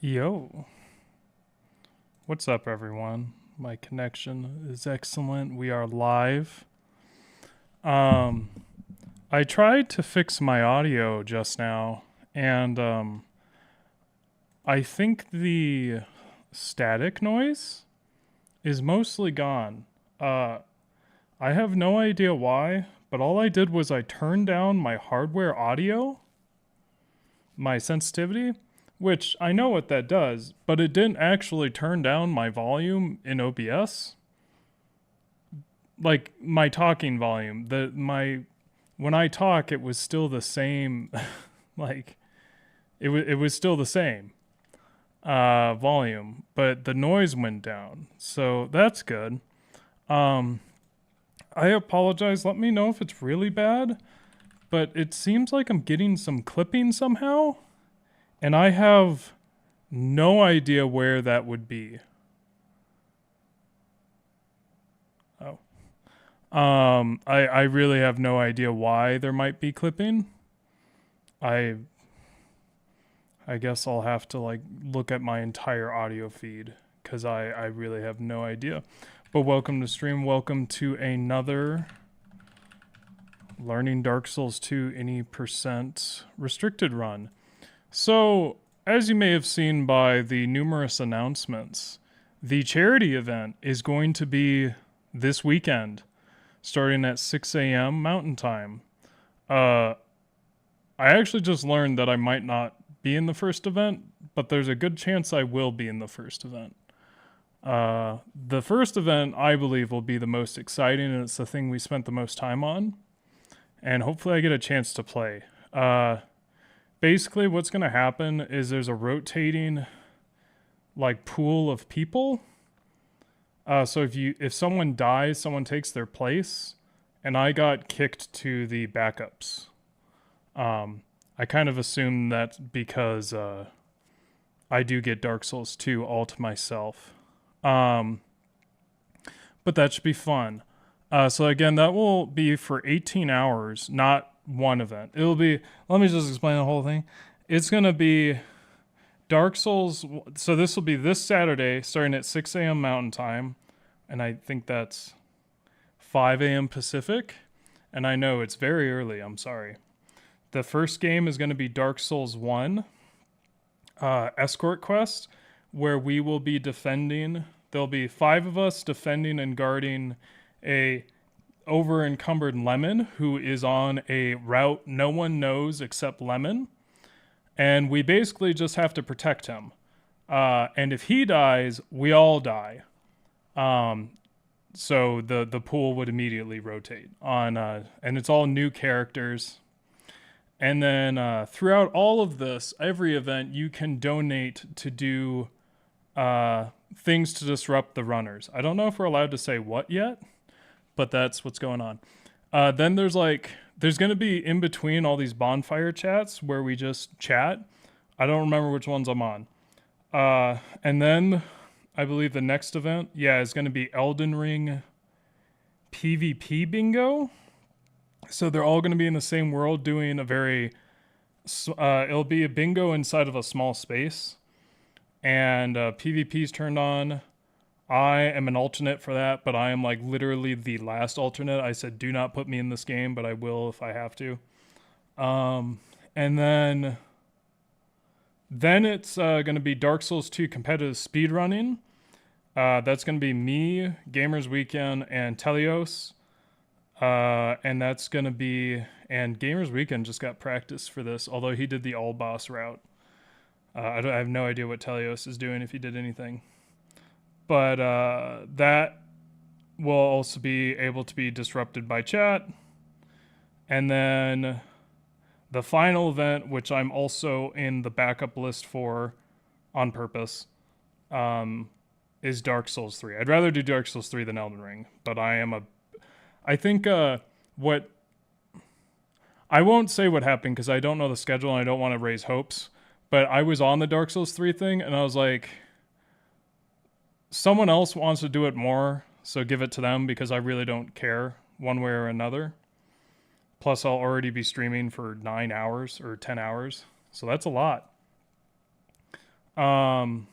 Yo, what's up, everyone? My connection is excellent. We are live. Um, I tried to fix my audio just now, and I think the static noise is mostly gone. Uh, I have no idea why, but all I did was I turned down my hardware audio, my sensitivity, which I know what that does, but it didn't actually turn down my volume in OBS. Like my talking volume. When I talk it was still the same like it was still the same volume, but the noise went down. So that's good. Um I apologize. Let me know if it's really bad, but it seems like I'm getting some clipping somehow, and I have no idea where that would be. Oh. I really have no idea why there might be clipping. I I guess I'll have to like look at my entire audio feed because I really have no idea. But welcome to stream. Welcome to another Learning Dark Souls 2 Any Percent Restricted run. So, as you may have seen by the numerous announcements, the charity event is going to be this weekend, starting at 6 a.m. Mountain Time. I actually just learned that I might not be in the first event, but there's a good chance I will be in the first event. The first event, I believe, will be the most exciting, and it's the thing we spent the most time on. And hopefully I get a chance to play. Basically, what's going to happen is there's a rotating, like, pool of people. So if someone dies, someone takes their place, and I got kicked to the backups. I kind of assume that because I do get Dark Souls 2 all to myself. But that should be fun. So again, that will be for 18 hours, not one event. It'll be, let me just explain the whole thing. It's going to be Dark Souls. So this will be this Saturday, starting at 6 a.m. Mountain Time. And I think that's 5 a.m. Pacific. And I know it's very early. I'm sorry. The first game is going to be Dark Souls 1 Escort Quest, where we will be defending. There'll be 5 of us defending and guarding a over encumbered Lemon who is on a route no one knows except Lemon, and we basically just have to protect him. And if he dies, we all die. So the pool would immediately rotate on, and it's all new characters. And then throughout all of this, every event, you can donate to do things to disrupt the runners. I don't know if we're allowed to say what yet, but that's what's going on. Then there's going to be in between all these bonfire chats where we just chat. I don't remember which ones I'm on. And then I believe the next event, is going to be Elden Ring PvP bingo. So they're all going to be in the same world doing a it'll be a bingo inside of a small space. And PvP's turned on. I am an alternate for that, but I am like literally the last alternate. I said, do not put me in this game, but I will if I have to. And then it's going to be Dark Souls 2 competitive speedrunning. That's going to be me, Gamers Weekend, and Telios. And that's going to be, and Gamers Weekend just got practice for this, although he did the all boss route. I have no idea what Telios is doing if he did anything. But that will also be able to be disrupted by chat. And then the final event, which I'm also in the backup list for on purpose, is Dark Souls 3. I'd rather do Dark Souls 3 than Elden Ring, but I think I won't say what happened because I don't know the schedule and I don't want to raise hopes, but I was on the Dark Souls 3 thing and I was like, someone else wants to do it more, so give it to them because I really don't care one way or another. Plus, I'll already be streaming for 9 hours or 10 hours, so that's a lot. Um,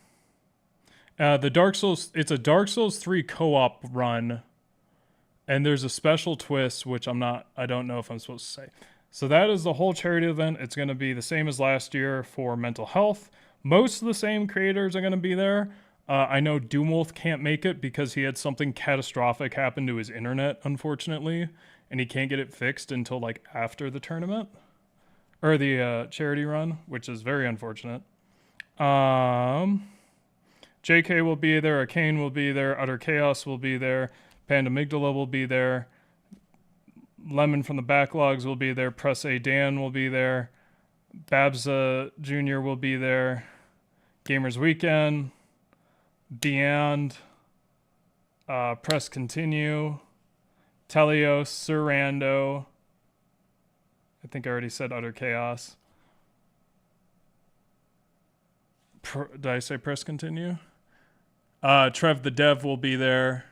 the Dark Souls, it's a Dark Souls 3 co-op run, and there's a special twist, which I don't know if I'm supposed to say. So that is the whole charity event. It's going to be the same as last year for mental health. Most of the same creators are going to be there. I know Doomwolf can't make it because he had something catastrophic happen to his internet, unfortunately, and he can't get it fixed until like after the tournament or the charity run, which is very unfortunate. JK will be there, Arcane will be there, Utter Chaos will be there, Pandamigdala will be there, Lemon from the Backlogs will be there, Press A Dan will be there, Babsa Jr. will be there, Gamers Weekend, Beyond, Press Continue, Telios, Surrando. I think I already said Utter Chaos. Did I say Press Continue? Trev the Dev will be there.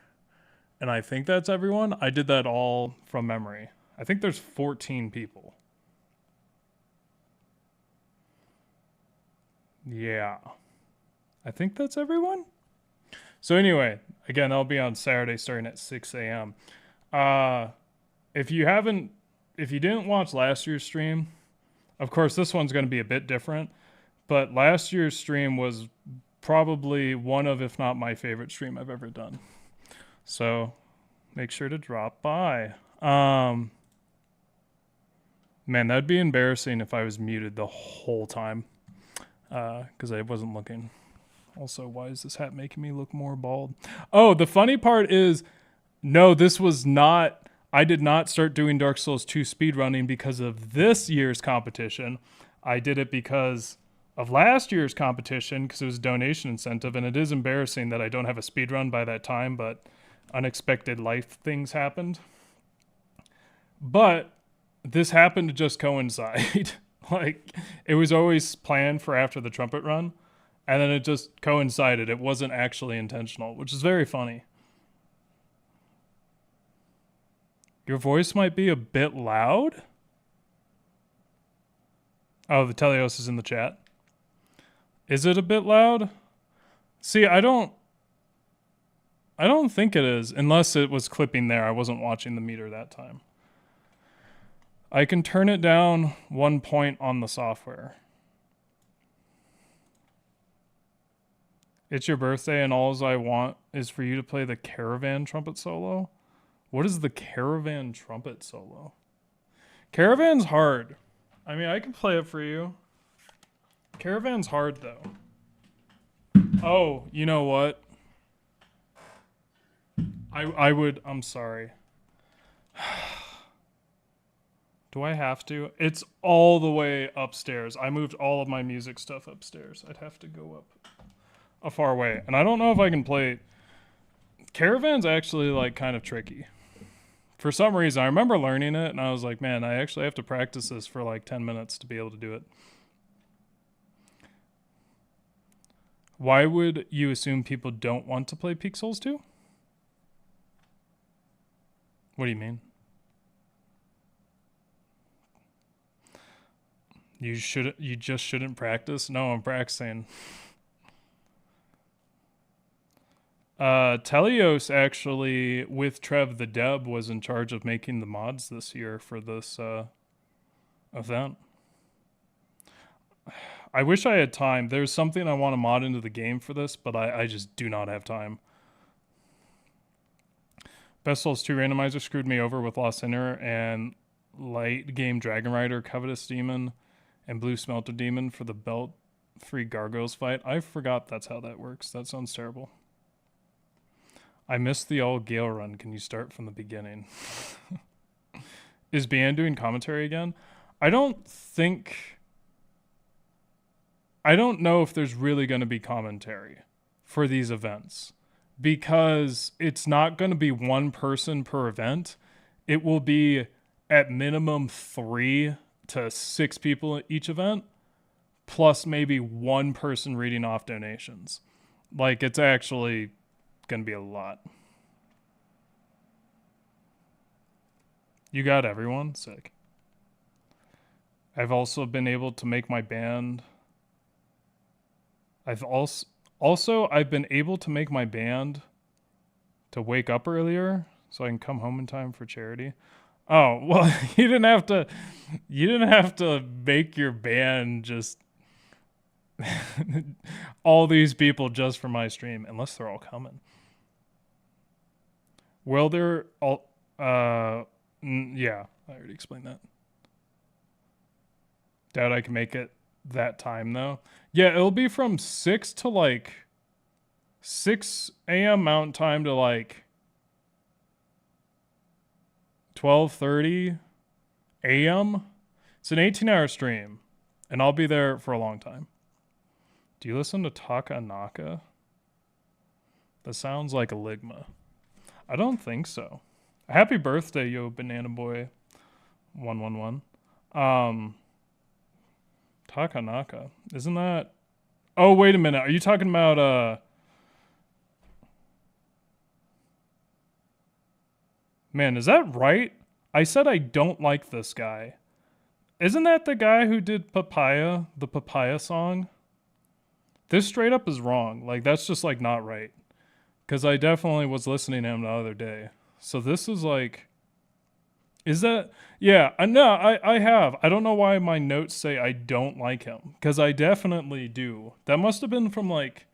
And I think that's everyone. I did that all from memory. I think there's 14 people. Yeah. I think that's everyone. So anyway, again, that'll be on Saturday starting at 6 a.m. If you didn't watch last year's stream, of course this one's going to be a bit different, but last year's stream was probably one of, if not my favorite stream I've ever done. So make sure to drop by. Man, that'd be embarrassing if I was muted the whole time because I wasn't looking. Also, why is this hat making me look more bald? Oh, the funny part is, no, this was not, I did not start doing Dark Souls 2 speedrunning because of this year's competition. I did it because of last year's competition because it was a donation incentive, and it is embarrassing that I don't have a speedrun by that time, but unexpected life things happened. But this happened to just coincide. Like, it was always planned for after the trumpet run, and then it just coincided. It wasn't actually intentional, which is very funny. Your voice might be a bit loud. Oh, the Telios is in the chat. Is it a bit loud? See, I don't think it is, unless it was clipping there. I wasn't watching the meter that time. I can turn it down 1 point on the software. It's your birthday and all I want is for you to play the Caravan trumpet solo. What is the Caravan trumpet solo? Caravan's hard. I mean, I can play it for you. Caravan's hard though. Oh, you know what? I'm sorry. Do I have to? It's all the way upstairs. I moved all of my music stuff upstairs. I'd have to go up a far way. And I don't know if I can play. Caravan's actually like kind of tricky. For some reason, I remember learning it and I was like, man, I actually have to practice this for like 10 minutes to be able to do it. Why would you assume people don't want to play Peak Souls 2? What do you mean? You just shouldn't practice? No, I'm practicing. Telios actually, with Trev the Deb, was in charge of making the mods this year for this event. I wish I had time. There's something I want to mod into the game for this, but I just do not have time. Best Souls 2 randomizer screwed me over with Lost Sinner and Light Game Dragon Rider, Covetous Demon, and Blue Smelter Demon for the belt-free Gargoyles fight. I forgot that's how that works. That sounds terrible. I missed the old Gale run. Can you start from the beginning? Is Bian doing commentary again? I don't know if there's really going to be commentary for these events because it's not going to be one person per event. It will be at minimum 3 to 6 people at each event, plus maybe one person reading off donations. Like, it's actually going to be a lot. You got everyone? Sick. I've also been able to make my band I've been able to make my band to wake up earlier so I can come home in time for charity. Oh, well, you didn't have to make your band just all these people just for my stream, unless they're all coming. Well, they're all, yeah, I already explained that. Doubt I can make it that time though. Yeah, it'll be from 6 to like 6 a.m. Mountain Time to like 12:30 a.m. It's an 18-hour stream, and I'll be there for a long time. Do you listen to Takanaka? That sounds like a Ligma. I don't think so. Happy birthday, yo, Banana Boy 111. Takanaka. Isn't that... Oh, wait a minute. Are you talking about, Man, is that right? I said I don't like this guy. Isn't that the guy who did Papaya, the Papaya song? This straight up is wrong. Like, that's just, like, not right. Because I definitely was listening to him the other day. So this is, like... Is that... Yeah, no, I have. I don't know why my notes say I don't like him. Because I definitely do. That must have been from, like...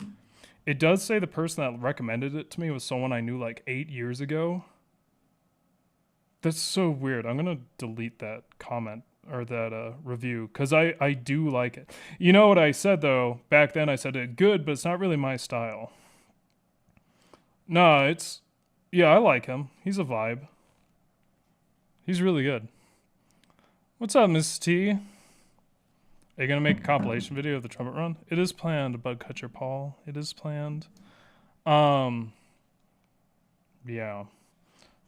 It does say the person that recommended it to me was someone I knew, like, 8 years ago. That's so weird. I'm going to delete that comment. Or that review, because I do like it. You know what I said, though? Back then I said it good, but it's not really my style. No, it's... Yeah, I like him. He's a vibe. He's really good. What's up, Miss T? Are you going to make a compilation video of the trumpet run? It is planned, Bugcatcher Paul. It is planned. Yeah.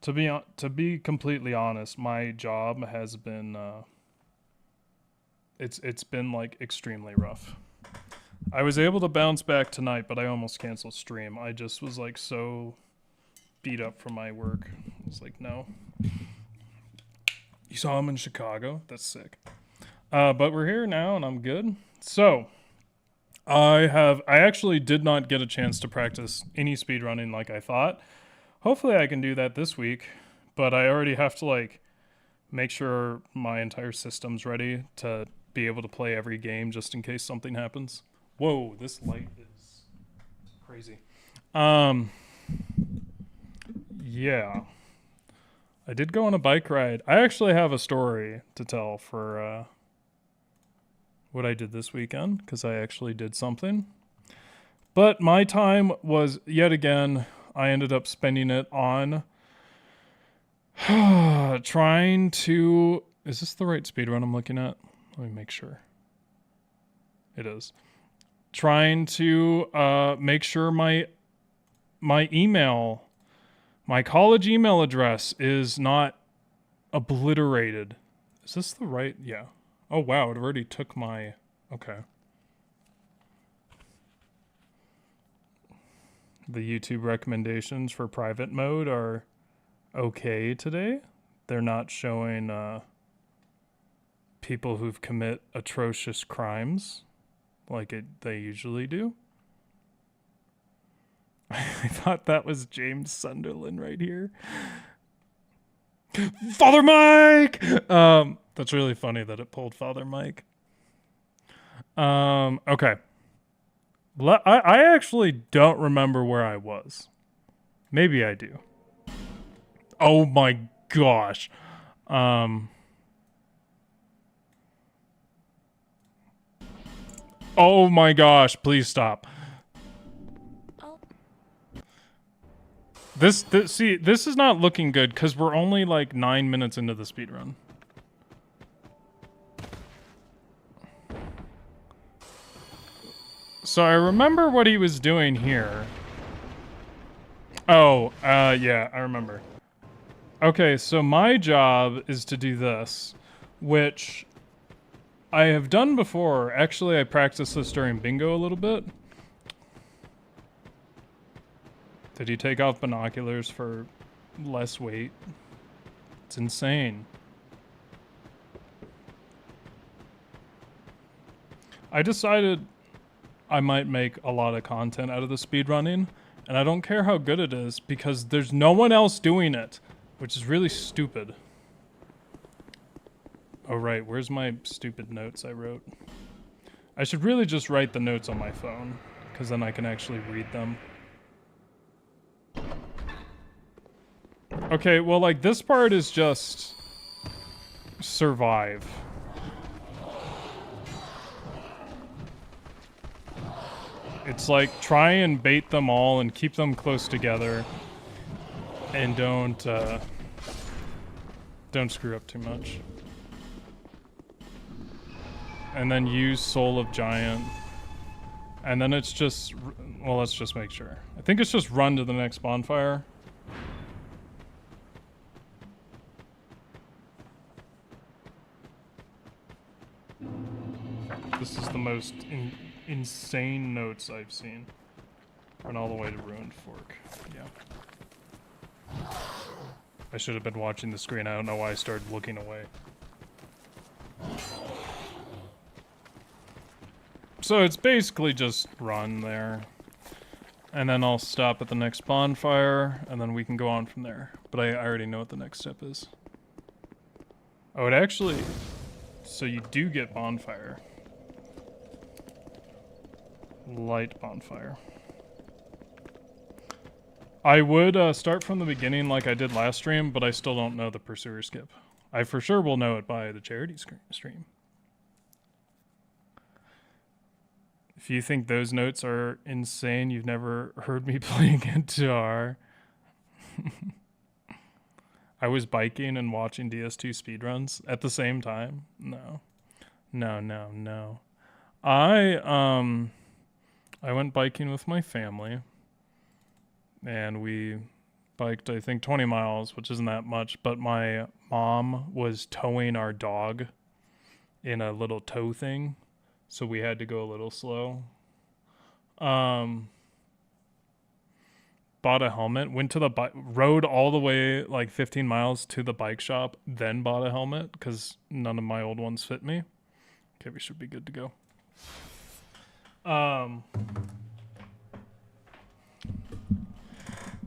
To be completely honest, my job has been... It's been like extremely rough. I was able to bounce back tonight, but I almost canceled stream. I just was like so beat up from my work. I was like, no. You saw him in Chicago? That's sick. But we're here now and I'm good. So I actually did not get a chance to practice any speedrunning like I thought. Hopefully I can do that this week, but I already have to like make sure my entire system's ready to be able to play every game just in case something happens. Whoa, this light is crazy. Yeah. I did go on a bike ride. I actually have a story to tell for what I did this weekend, because I actually did something. But my time was, yet again, I ended up spending it on trying to... Is this the right speedrun I'm looking at? Let me make sure. It is. Trying to make sure my email, my college email address is not obliterated. Is this the right? Yeah. Oh, wow. It already took my... Okay. The YouTube recommendations for private mode are okay today. They're not showing people who've commit atrocious crimes like they usually do. I thought that was James Sunderland right here. Father Mike! That's really funny that it pulled Father Mike. Okay. I actually don't remember where I was. Maybe I do. Oh my gosh. Oh my gosh, please stop. Oh. See, this is not looking good because we're only like 9 minutes into the speedrun. So I remember what he was doing here. Oh, yeah, I remember. Okay, so my job is to do this, which I have done before. Actually, I practiced this during bingo a little bit. Did he take off binoculars for less weight? It's insane. I decided I might make a lot of content out of the speedrunning, and I don't care how good it is because there's no one else doing it, which is really stupid. Oh right, where's my stupid notes I wrote? I should really just write the notes on my phone, because then I can actually read them. Okay, well, like, this part is just survive. It's like, try and bait them all and keep them close together. And don't screw up too much. And then use Soul of Giant. And then it's just, well, let's just make sure. I think it's just run to the next bonfire. This is the most insane notes I've seen. Run all the way to Ruined Fork. Yeah. I should have been watching the screen. I don't know why I started looking away. So it's basically just run there. And then I'll stop at the next bonfire, and then we can go on from there. But I already know what the next step is. Oh, it actually... So you do get bonfire. Light bonfire. I would start from the beginning like I did last stream, but I still don't know the Pursuer skip. I for sure will know it by the charity stream. If you think those notes are insane, you've never heard me playing guitar. I was biking and watching DS2 speedruns at the same time. No. No. I went biking with my family. And we biked, I think, 20 miles, which isn't that much. But my mom was towing our dog in a little tow thing. So we had to go a little slow. Bought a helmet, went to the rode all the way like 15 miles to the bike shop, then bought a helmet because none of my old ones fit me. Okay, we should be good to go.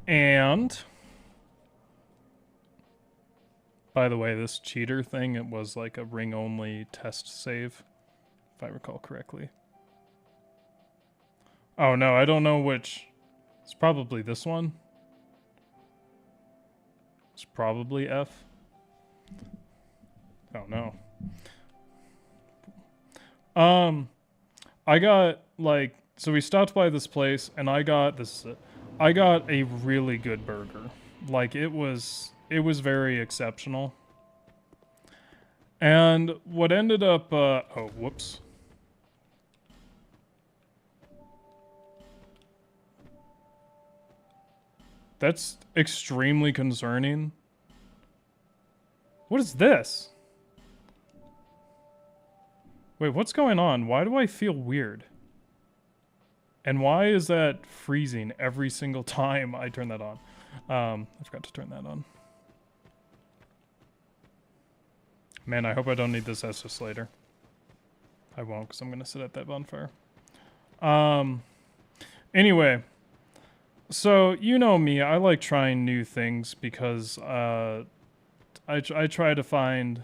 And by the way, this cheater thing, it was like a ring only test save, if I recall correctly. Oh no, I don't know which. It's probably this one. It's probably F. Oh no. I got like, so we stopped by this place and I got this, I got a really good burger. Like it was very exceptional. And what ended up, oh, whoops. That's extremely concerning. What is this? Wait, what's going on? Why do I feel weird? And why is that freezing every single time I turn that on? I forgot to turn that on. Man, I hope I don't need this Estus later. I won't, because I'm going to sit at that bonfire. Anyway. So, you know me, I like trying new things because I try to find,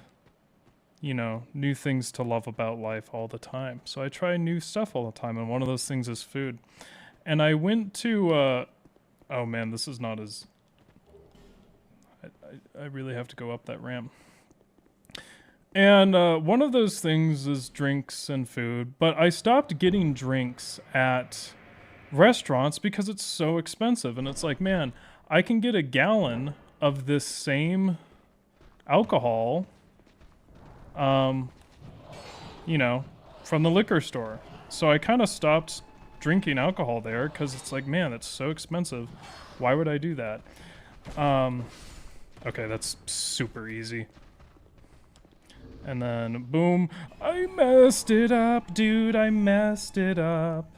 you know, new things to love about life all the time. So I try new stuff all the time, and one of those things is food. And I went to, oh man, this is not as, I really have to go up that ramp. And one of those things is drinks and food, but I stopped getting drinks at restaurants because it's so expensive. And it's like, man, I can get a gallon of this same alcohol, you know, from the liquor store. So I kind of stopped drinking alcohol there because it's like, man, that's so expensive. Why would I do that? Okay, that's super easy. And then, boom, I messed it up, dude, I messed it up.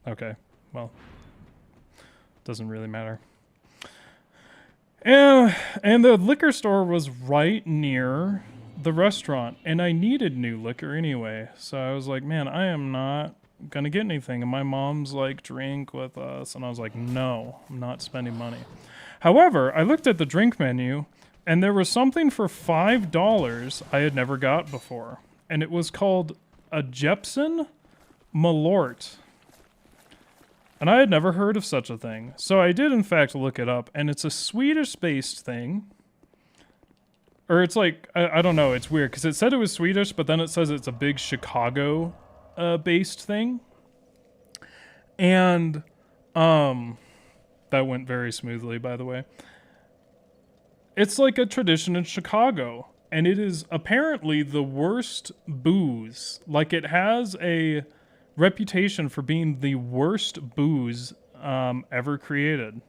Okay, well, doesn't really matter. And the liquor store was right near the restaurant and I needed new liquor anyway. So I was like, man, I am not gonna get anything. And my mom's like, drink with us. And I was like, no, I'm not spending money. However, I looked at the drink menu and there was something for $5 I had never got before. And it was called a Jepson Malort. And I had never heard of such a thing. So I did in fact look it up, and it's a Swedish-based thing. Or it's like, I don't know, it's weird, because it said it was Swedish, but then it says it's a big Chicago based thing. And that went very smoothly, by the way. It's like a tradition in Chicago, and it is apparently the worst booze. Like, it has a reputation for being the worst booze ever created.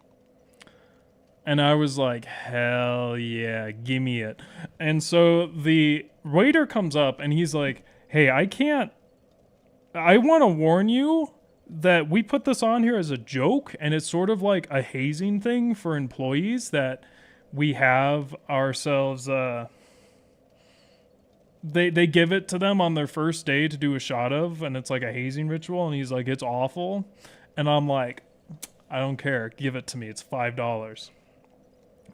And I was like, hell yeah, gimme it. And so the waiter comes up and he's like, hey, I want to warn you that we put this on here as a joke, and it's sort of like a hazing thing for employees that we have ourselves, they give it to them on their first day to do a shot of, and it's like a hazing ritual, and he's like, it's awful. And I'm like, I don't care, give it to me, it's $5.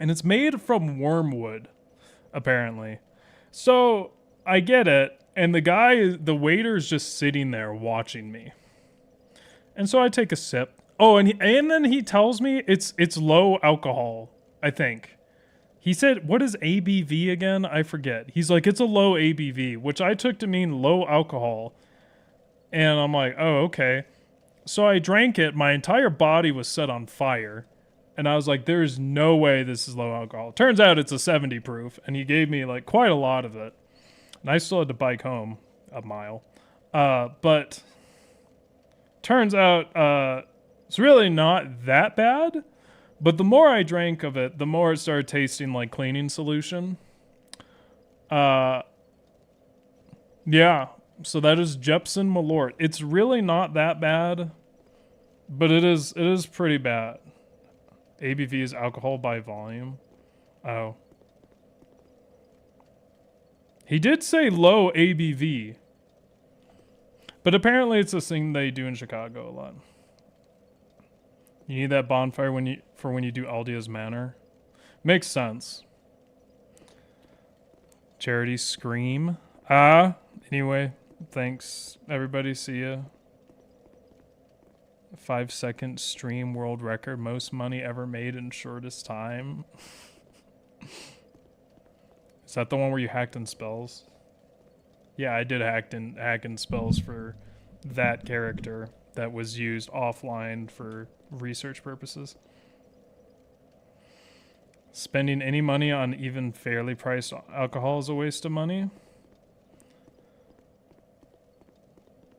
And it's made from wormwood, apparently. So I get it, and the waiter's just sitting there watching me. And so I take a sip. Oh, and then he tells me it's low alcohol, I think. He said, what is ABV again? I forget. He's like, it's a low ABV, which I took to mean low alcohol. And I'm like, oh, okay. So I drank it. My entire body was set on fire. And I was like, there's no way this is low alcohol. Turns out it's a 70 proof. And he gave me like quite a lot of it. And I still had to bike home a mile. But turns out it's really not that bad. But the more I drank of it, the more it started tasting like cleaning solution. Yeah. So that is Jepson Malort. It's really not that bad. But it is pretty bad. ABV is alcohol by volume. Oh. He did say low ABV. But apparently it's a thing they do in Chicago a lot. You need that bonfire when you do Aldia's Manor. Makes sense. Charity Scream. Anyway, thanks everybody. See ya. 5-second stream world record, most money ever made in shortest time. Is that the one where you hacked in spells? Yeah, I did hack in spells for that character that was used offline for research purposes. Spending any money on even fairly priced alcohol is a waste of money.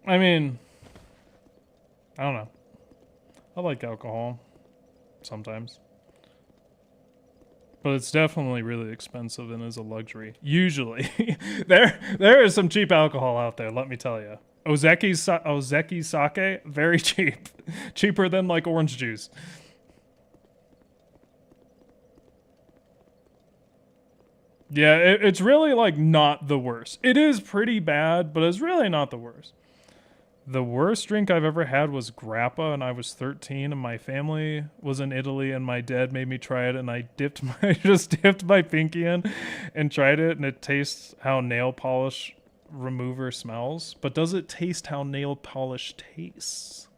I mean, I don't know. I like alcohol sometimes. But it's definitely really expensive and is a luxury. Usually. there is some cheap alcohol out there, let me tell you. Ozeki sake, very cheap. Cheaper than like orange juice. Yeah, it's really like not the worst. It is pretty bad, but it's really not the worst. The worst drink I've ever had was grappa, and I was 13, and my family was in Italy, and my dad made me try it, and I just dipped my pinky in and tried it, and it tastes how nail polish remover smells. But does it taste how nail polish tastes?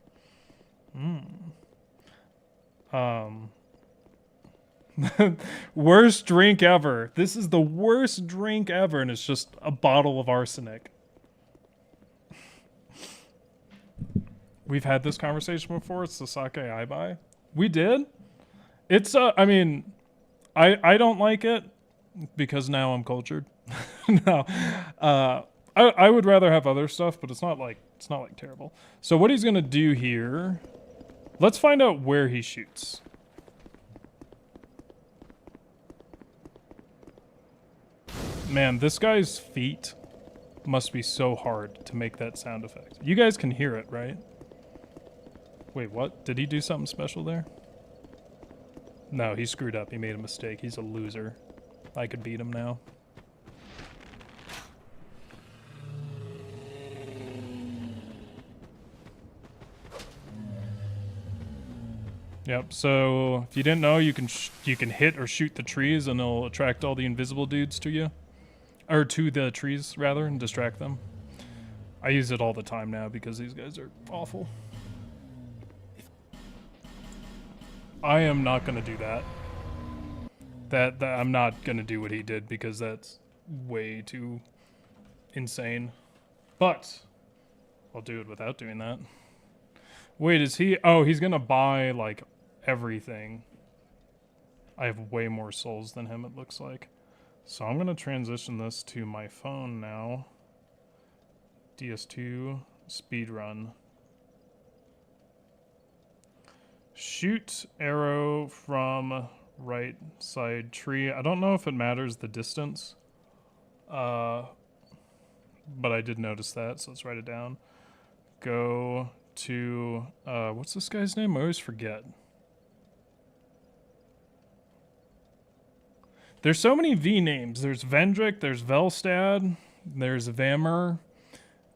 Worst drink ever. This is the worst drink ever, and it's just a bottle of arsenic. We've had this conversation before. It's the sake I buy. We did. It's I mean, I don't like it because now I'm cultured. No, I would rather have other stuff, but it's not like terrible. So what he's gonna do here? Let's find out where he shoots. Man, this guy's feet must be so hard to make that sound effect. You guys can hear it, right? Wait, what? Did he do something special there? No, he screwed up. He made a mistake. He's a loser. I could beat him now. Yep. So if you didn't know, you can hit or shoot the trees, and it'll attract all the invisible dudes to you, or to the trees rather, and distract them. I use it all the time now because these guys are awful. I am not gonna do that. That I'm not gonna do what he did because that's way too insane. But I'll do it without doing that. Wait, is he? Oh, he's gonna buy like everything. I have way more souls than him, it looks like. So I'm gonna transition this to my phone now. DS2 speedrun. Shoot arrow from right side tree. I don't know if it matters the distance. But I did notice that, so let's write it down. Go to, what's this guy's name? I always forget. There's so many V names. There's Vendrick, there's Velstad, there's Vamer,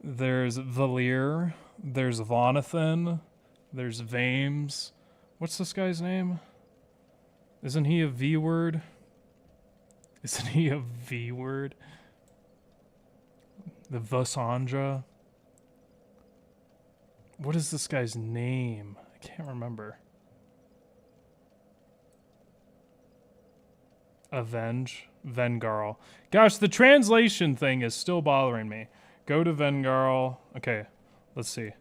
there's Valir, there's Vonathan, there's Vames. What's this guy's name? Isn't he a V word? Isn't he a V word? The Vasandra. What is this guy's name? I can't remember. Avenge. Vengarl. Gosh, the translation thing is still bothering me. Go to Vengarl. Okay, let's see.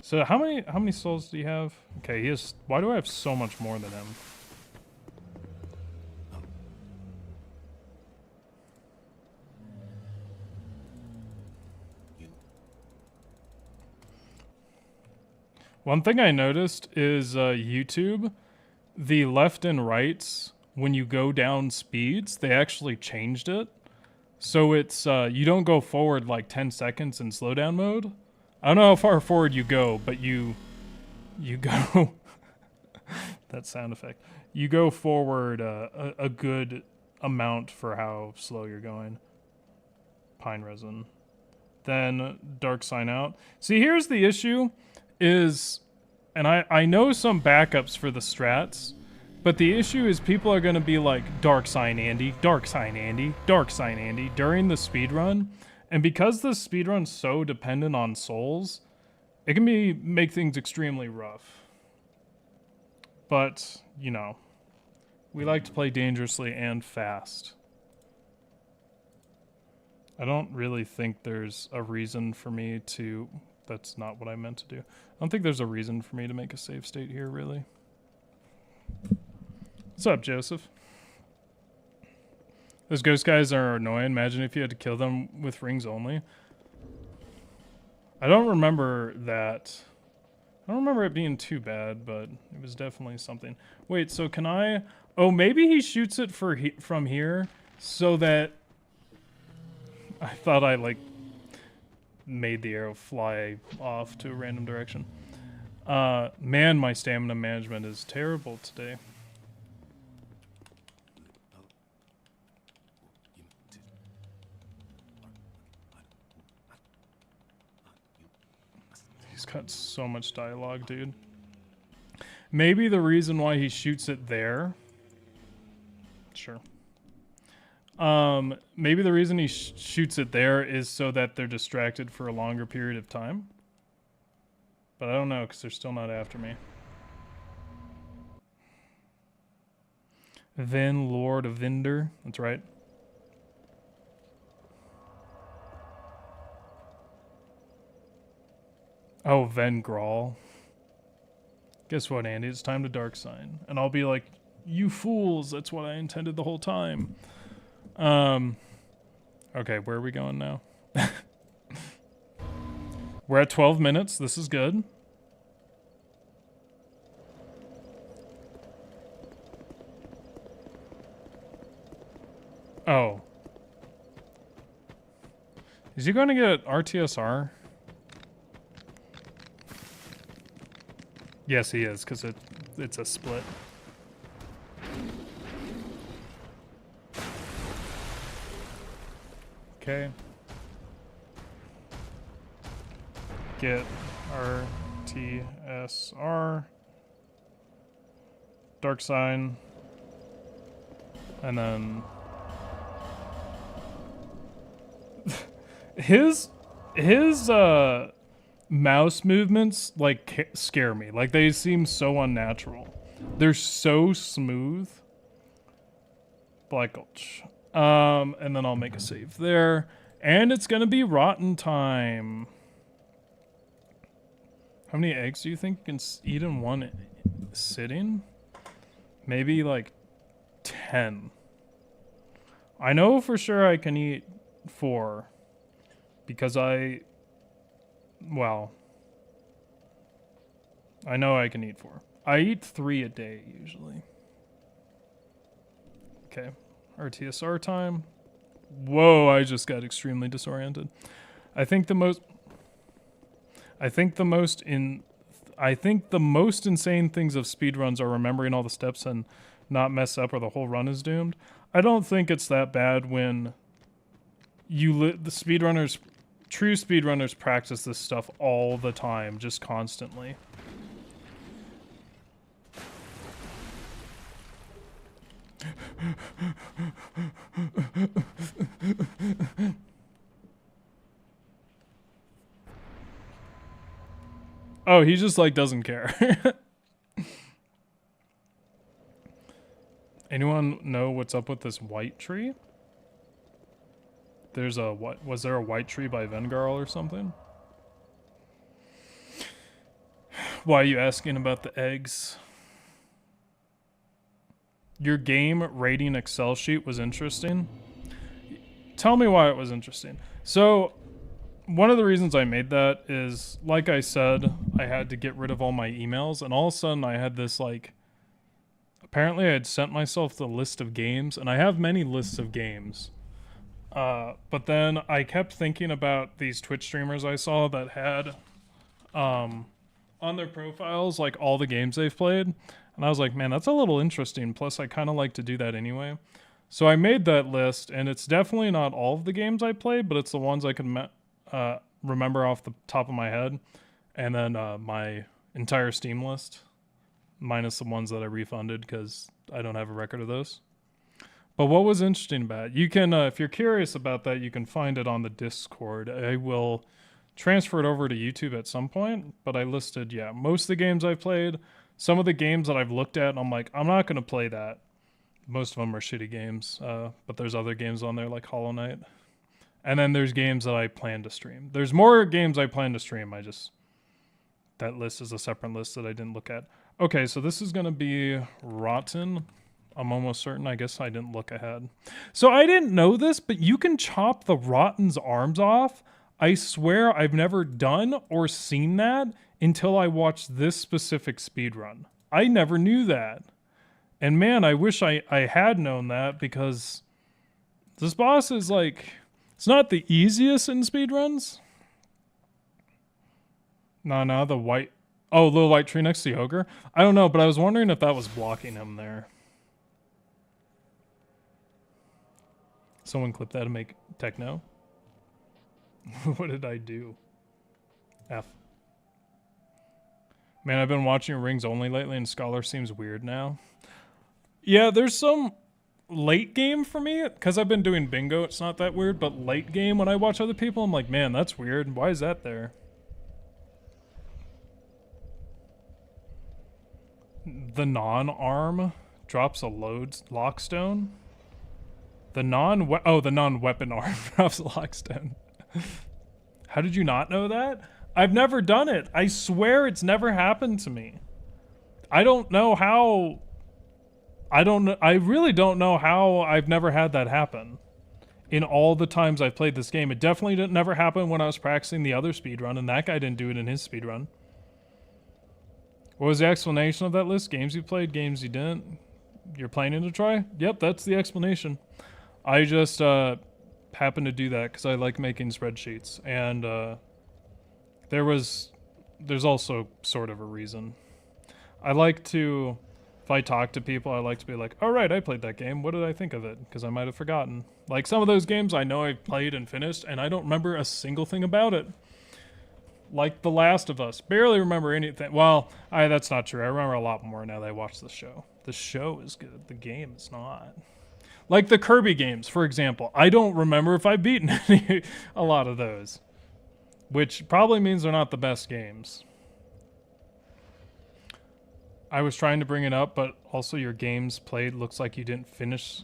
So how many souls do you have? Okay, he has. Why do I have so much more than him? One thing I noticed is YouTube, the left and rights, when you go down speeds, they actually changed it. So it's, you don't go forward like 10 seconds in slowdown mode. I don't know how far forward you go, but you go, that sound effect. You go forward a good amount for how slow you're going. Pine resin. Then dark sign out. See, here's the issue is, and I know some backups for the strats, but the issue is people are going to be like, dark sign Andy, dark sign Andy, dark sign Andy during the speedrun. And because the speedrun's so dependent on souls, it can make things extremely rough. But, you know, we like to play dangerously and fast. I don't really think there's a reason for me to... That's not what I meant to do. I don't think there's a reason for me to make a save state here, really. What's up, Joseph? Those ghost guys are annoying. Imagine if you had to kill them with rings only. I don't remember that. I don't remember it being too bad, but it was definitely something. Wait, so can I... Oh, maybe he shoots it from here so that... I thought I, like, made the arrow fly off to a random direction. Man, my stamina management is terrible today. He's got so much dialogue, dude. Maybe the reason why he shoots it there... Sure. Maybe the reason he shoots it there is so that they're distracted for a longer period of time. But I don't know, because they're still not after me. Ven, Lord of Vinder. That's right. Oh, Ven Grawl. Guess what, Andy? It's time to dark sign. And I'll be like, you fools, that's what I intended the whole time. Okay, where are we going now? We're at 12 minutes. This is good. Oh. Is he going to get RTSR? Yes, he is, because it's a split. Okay. Get RTSR. dark sign, and then his mouse movements like scare me. Like they seem so unnatural. They're so smooth. Black Gulch. And then I'll make a save there. And it's gonna be rotten time. How many eggs do you think you can eat in one sitting? Maybe like 10. I know for sure I can eat 4. Because I know I can eat 4. I eat 3 a day usually. Okay, RTSR time. Whoa, I just got extremely disoriented. I think the most insane things of speedruns are remembering all the steps and not mess up or the whole run is doomed. I don't think it's that bad when the speedrunners, true speedrunners practice this stuff all the time, just constantly. Oh, he just like doesn't care. Anyone know what's up with this white tree? Was there a white tree by Vengarl or something? Why are you asking about the eggs? Your game rating Excel sheet was interesting. Tell me why it was interesting. So, one of the reasons I made that is, like I said, I had to get rid of all my emails, and all of a sudden I had this, like, apparently I had sent myself the list of games, and I have many lists of games. But then I kept thinking about these Twitch streamers I saw that had, on their profiles, like, all the games they've played. And I was like, man, that's a little interesting. Plus, I kind of like to do that anyway. So I made that list, and it's definitely not all of the games I played, but it's the ones I can remember off the top of my head. And then my entire Steam list, minus the ones that I refunded because I don't have a record of those. But what was interesting about it, you can, if you're curious about that, you can find it on the Discord. I will transfer it over to YouTube at some point, but I listed, most of the games I've played. Some of the games that I've looked at, and I'm like, I'm not going to play that. Most of them are shitty games, but there's other games on there like Hollow Knight. And then there's games that I plan to stream. There's more games I plan to stream. That list is a separate list that I didn't look at. Okay, so this is going to be rotten. I'm almost certain. I guess I didn't look ahead. So I didn't know this, but you can chop the Rotten's arms off. I swear I've never done or seen that until I watched this specific speedrun. I never knew that. And man, I wish I had known that, because this boss is like, it's not the easiest in speedruns. No, the white, the white tree next to the ogre. I don't know, but I was wondering if that was blocking him there. Someone clip that and make techno. What did I do? F. Man, I've been watching Rings Only lately, and Scholar seems weird now. Yeah, there's some late game for me, because I've been doing bingo, it's not that weird, but late game when I watch other people, I'm like, man, that's weird. Why is that there? The non-arm drops a lockstone. The non-weapon arm drops a lockstone. How did you not know that? I've never done it. I swear it's never happened to me. I don't know how. I really don't know how I've never had that happen. In all the times I've played this game, it definitely didn't never happen when I was practicing the other speedrun, and that guy didn't do it in his speedrun. What was the explanation of that list? Games you played, games you didn't. You're planning to try? Yep, that's the explanation. I just happened to do that because I like making spreadsheets, and there's also sort of a reason. I like to, if I talk to people, I like to be like, all right, I played that game. What did I think of it? Because I might have forgotten. Like some of those games I know I've played and finished, and I don't remember a single thing about it. Like The Last of Us. Barely remember anything. Well, that's not true. I remember a lot more now that I watched the show. The show is good. The game is not. Like the Kirby games, for example. I don't remember if I've beaten a lot of those. Which probably means they're not the best games. I was trying to bring it up, but also your games played looks like you didn't finish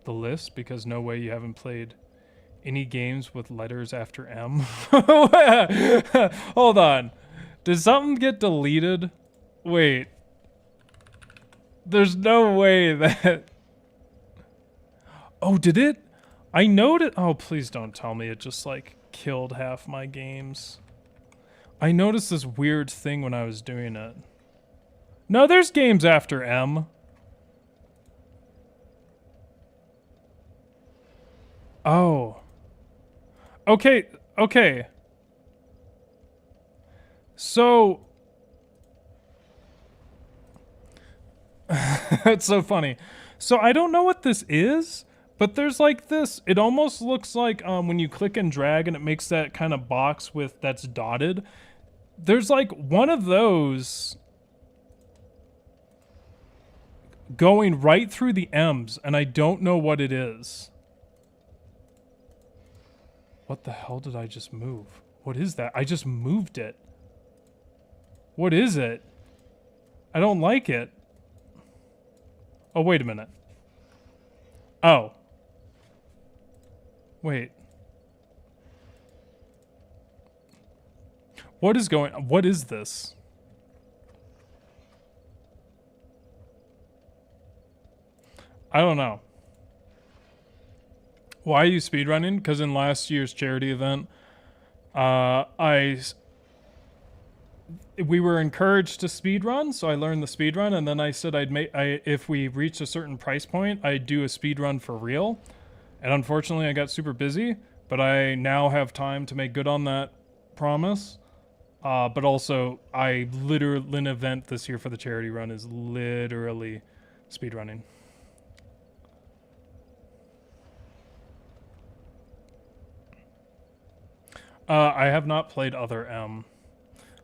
the list because no way you haven't played any games with letters after M. Hold on. Did something get deleted? Wait. There's no way that... Oh, did it? I noticed... Oh, please don't tell me it just, like, killed half my games. I noticed this weird thing when I was doing it. No, there's games after M. Oh. Okay, okay. So... It's so funny. So I don't know what this is, but there's like this. It almost looks like when you click and drag and it makes that kind of box with that's dotted. There's like one of those going right through the M's, and I don't know what it is. What the hell did I just move? What is that? I just moved it. What is it? I don't like it. Oh, wait a minute. Oh. Wait. What is this? I don't know. Why are you speedrunning? Because in last year's charity event, we were encouraged to speedrun, so I learned the speedrun, and then I said if we reached a certain price point, I'd do a speedrun for real. And unfortunately, I got super busy, but I now have time to make good on that promise. But also, an event this year for the charity run is literally speedrunning. I have not played other M.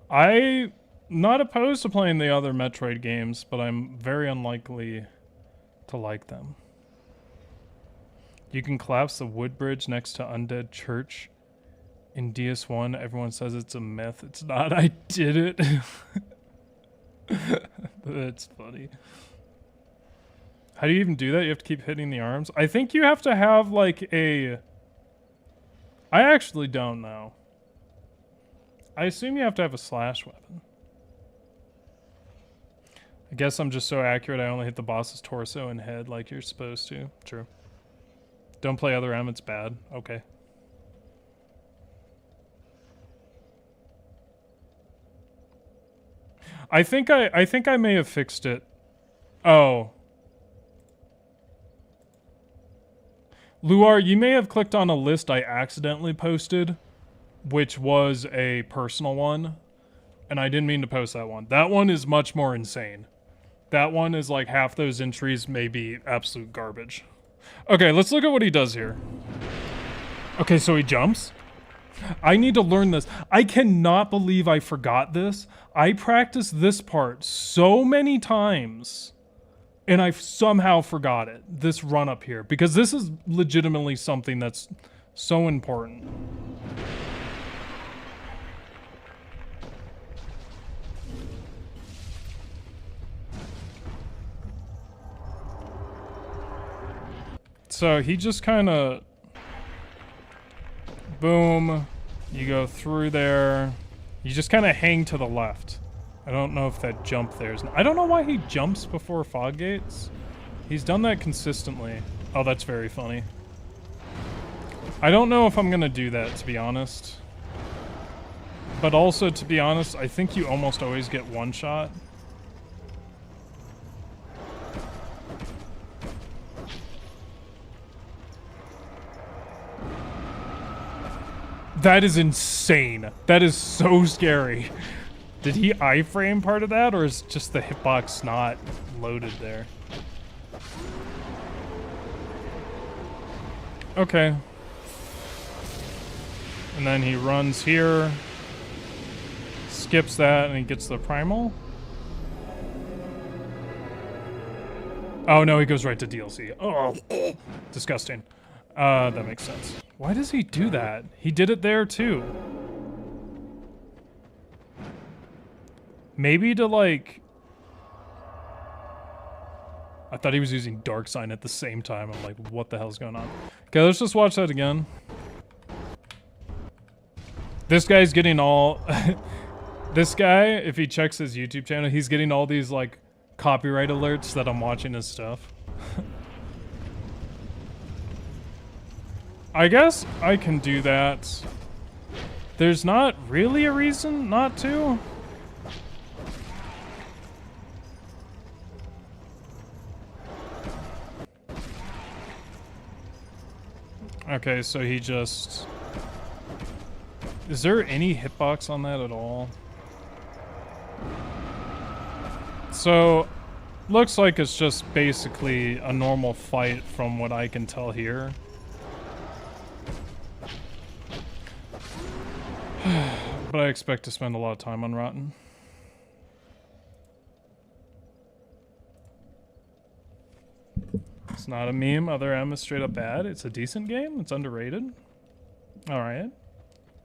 I'm not opposed to playing the other Metroid games, but I'm very unlikely to like them. You can collapse the wood bridge next to Undead Church in DS1. Everyone says it's a myth. It's not. I did it. That's funny. How do you even do that? You have to keep hitting the arms? I think you have to have like a... I actually don't know. I assume you have to have a slash weapon. I guess I'm just so accurate I only hit the boss's torso and head like you're supposed to. True. Don't play other M, it's bad. Okay. I think I may have fixed it. Oh. Luar, you may have clicked on a list I accidentally posted, which was a personal one, and I didn't mean to post that one. That one is much more insane. That one is like half those entries may be absolute garbage. Okay, let's look at what he does here. Okay, so he jumps. I need to learn this. I cannot believe I forgot this. I practiced this part so many times, and I somehow forgot it. This run up here, because this is legitimately something that's so important. So he just kind of, boom, you go through there. You just kind of hang to the left. I don't know if that jump there's... I don't know why he jumps before fog gates. He's done that consistently. Oh, that's very funny. I don't know if I'm going to do that, to be honest. But also, to be honest, I think you almost always get one shot. That is insane. That is so scary. Did he iframe part of that, or is just the hitbox not loaded there? Okay. And then he runs here. skips that and he gets the primal. Oh no, he goes right to DLC. Oh, disgusting. That makes sense. Why does he do that? He did it there too. Maybe to like... I thought he was using Dark Sign at the same time. I'm like, what the hell's going on? Okay, let's just watch that again. This guy's getting all... This guy, if he checks his YouTube channel, he's getting all these like copyright alerts that I'm watching his stuff. I guess I can do that. There's not really a reason not to. Okay, so he just... Is there any hitbox on that at all? So, looks like it's just basically a normal fight from what I can tell here. But I expect to spend a lot of time on Rotten. It's not a meme. Other M is straight up bad. It's a decent game. It's underrated. Alright.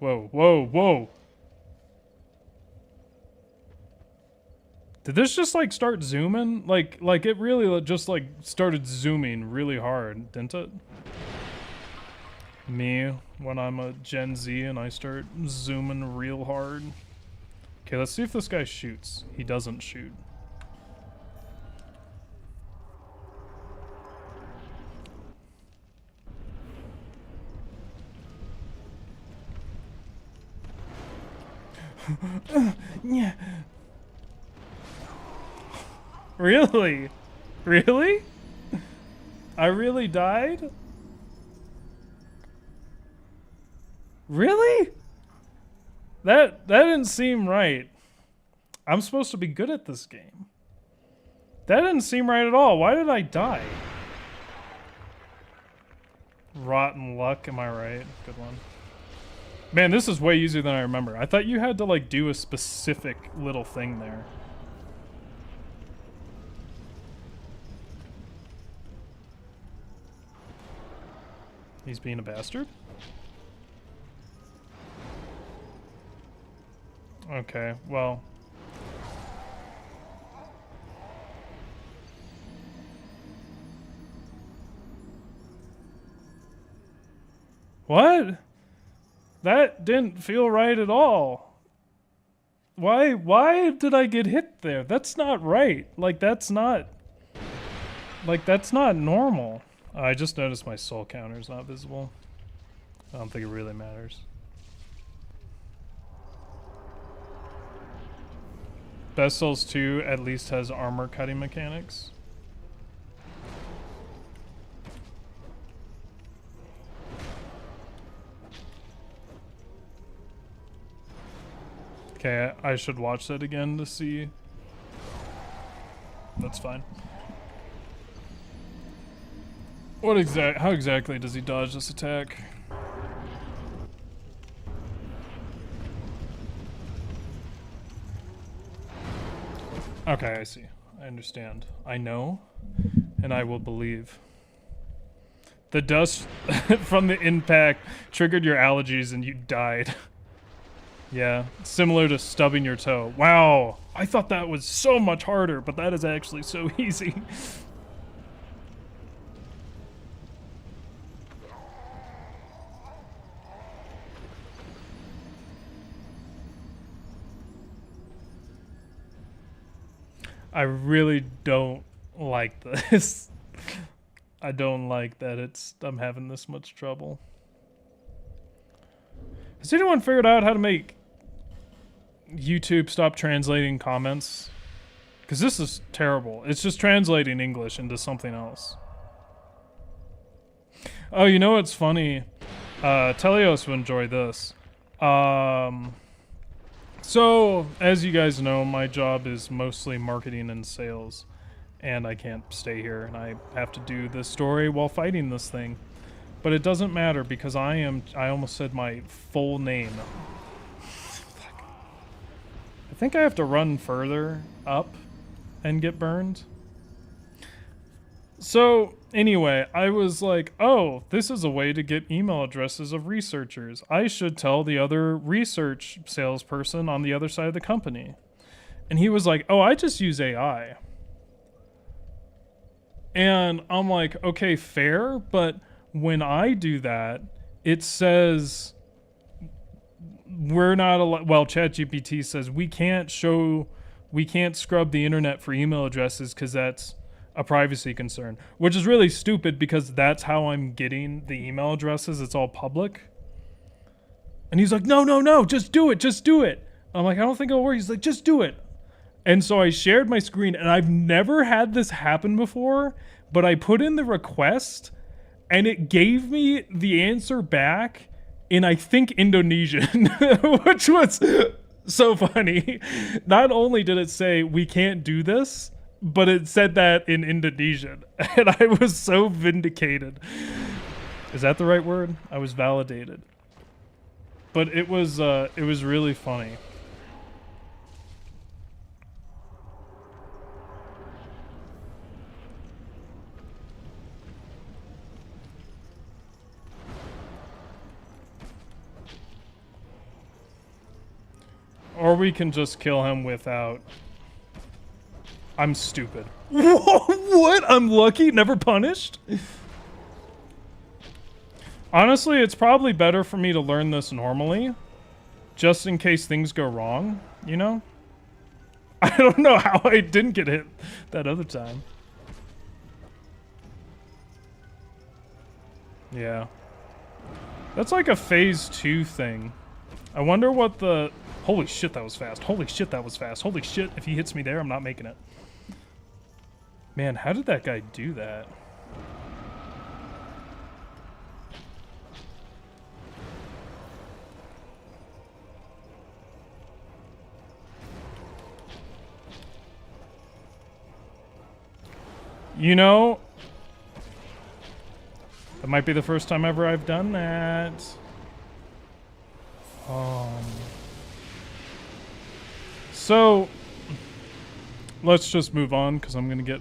Whoa, whoa, whoa. Did this just like start zooming? Like it really just like started zooming really hard, didn't it? Me, when I'm a Gen Z and I start zooming real hard. Okay, let's see if this guy shoots. He doesn't shoot. Yeah. Really? Really? I really died? Really? That didn't seem right. I'm supposed to be good at this game. That didn't seem right at all. Why did I die? Rotten luck, am I right? Good one. Man, this is way easier than I remember. I thought you had to like do a specific little thing there. He's being a bastard? Okay, well. What? That didn't feel right at all. Why did I get hit there? That's not right. That's not normal. I just noticed my soul counter is not visible. I don't think it really matters. Best Souls 2 at least has armor cutting mechanics. Okay, I should watch that again to see. That's fine. How exactly does he dodge this attack? Okay, I see. I understand. I know, and I will believe. The dust from the impact triggered your allergies and you died. Yeah, similar to stubbing your toe. Wow, I thought that was so much harder, but that is actually so easy. I really don't like this. I don't like that I'm having this much trouble. Has anyone figured out how to make YouTube stop translating comments? Because this is terrible. It's just translating English into something else. Oh, you know what's funny? Telios will enjoy this. So, as you guys know, my job is mostly marketing and sales. And I can't stay here, and I have to do this story while fighting this thing. But it doesn't matter because I almost said my full name. think I have to run further up and get burned. So anyway, I was like, oh, this is a way to get email addresses of researchers. I should tell the other research salesperson on the other side of the company. And he was like, oh, I just use AI. And I'm like, okay, fair, but when I do that, it says we're not allowed. Well, ChatGPT says we can't scrub the internet for email addresses because that's a privacy concern, which is really stupid because that's how I'm getting the email addresses. It's all public. And he's like, no, just do it. I'm like, I don't think it'll work. He's like, just do it. And so I shared my screen, and I've never had this happen before, but I put in the request, and it gave me the answer back in, I think, Indonesian, which was so funny. Not only did it say, we can't do this, but it said that in Indonesian, and I was so vindicated. Is that the right word? I was validated. But it was really funny. Or we can just kill him without... I'm stupid. What? I'm lucky? Never punished? Honestly, it's probably better for me to learn this normally. Just in case things go wrong, you know? I don't know how I didn't get hit that other time. Yeah. That's like a phase 2 thing. I wonder what the... Holy shit, that was fast. Holy shit, that was fast. Holy shit, if he hits me there, I'm not making it. Man, how did that guy do that? You know, that might be the first time ever I've done that. So, let's just move on, because I'm going to get...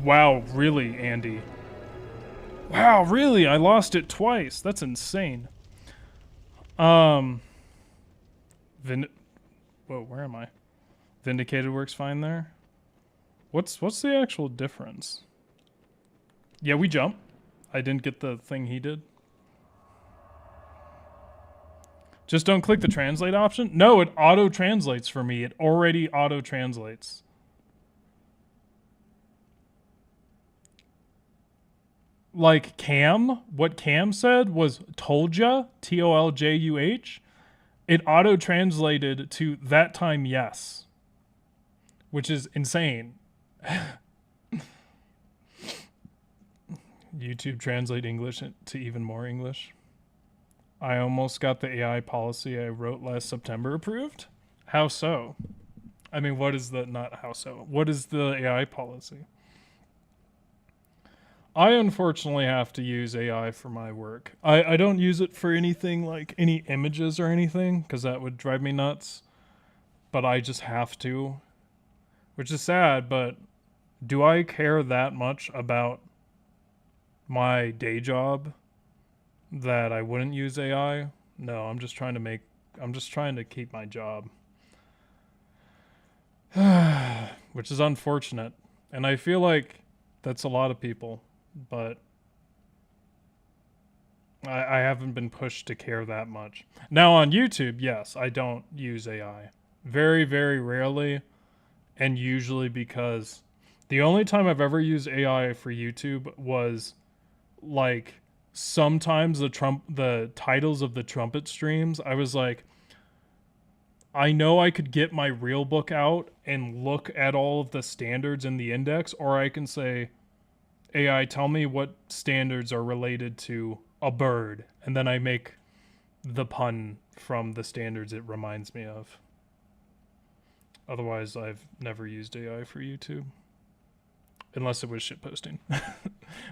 Wow, really, Andy? Wow, really? I lost it twice. That's insane. Whoa, where am I? Vindicated works fine there. What's the actual difference? Yeah, we jump. I didn't get the thing he did. Just don't click the translate option? No, it auto-translates for me. It already auto-translates. Like Cam, what Cam said was Tolja, T-O-L-J-U-H. It auto-translated to that time yes, which is insane. YouTube translate English to even more English. I almost got the AI policy I wrote last September approved. How so? I mean, what is the, not how so, what is the AI policy? I unfortunately have to use AI for my work. I don't use it for anything like any images or anything, because that would drive me nuts. But I just have to, which is sad, but do I care that much about my day job that I wouldn't use AI? No, I'm just trying to keep my job. Which is unfortunate. And I feel like that's a lot of people, but I haven't been pushed to care that much. Now on YouTube, yes, I don't use AI. Very, very rarely, and usually because the only time I've ever used AI for YouTube was like sometimes the titles of the trumpet streams, I was like, I know I could get my real book out and look at all of the standards in the index, or I can say, AI, tell me what standards are related to a bird, and then I make the pun from the standards it reminds me of. Otherwise, I've never used AI for YouTube. Unless it was shitposting.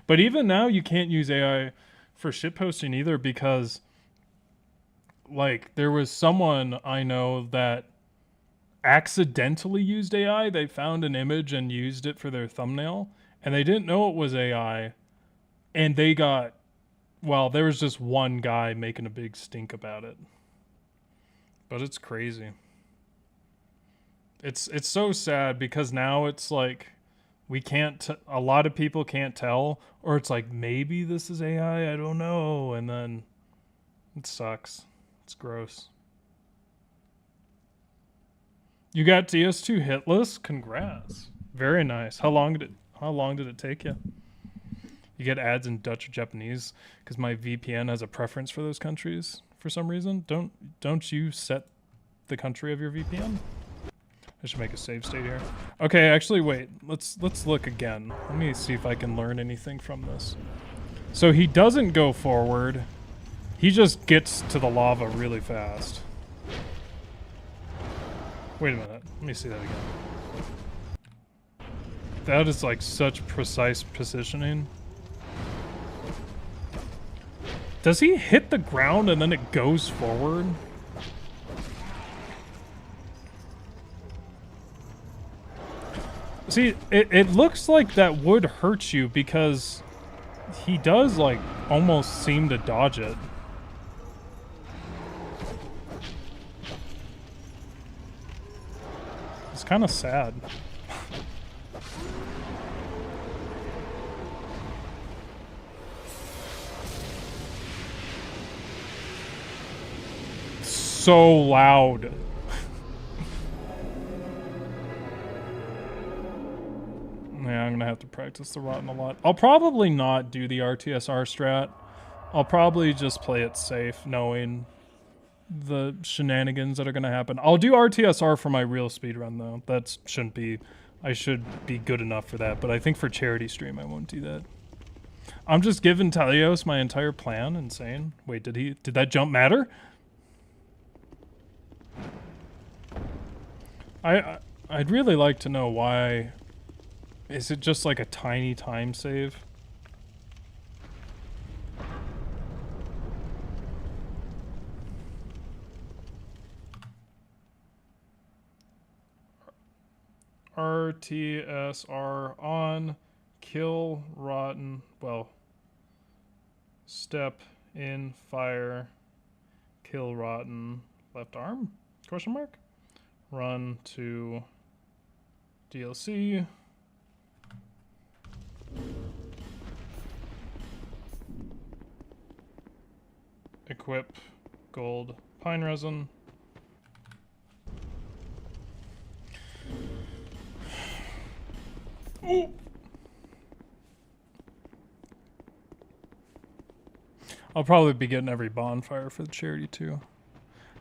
But even now, you can't use AI for shitposting either, because like there was someone I know that accidentally used AI. They found an image and used it for their thumbnail, and they didn't know it was AI, and they got, well, there was just one guy making a big stink about it. But it's crazy. It's so sad because now it's like we can't a lot of people can't tell, or it's like maybe this is AI, I don't know, and then it sucks. It's gross. You got DS2 hitless? Congrats. Very nice. How long did it take you? You get ads in Dutch or Japanese because my VPN has a preference for those countries for some reason. Don't you set the country of your VPN? I should make a save state here. Okay, actually wait. Let's look again. Let me see if I can learn anything from this. So he doesn't go forward. He just gets to the lava really fast. Wait a minute. Let me see that again. That is like such precise positioning. Does he hit the ground and then it goes forward? See, it looks like that would hurt you because he does like almost seem to dodge it. It's kind of sad. So loud. Yeah, I'm gonna have to practice the rotten a lot. I'll probably not do the RTSR strat. I'll probably just play it safe, knowing the shenanigans that are gonna happen. I'll do RTSR for my real speedrun though. That shouldn't be, I should be good enough for that, but I think for charity stream I won't do that. I'm just giving Talios my entire plan and saying, wait, did that jump matter? I'd really like to know why. Is it just like a tiny time save? RTSR on, kill rotten, well, step in fire, kill rotten, left arm, question mark? Run to DLC. Equip gold pine resin. Ooh. I'll probably be getting every bonfire for the charity too.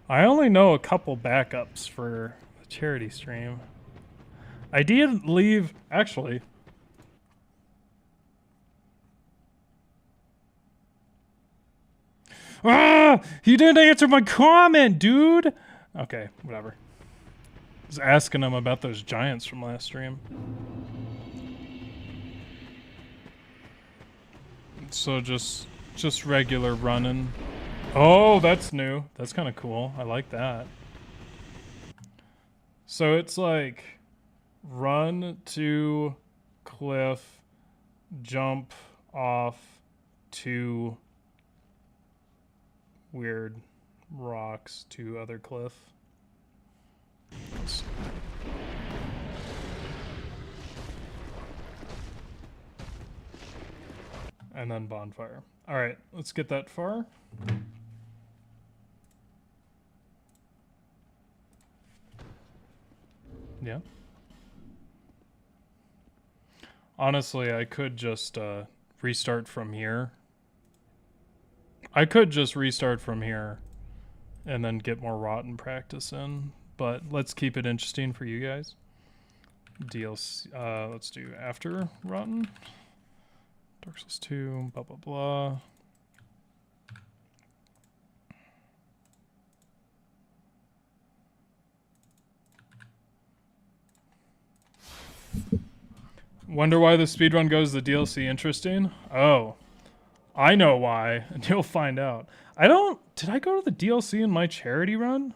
I only know a couple backups for the charity stream. I did leave, actually. Ah! He didn't answer my comment, dude! Okay, whatever. I was asking him about those giants from last stream. So just regular running. Oh, that's new. That's kind of cool. I like that. So it's like run to cliff, jump off to weird rocks to other cliff. And then bonfire. All right, let's get that far. Yeah. Honestly, I could just restart from here. I could just restart from here and then get more rotten practice in, but let's keep it interesting for you guys. DLC, let's do after rotten. Dark Souls 2, blah, blah, blah. Wonder why the speedrun goes the DLC interesting? Oh, I know why, and you'll find out. Did I go to the DLC in my charity run?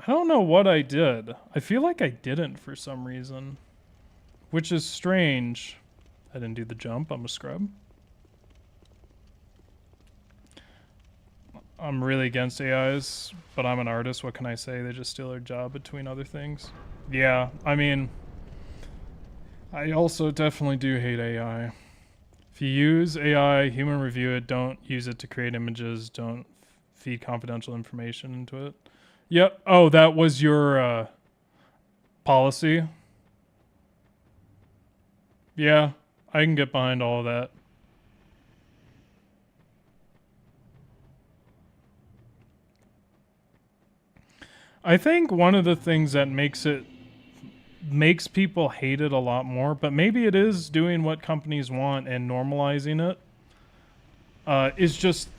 I don't know what I did. I feel like I didn't for some reason, which is strange. I didn't do the jump. I'm a scrub. I'm really against AIs, but I'm an artist. What can I say? They just steal their job between other things. Yeah, I mean, I also definitely do hate AI. If you use AI, human review it. Don't use it to create images. Don't feed confidential information into it. Yep. Oh, that was your policy? Yeah, I can get behind all of that. I think one of the things that makes people hate it a lot more, but maybe it is doing what companies want and normalizing it, is just...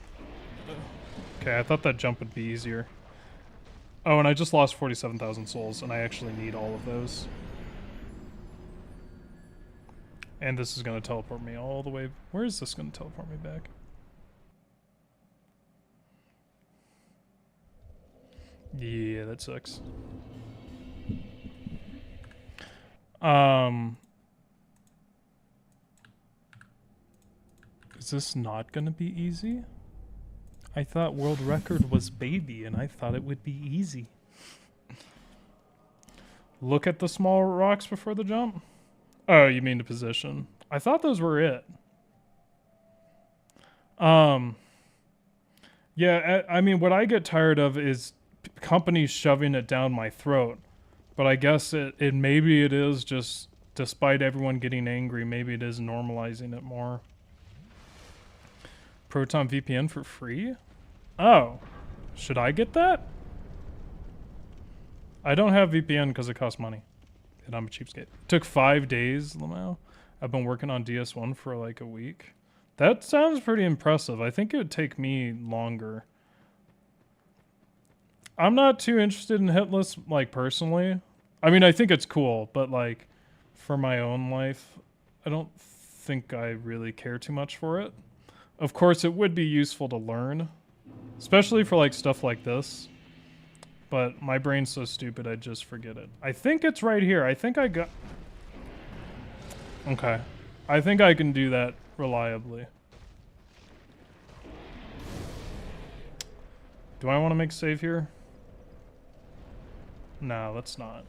Okay, I thought that jump would be easier. Oh, and I just lost 47,000 souls, and I actually need all of those. And this is going to teleport me all the way... Where is this going to teleport me back? Yeah, that sucks. Is this not gonna be easy? I thought world record was baby and I thought it would be easy. Look at the small rocks before the jump? Oh, you mean the position. I thought those were it. Yeah, I mean, what I get tired of is companies shoving it down my throat. But I guess it maybe it is just, despite everyone getting angry, maybe it is normalizing it more. Proton VPN for free? Oh, should I get that? I don't have VPN because it costs money. And I'm a cheapskate. It took 5 days, Lamau. I've been working on DS1 for like a week. That sounds pretty impressive. I think it would take me longer. I'm not too interested in hitless, like, personally. I mean, I think it's cool, but, like, for my own life, I don't think I really care too much for it. Of course, it would be useful to learn, especially for, like, stuff like this. But my brain's so stupid, I just forget it. I think it's right here. I think I got... Okay. I think I can do that reliably. Do I want to make save here? No, let's not.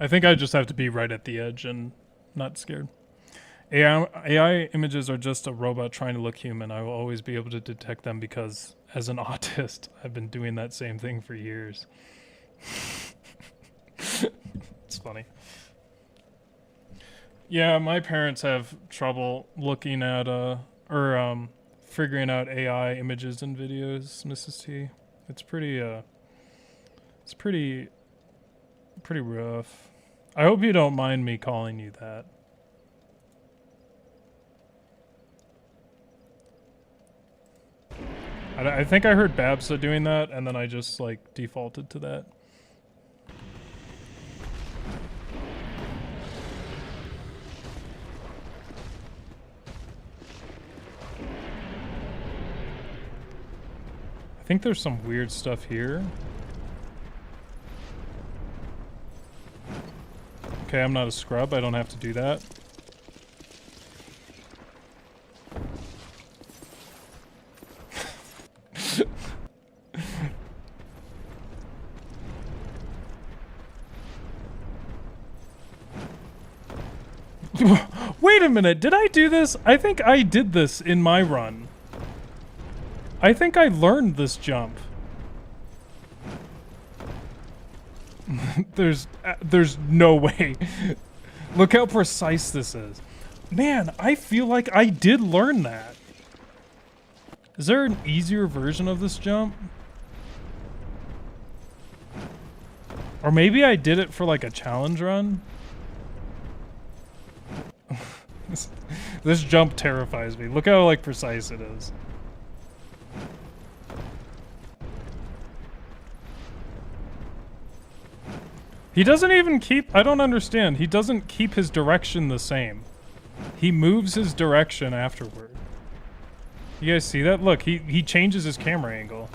I think I just have to be right at the edge and not scared. AI images are just a robot trying to look human. I will always be able to detect them because, as an autist, I've been doing that same thing for years. It's funny. Yeah, my parents have trouble looking at, figuring out AI images and videos, Mrs. T. It's pretty rough. I hope you don't mind me calling you that. I think I heard Babsa doing that, and then I just, like, defaulted to that. I think there's some weird stuff here. Okay, I'm not a scrub. I don't have to do that. Wait a minute, did I do this? I think I did this in my run. I think I learned this jump. There's no way. Look how precise this is. Man, I feel like I did learn that. Is there an easier version of this jump? Or maybe I did it for like a challenge run? This jump terrifies me. Look how like precise it is. He doesn't even keep... I don't understand. He doesn't keep his direction the same. He moves his direction afterward. You guys see that? Look, he changes his camera angle.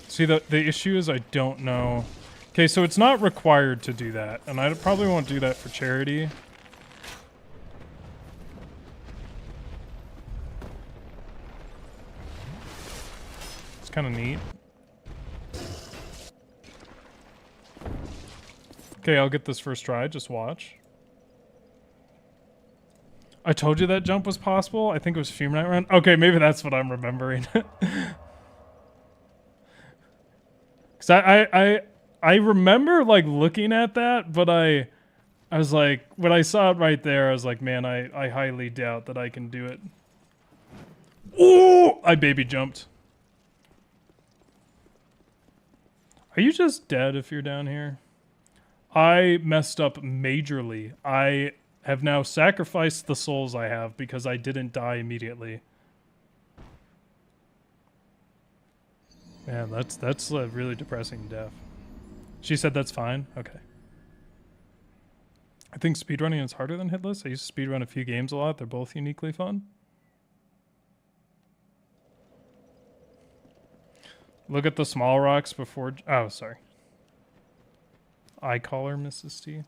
See, the issue is I don't know. Okay, so it's not required to do that, and I probably won't do that for charity. It's kind of neat. Okay, I'll get this first try, just watch. I told you that jump was possible. I think it was Fume Night Run. Okay, maybe that's what I'm remembering. Cause I remember like looking at that, but I was like, when I saw it right there, I was like, man, I highly doubt that I can do it. Ooh! I baby jumped. Are you just dead if you're down here? I messed up majorly. I have now sacrificed the souls I have because I didn't die immediately. Man, that's a really depressing death. She said that's fine? Okay. I think speedrunning is harder than hitless. I used to speedrun a few games a lot. They're both uniquely fun. Look at the small rocks before... Oh, sorry. I call her Mrs. T.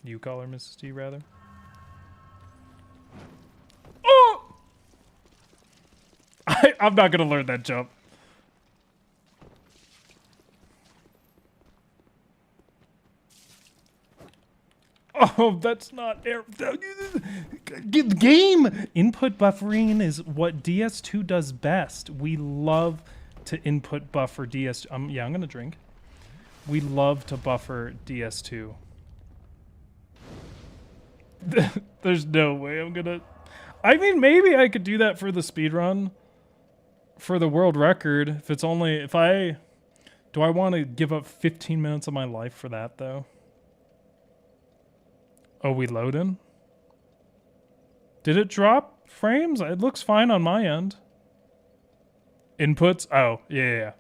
You call her Mrs. T, rather. Oh! I'm not gonna learn that jump. Oh, that's not air. Game input buffering is what DS2 does best. We love to input buffer DS. Yeah, I'm gonna drink. We love to buffer DS2. There's no way I'm gonna... I mean, maybe I could do that for the speedrun. For the world record. If it's only... If I... Do I want to give up 15 minutes of my life for that, though? Oh, we loading? Did it drop frames? It looks fine on my end. Inputs? Oh, yeah.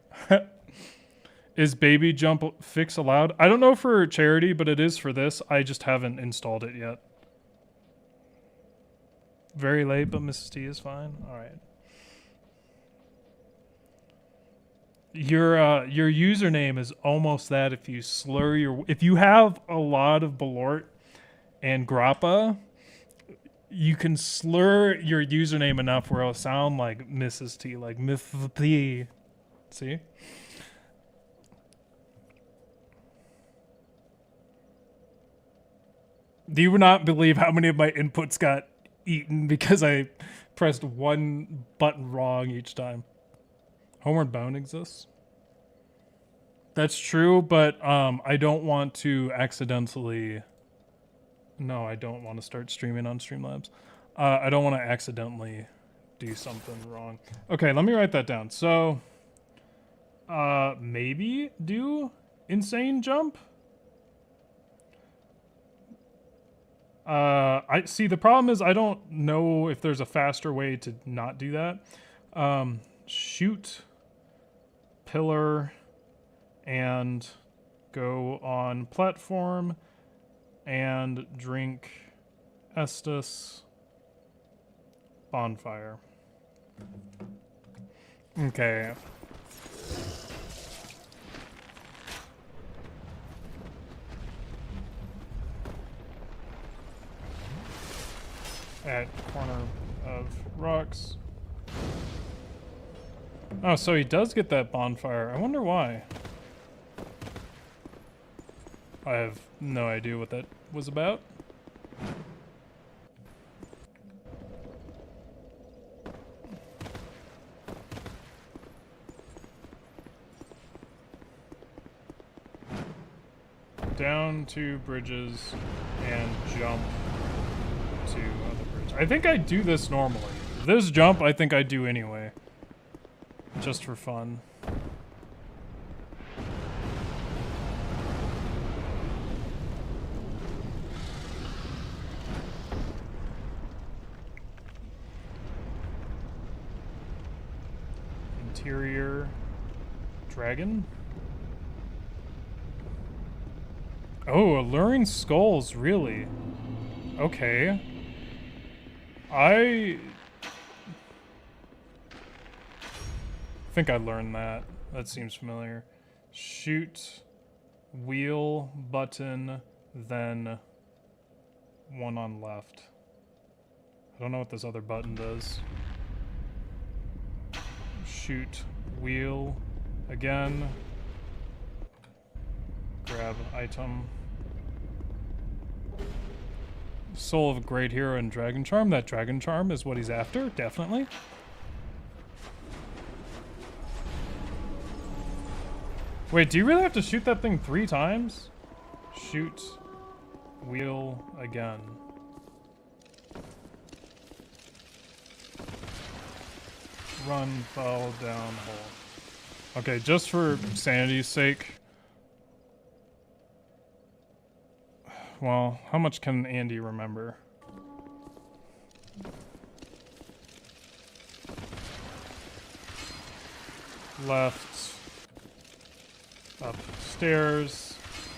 Is baby jump fix allowed? I don't know for charity, but it is for this. I just haven't installed it yet. Very late, but Mrs. T is fine. All right. Your username is almost that if you slur your... If you have a lot of Balort and Grappa, you can slur your username enough where it'll sound like Mrs. T, like Mrs. T. See? Do you not believe how many of my inputs got eaten because I pressed one button wrong each time? Homeward Bound exists. That's true, but I don't want to accidentally... No, I don't want to start streaming on Streamlabs. I don't want to accidentally do something wrong. Okay, let me write that down. So, maybe do insane jump? I see, the problem is I don't know if there's a faster way to not do that. Shoot pillar and go on platform and drink Estus bonfire. Okay. At corner of rocks. Oh, so he does get that bonfire. I wonder why. I have no idea what that was about. Down 2 bridges and jump to other bridge. I think I do this normally. This jump I think I do anyway. Just for fun. Interior dragon. Oh, alluring skulls, really? Okay. I think I learned that. That seems familiar. Shoot, wheel, button, then one on left. I don't know what this other button does. Shoot, wheel, again. Grab item. Soul of a great hero and dragon charm. That dragon charm is what he's after, definitely. Wait, do you really have to shoot that thing 3 times? Shoot, wheel, again. Run, fall, down, hole. Okay, just for sanity's sake. Well, how much can Andy remember? Left. Up stairs.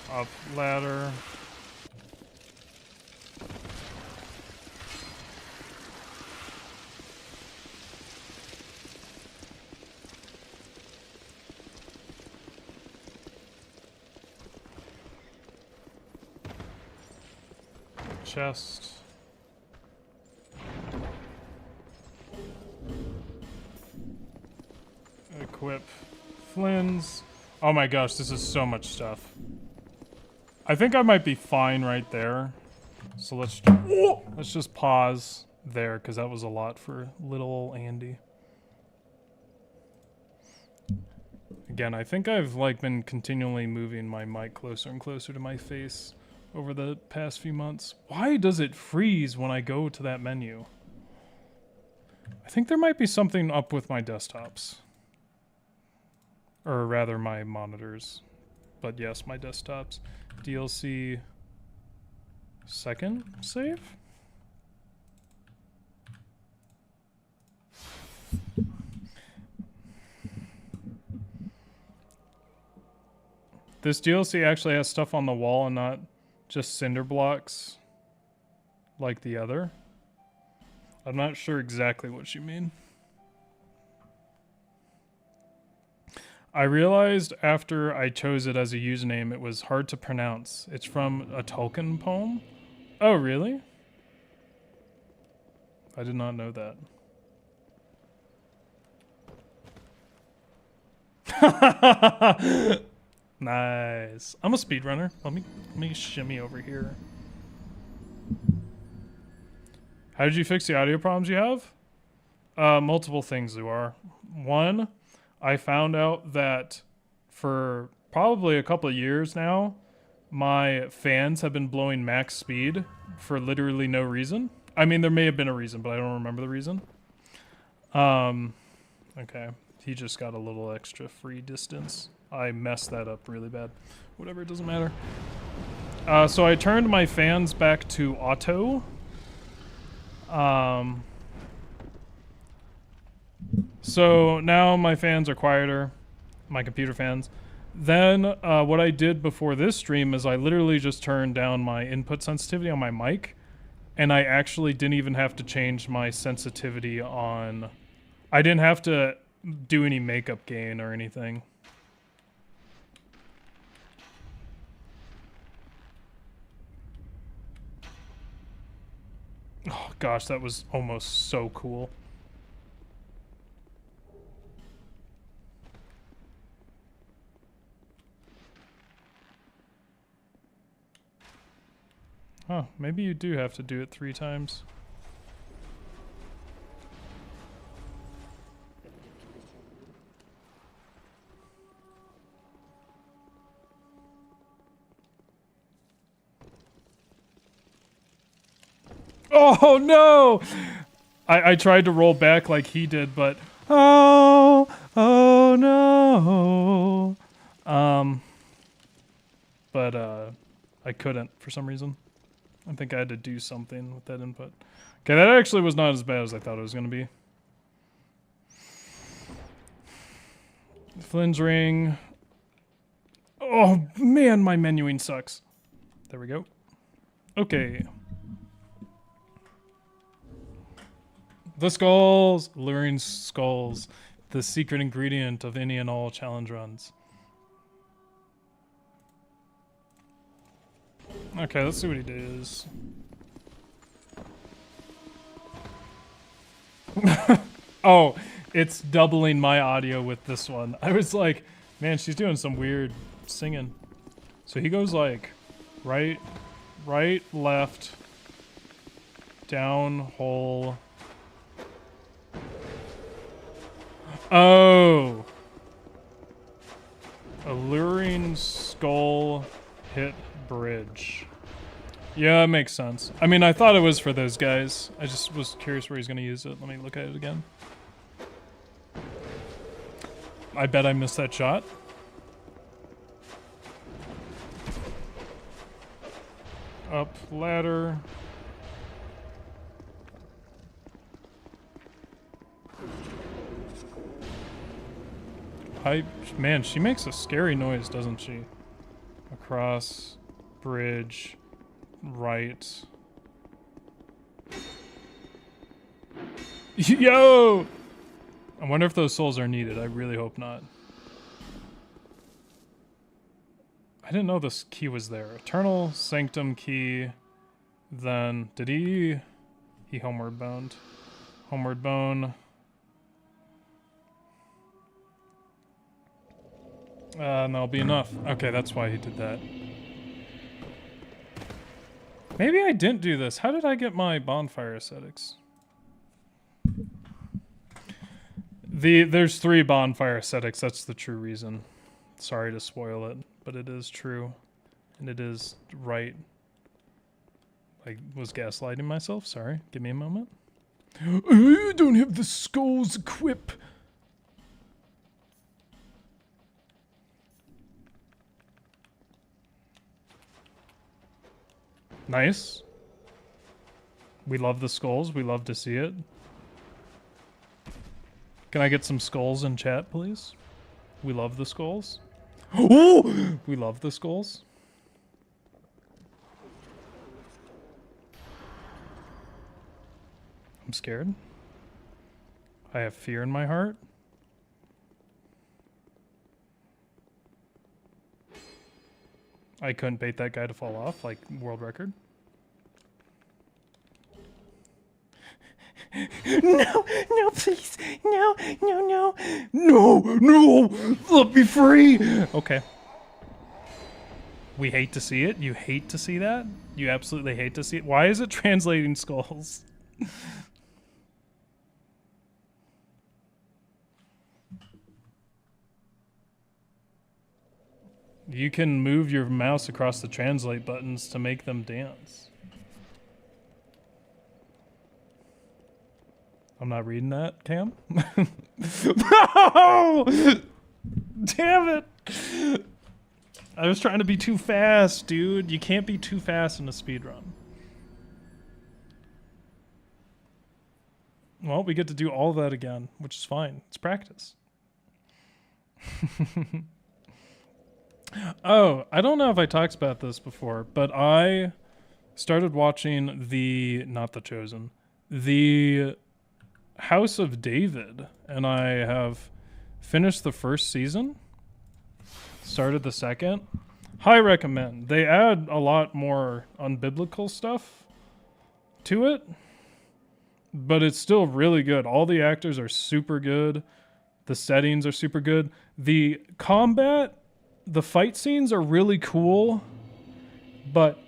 Up ladder. Chest. Equip Flynn's. Oh my gosh, this is so much stuff. I think I might be fine right there. So let's just pause there because that was a lot for little old Andy. Again, I think I've like been continually moving my mic closer and closer to my face over the past few months. Why does it freeze when I go to that menu? I think there might be something up with my desktops. Or rather my monitors. But yes, my desktops. DLC second save? This DLC actually has stuff on the wall and not just cinder blocks like the other. I'm not sure exactly what you mean. I realized after I chose it as a username, it was hard to pronounce. It's from a Tolkien poem. Oh, really? I did not know that. Nice. I'm a speedrunner. Let me shimmy over here. How did you fix the audio problems you have? Multiple things, Zuar. One, I found out that for probably a couple of years now, my fans have been blowing max speed for literally no reason. I mean, there may have been a reason, but I don't remember the reason. Okay. He just got a little extra free distance. I messed that up really bad. Whatever, it doesn't matter. So I turned my fans back to auto. So now my fans are quieter, my computer fans. Then what I did before this stream is I literally just turned down my input sensitivity on my mic, and I actually didn't even have to change my sensitivity on... I didn't have to do any makeup gain or anything. Oh gosh, that was almost so cool. Huh, maybe you do have to do it 3 times. Oh no! I tried to roll back like he did, but oh no. But I couldn't for some reason. I think I had to do something with that input. Okay, that actually was not as bad as I thought it was going to be. Flynn's ring. Oh man, my menuing sucks. There we go. Okay. The skulls! Luring skulls. The secret ingredient of any and all challenge runs. Okay, let's see what he does. Oh, it's doubling my audio with this one. I was like, man, she's doing some weird singing. So he goes like right, left, down, hole. Oh. Alluring skull hit bridge. Yeah, it makes sense. I mean, I thought it was for those guys. I just was curious where he's going to use it. Let me look at it again. I bet I missed that shot. Up ladder. Man, she makes a scary noise, doesn't she? Across bridge. Right. Yo! I wonder if those souls are needed. I really hope not. I didn't know this key was there. Eternal Sanctum key. Then, did he homeward bound. Homeward bone. And that'll be enough. Okay, that's why he did that. Maybe I didn't do this. How did I get my bonfire aesthetics? There's 3 bonfire aesthetics. That's the true reason. Sorry to spoil it, but it is true. And it is right. I was gaslighting myself. Sorry. Give me a moment. I don't have the skulls equip. Nice. We love the skulls. We love to see it. Can I get some skulls in chat, please? We love the skulls. Oh! We love the skulls. I'm scared. I have fear in my heart. I couldn't bait that guy to fall off, like world record. No, no, please. No, no, no. No, no. Let me free. Okay. We hate to see it. You hate to see that? You absolutely hate to see it. Why is it translating skulls? You can move your mouse across the translate buttons to make them dance. I'm not reading that, Cam. No! Damn it! I was trying to be too fast, dude. You can't be too fast in a speedrun. Well, we get to do all of that again, which is fine. It's practice. Oh, I don't know if I talked about this before, but I started watching not The Chosen, the House of David, and I have finished the first season, started the second. High recommend. They add a lot more unbiblical stuff to it, but it's still really good. All the actors are super good. The settings are super good. The combat, the fight scenes are really cool, but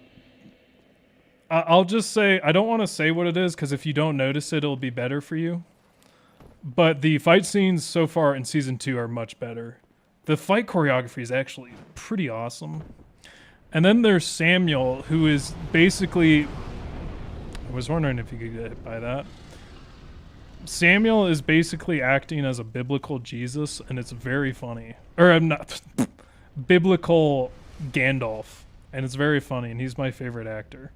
I'll just say, I don't want to say what it is, because if you don't notice it, it'll be better for you. But the fight scenes so far in season 2 are much better. The fight choreography is actually pretty awesome. And then there's Samuel, who is basically... I was wondering if you could get hit by that. Samuel is basically acting as a biblical Jesus, and it's very funny. Or I'm not... biblical Gandalf. And it's very funny, and he's my favorite actor.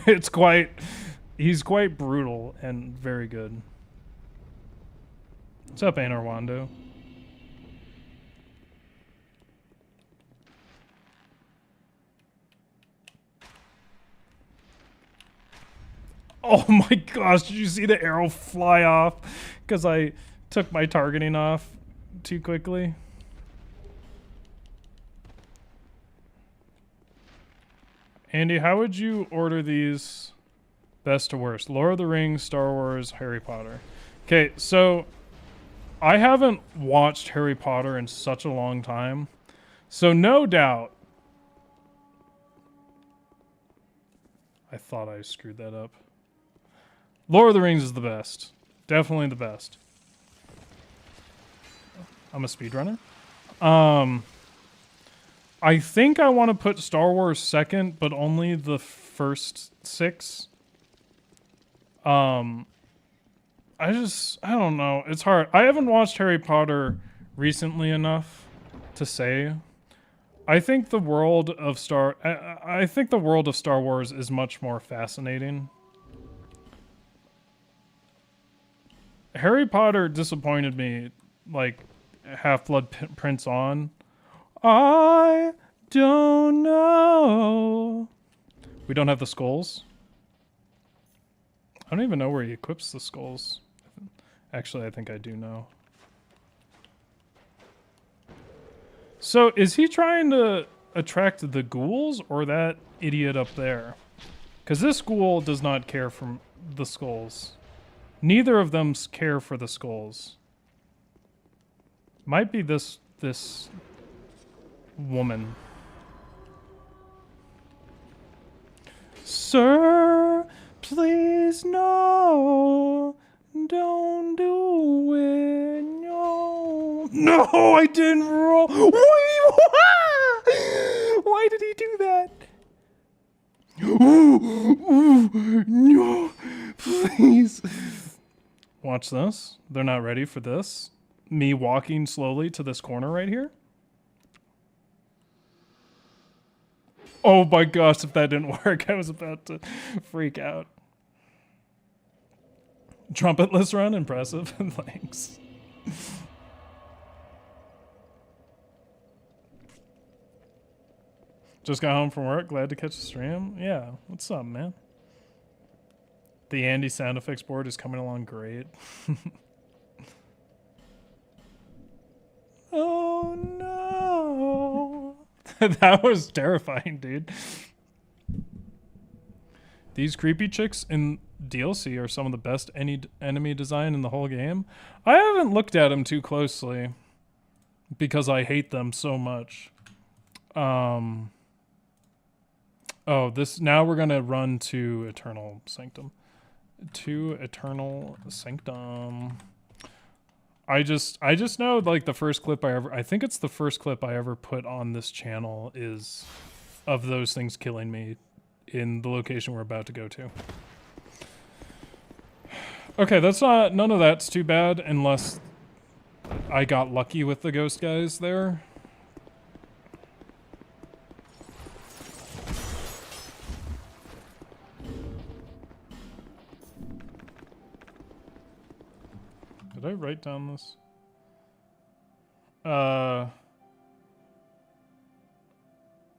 He's quite brutal and very good. What's up, Anarwando? Oh my gosh, did you see the arrow fly off? Because I took my targeting off too quickly. Andy, how would you order these best to worst? Lord of the Rings, Star Wars, Harry Potter. Okay, so I haven't watched Harry Potter in such a long time. So no doubt. I thought I screwed that up. Lord of the Rings is the best. Definitely the best. I'm a speedrunner. I think I want to put Star Wars second, but only the first 6. I don't know. It's hard. I haven't watched Harry Potter recently enough to say. I think the world of Star Wars is much more fascinating. Harry Potter disappointed me, like Half-Blood Prince on. I don't know. We don't have the skulls. I don't even know where he equips the skulls. Actually, I think I do know. So, is he trying to attract the ghouls or that idiot up there? Because this ghoul does not care for the skulls. Neither of them care for the skulls. Might be this woman. Sir, please no. Don't do it. No. No, I didn't roll. Why did he do that? No, please. Watch this. They're not ready for this. Me walking slowly to this corner right here. Oh my gosh, if that didn't work, I was about to freak out. Trumpetless run, impressive. Thanks. Just got home from work, glad to catch the stream. Yeah, what's up, man? The Andy sound effects board is coming along great. Oh no. That was terrifying, dude. These creepy chicks in DLC are some of the best enemy design in the whole game. I haven't looked at them too closely because I hate them so much. Oh, now we're gonna run to Eternal Sanctum. To Eternal Sanctum. I just know, like, the first clip I think it's the first clip I ever put on this channel is of those things killing me in the location we're about to go to. Okay, none of that's too bad unless I got lucky with the ghost guys there. Did I write down this?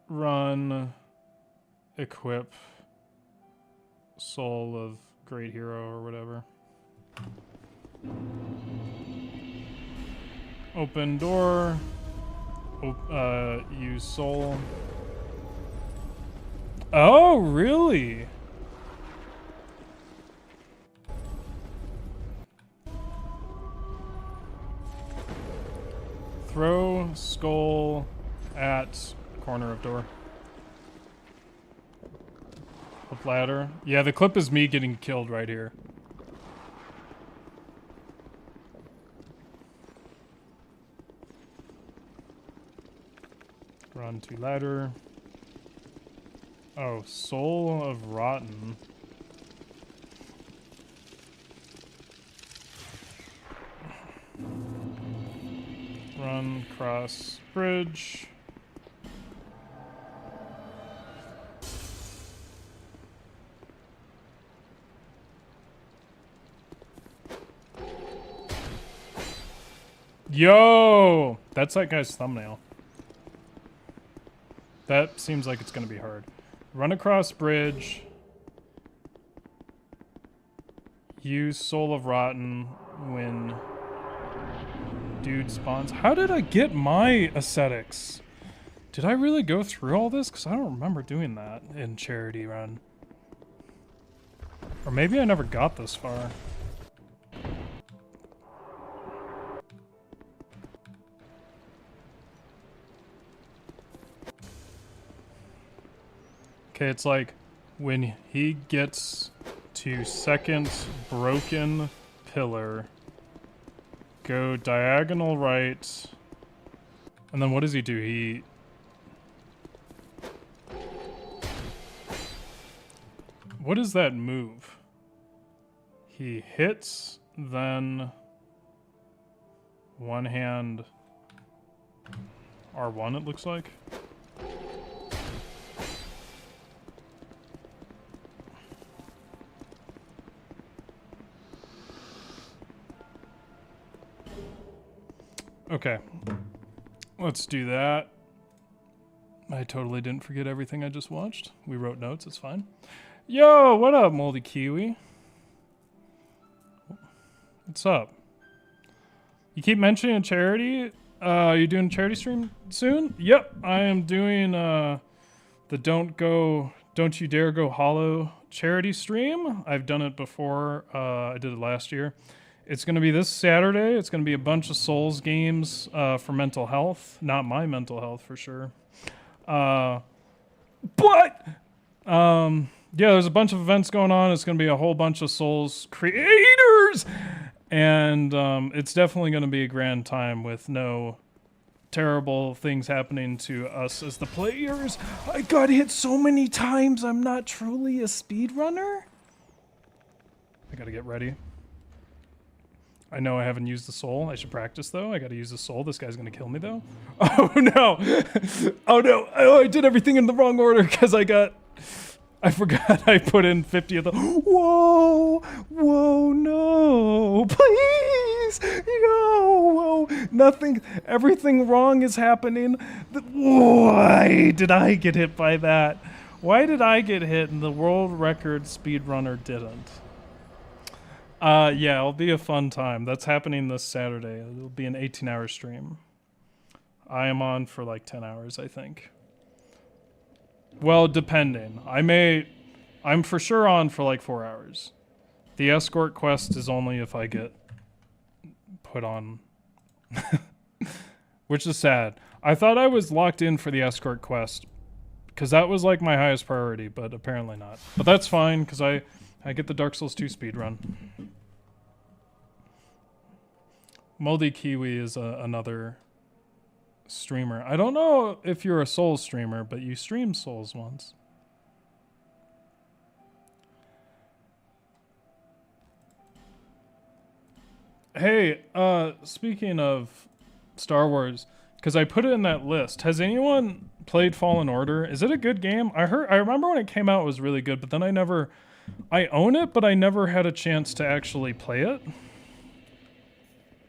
Run, equip, soul of great hero or whatever. Open door, use soul. Oh, really? Throw skull at corner of door. Up ladder. Yeah, the clip is me getting killed right here. Run to ladder. Oh, soul of rotten. Run cross bridge. Yo! That's that guy's thumbnail. That seems like it's gonna be hard. Run across bridge. Use Soul of Rotten when dude spawns. How did I get my aesthetics? Did I really go through all this? Because I don't remember doing that in Charity Run. Or maybe I never got this far. Okay, it's like when he gets to second broken pillar, go diagonal right, and then what does he do? He... What is that move? He hits, then one hand R1 it looks like. Okay, let's do that. I totally didn't forget everything I just watched. We wrote notes, it's fine. Yo, what up, Moldy Kiwi? What's up? You keep mentioning a charity. You doing a charity stream soon? Yep, I am doing the Don't You Dare Go Hollow charity stream. I've done it before. I did it last year. It's going to be this Saturday. It's going to be a bunch of Souls games for mental health. Not my mental health, for sure. Yeah, there's a bunch of events going on. It's going to be a whole bunch of Souls creators. And it's definitely going to be a grand time with no terrible things happening to us as the players. I got hit so many times. I'm not truly a speedrunner. I got to get ready. I know I haven't used the soul. I should practice, though. I gotta use the soul. This guy's gonna kill me, though. Oh, no. Oh, no. Oh, I did everything in the wrong order because I forgot I put in 50 of the... Whoa. Whoa, no. Please. No. Whoa. Nothing. Everything wrong is happening. Why did I get hit by that? Why did I get hit and the world record speedrunner didn't? Yeah, it'll be a fun time. That's happening this Saturday. It'll be an 18-hour stream. I am on for like 10 hours, I think. Well, depending. I'm for sure on for like 4 hours. The escort quest is only if I get put on. Which is sad. I thought I was locked in for the escort quest because that was like my highest priority, but apparently not. But that's fine because I get the Dark Souls 2 speedrun. Moldy Kiwi is another streamer. I don't know if you're a Souls streamer, but you streamed Souls once. Hey, speaking of Star Wars, because I put it in that list, has anyone played Fallen Order? Is it a good game? I remember when it came out it was really good, but then I own it, but I never had a chance to actually play it.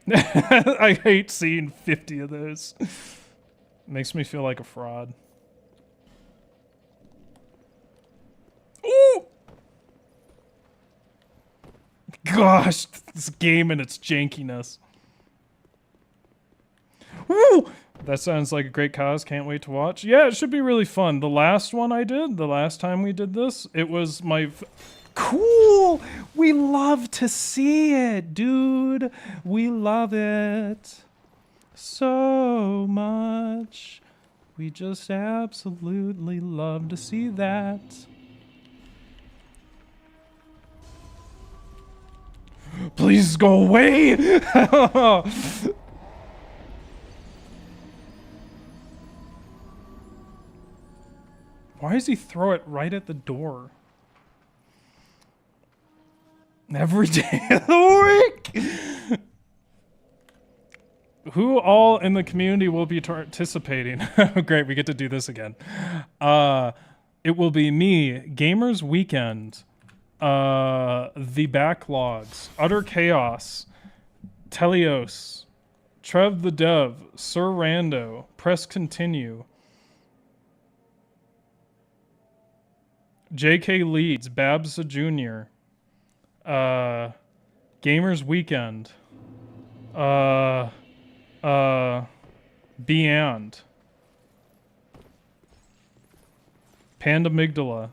I hate seeing 50 of those. Makes me feel like a fraud. Ooh! Gosh, this game and its jankiness. Woo! That sounds like a great cause. Can't wait to watch. Yeah, it should be really fun. The last one I did, the last time we did this, it was my... Cool! We love to see it, dude. We love it so much. We just absolutely love to see that. Please go away! Why does he throw it right at the door? Every day of the week! Who all in the community will be participating? Great, we get to do this again. It will be me, Gamers Weekend, The Backlogs, Utter Chaos, Telios, Trev the Dev, Sir Rando, Press Continue, JK Leeds, Babs the Jr., Gamers Weekend. Beyond. Panda Amygdala.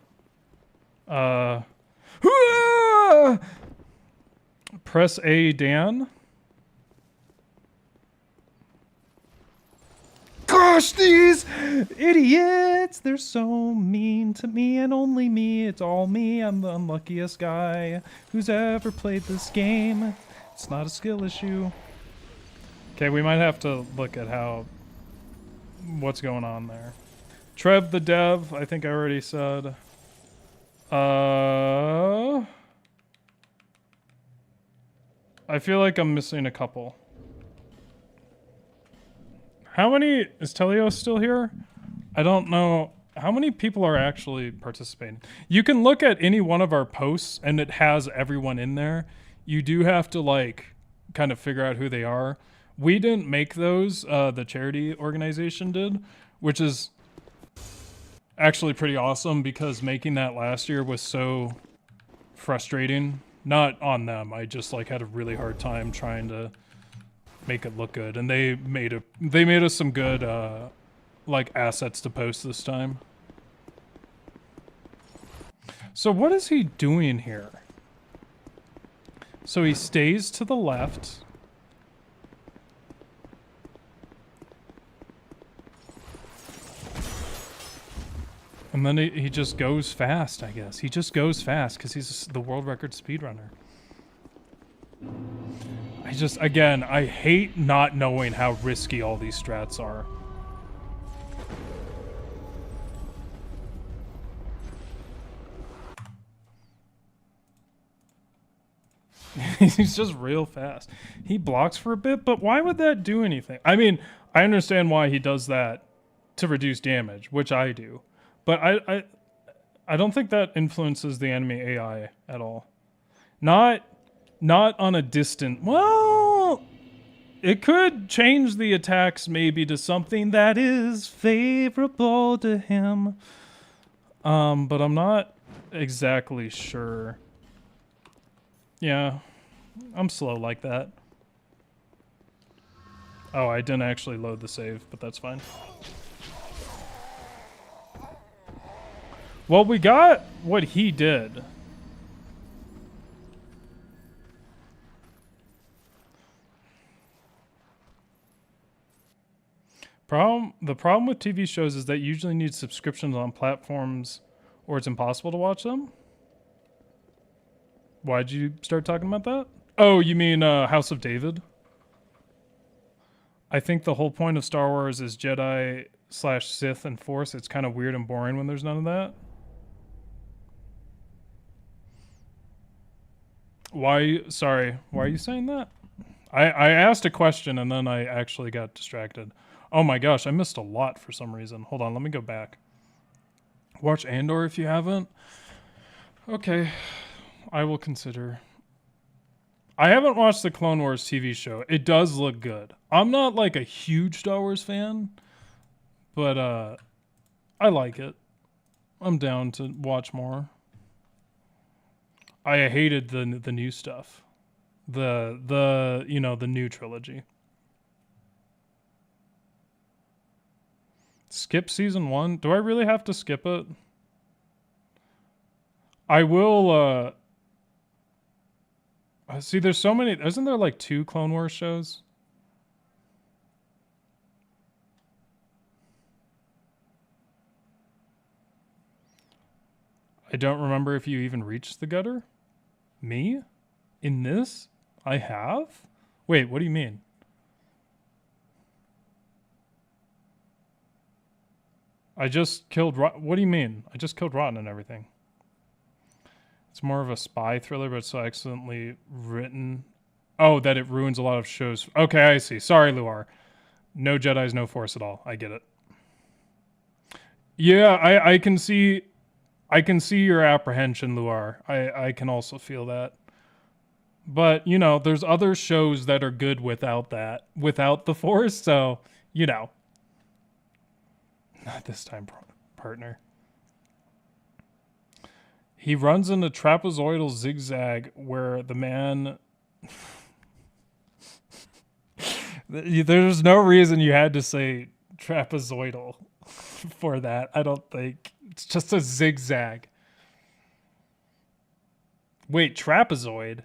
Press A, Dan. Gosh, these idiots! They're so mean to me and only me. It's all me. I'm the unluckiest guy who's ever played this game. It's not a skill issue. Okay, we might have to look at what's going on there. Trev the dev, I think I already said. I feel like I'm missing a couple. How many... Is Telios still here? I don't know. How many people are actually participating? You can look at any one of our posts and it has everyone in there. You do have to, like, kind of figure out who they are. We didn't make those. The charity organization did, which is actually pretty awesome because making that last year was so frustrating. Not on them. I just, like, had a really hard time trying to make it look good, and they made us some good like assets to post this time. So what is he doing here? So he stays to the left. And then he just goes fast, I guess. He just goes fast because he's the world record speedrunner. Again, I hate not knowing how risky all these strats are. He's just real fast. He blocks for a bit, but why would that do anything? I mean, I understand why he does that to reduce damage, which I do. But I don't think that influences the enemy AI at all. Not on a distant... Well, it could change the attacks maybe to something that is favorable to him. But I'm not exactly sure. Yeah, I'm slow like that. Oh, I didn't actually load the save, but that's fine. Well, we got what he did. The problem with TV shows is that you usually need subscriptions on platforms or it's impossible to watch them. Why'd you start talking about that? Oh, you mean House of David? I think the whole point of Star Wars is Jedi / Sith and Force. It's kind of weird and boring when there's none of that. Sorry, why are you saying that? I asked a question and then I actually got distracted. Oh my gosh, I missed a lot for some reason. Hold on, let me go back. Watch Andor if you haven't. Okay, I will consider. I haven't watched the Clone Wars TV show. It does look good. I'm not like a huge Star Wars fan, but I like it. I'm down to watch more. I hated the new stuff. The you know, the new trilogy. Skip season 1? Do I really have to skip it? I will see, there's so many. Isn't there like 2 Clone Wars shows? I don't remember if you even reached the gutter. Me? In this? I have? Wait, what do you mean? I just killed... What do you mean? I just killed Rotten and everything. It's more of a spy thriller, but it's so excellently written. Oh, that it ruins a lot of shows. Okay, I see. Sorry, Luar. No Jedis, no Force at all. I get it. Yeah, I can see... I can see your apprehension, Luar. I can also feel that. But, you know, there's other shows that are good without that. Without the Force, so, you know. Not this time, partner. He runs in a trapezoidal zigzag where the man There's no reason you had to say trapezoidal for that. I don't think. It's just a zigzag. Wait, trapezoid?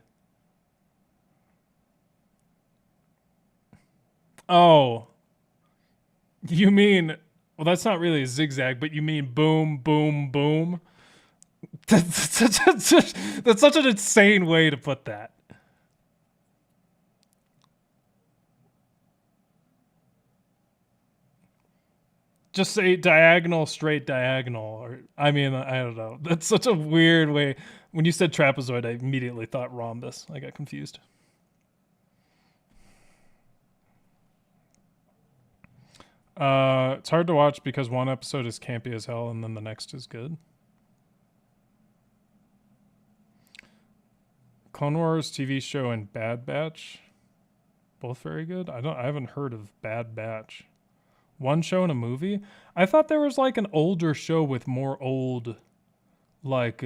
Oh, you mean, well, that's not really a zigzag, but you mean boom, boom, boom? That's such an insane way to put that. Just say diagonal, straight diagonal. Or, I mean, I don't know. That's such a weird way. When you said trapezoid, I immediately thought rhombus. I got confused. It's hard to watch because one episode is campy as hell and then the next is good. Clone Wars TV show and Bad Batch, both very good. I haven't heard of Bad Batch. One show and a movie? I thought there was like an older show with more old, like,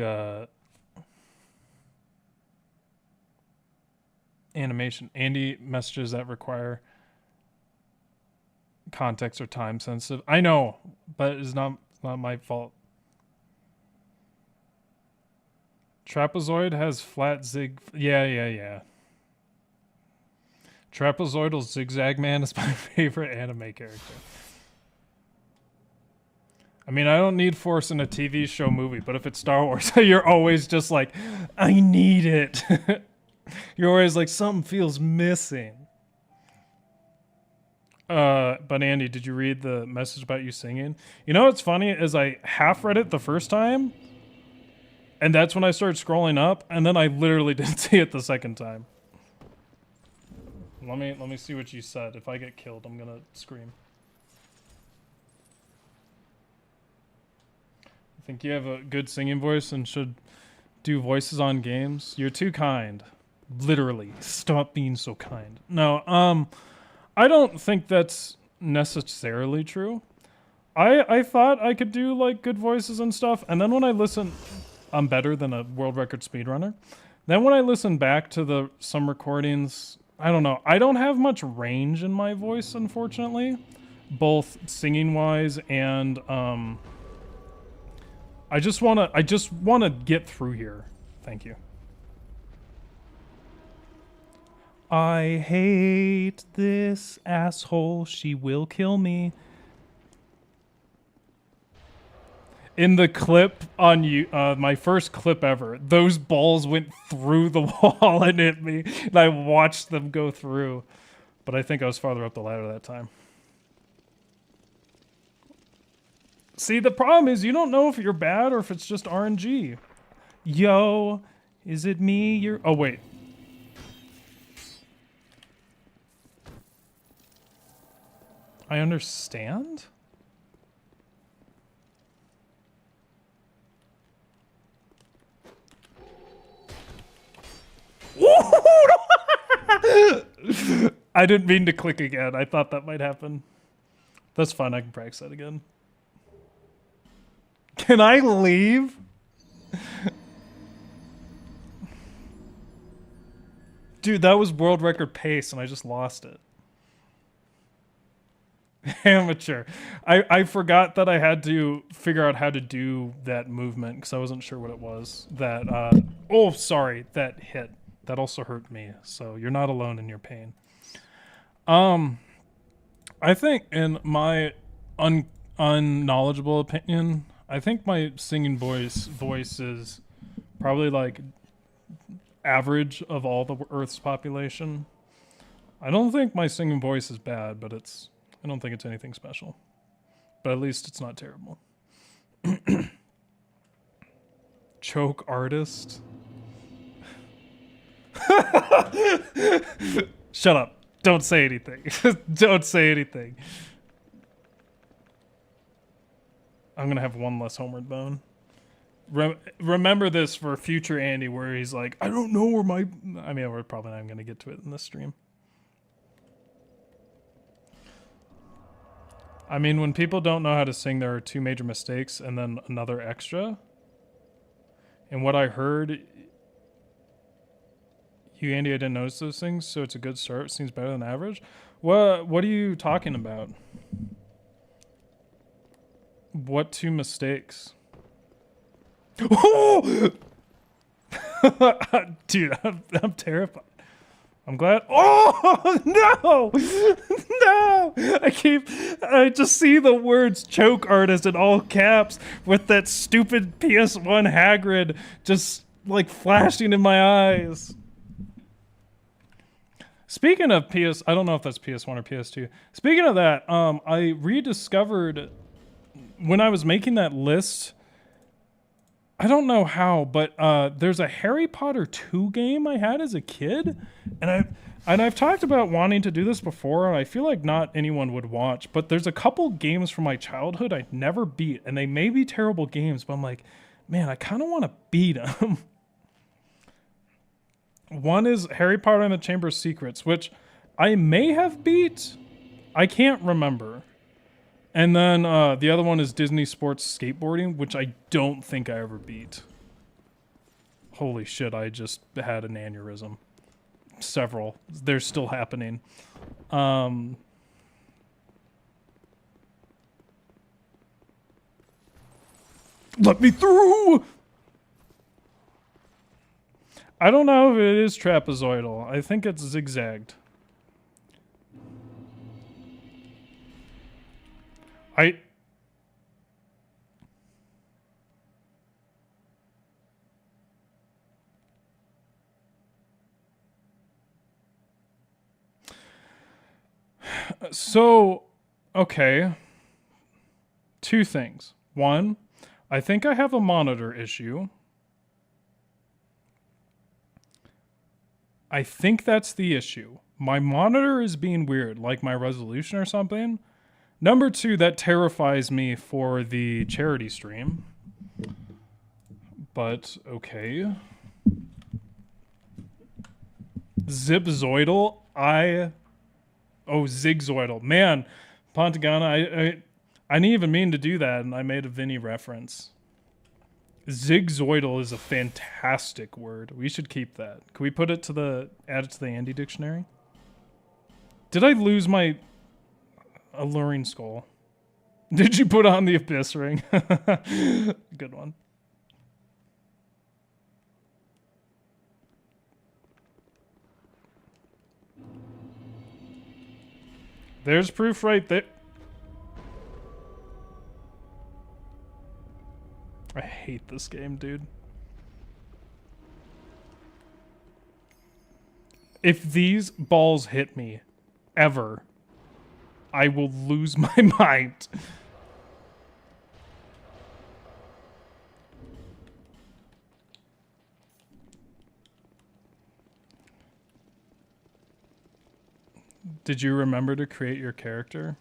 animation. Andy, messages that require context or time sensitive. I know, but it's not my fault. Trapezoid has flat zig. Yeah. Trapezoidal Zigzag Man is my favorite anime character. I mean, I don't need force in a TV show movie, but if it's Star Wars, you're always just like, I need it. You're always like, something feels missing. But Andy, did you read the message about you singing? You know what's funny is I half read it the first time, and that's when I started scrolling up, and then I literally didn't see it the second time. Let me see what you said. If I get killed, I'm gonna scream. I think you have a good singing voice and should do voices on games. You're too kind. Literally. Stop being so kind. No, I don't think that's necessarily true. I thought I could do like good voices and stuff, and then when I listen, I'm better than a world record speedrunner. Then when I listen back to some recordings, I don't know. I don't have much range in my voice, unfortunately, both singing wise and I just wanna get through here. Thank you. I hate this asshole. She will kill me. In the clip on you, my first clip ever, those balls went through the wall and hit me, and I watched them go through. But I think I was farther up the ladder that time. See, the problem is you don't know if you're bad or if it's just RNG. Yo, is it me? Oh, wait. I understand? I didn't mean to click again. I thought that might happen. That's fine. I can practice that again. Can I leave? Dude, that was world record pace and I just lost it. Amateur. I forgot that I had to figure out how to do that movement because I wasn't sure what it was. That, oh, sorry, that hit. That also hurt me. So you're not alone in your pain. I think in my unknowledgeable opinion, I think my singing voice is probably like average of all the Earth's population. I don't think my singing voice is bad, but I don't think it's anything special. But at least it's not terrible. Choke artist. Shut up. Don't say anything. Don't say anything. I'm going to have one less homeward bone. Remember this for future Andy where he's like, I don't know where my... I mean, we're probably not going to get to it in this stream. I mean, when people don't know how to sing, there are two major mistakes and then another extra. And what I heard... You, Andy, I didn't notice those things, so it's a good start. Seems better than average. What are you talking about? What two mistakes? Oh! Dude, I'm terrified. I'm glad. Oh no, no! I just see the words "choke artist" in all caps with that stupid PS1 Hagrid just like flashing in my eyes. Speaking of I don't know if that's PS1 or PS2. Speaking of that, I rediscovered when I was making that list. I don't know how, but there's a Harry Potter 2 game I had as a kid, and I've talked about wanting to do this before, and I feel like not anyone would watch, but there's a couple games from my childhood I never beat, and they may be terrible games, but I'm like, man, I kind of want to beat them. One is Harry Potter and the Chamber of Secrets, which I may have beat. I can't remember. And then the other one is Disney Sports Skateboarding, which I don't think I ever beat. Holy shit, I just had an aneurysm. Several. They're still happening. Let me through! I don't know if it is trapezoidal. I think it's zigzagged. So, okay. Two things. One, I think I have a monitor issue. I think that's the issue. My monitor is being weird, like my resolution or something. Number two, that terrifies me for the charity stream. But, okay. Zipzoidal, Oh, zigzoidal. Man, Pontagana, I didn't even mean to do that, and I made a Vinny reference. Zigzoidal is a fantastic word. We should keep that. Can we add it to the Andy dictionary? Did I lose my alluring skull? Did you put on the abyss ring? Good one. There's proof right there. I hate this game, dude. If these balls hit me, ever, I will lose my mind. Did you remember to create your character?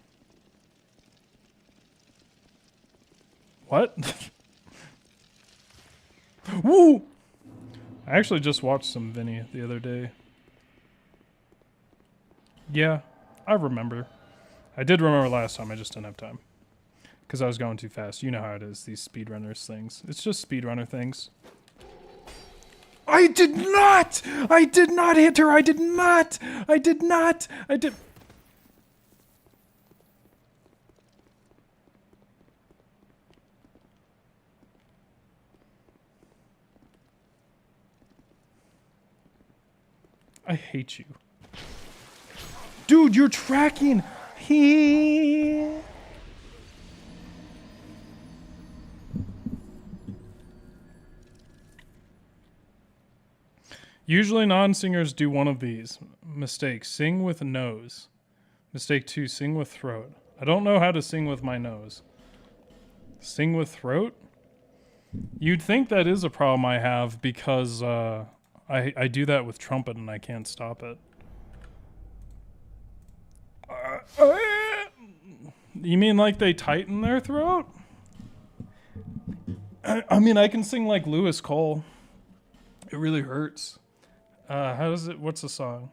What? Woo! I actually just watched some Vinny the other day. Yeah, I remember. I did remember last time, I just didn't have time. Because I was going too fast. You know how it is, these speedrunners things. It's just speedrunner things. I did not! I did not hit her! I did not! I did not! I did... I hate you. Dude, you're tracking! Usually non-singers do one of these. Mistake, sing with nose. Mistake 2, sing with throat. I don't know how to sing with my nose. Sing with throat? You'd think that is a problem I have because I do that with trumpet and I can't stop it. You mean like they tighten their throat? I mean, I can sing like Lewis Cole. It really hurts. How does it? What's the song?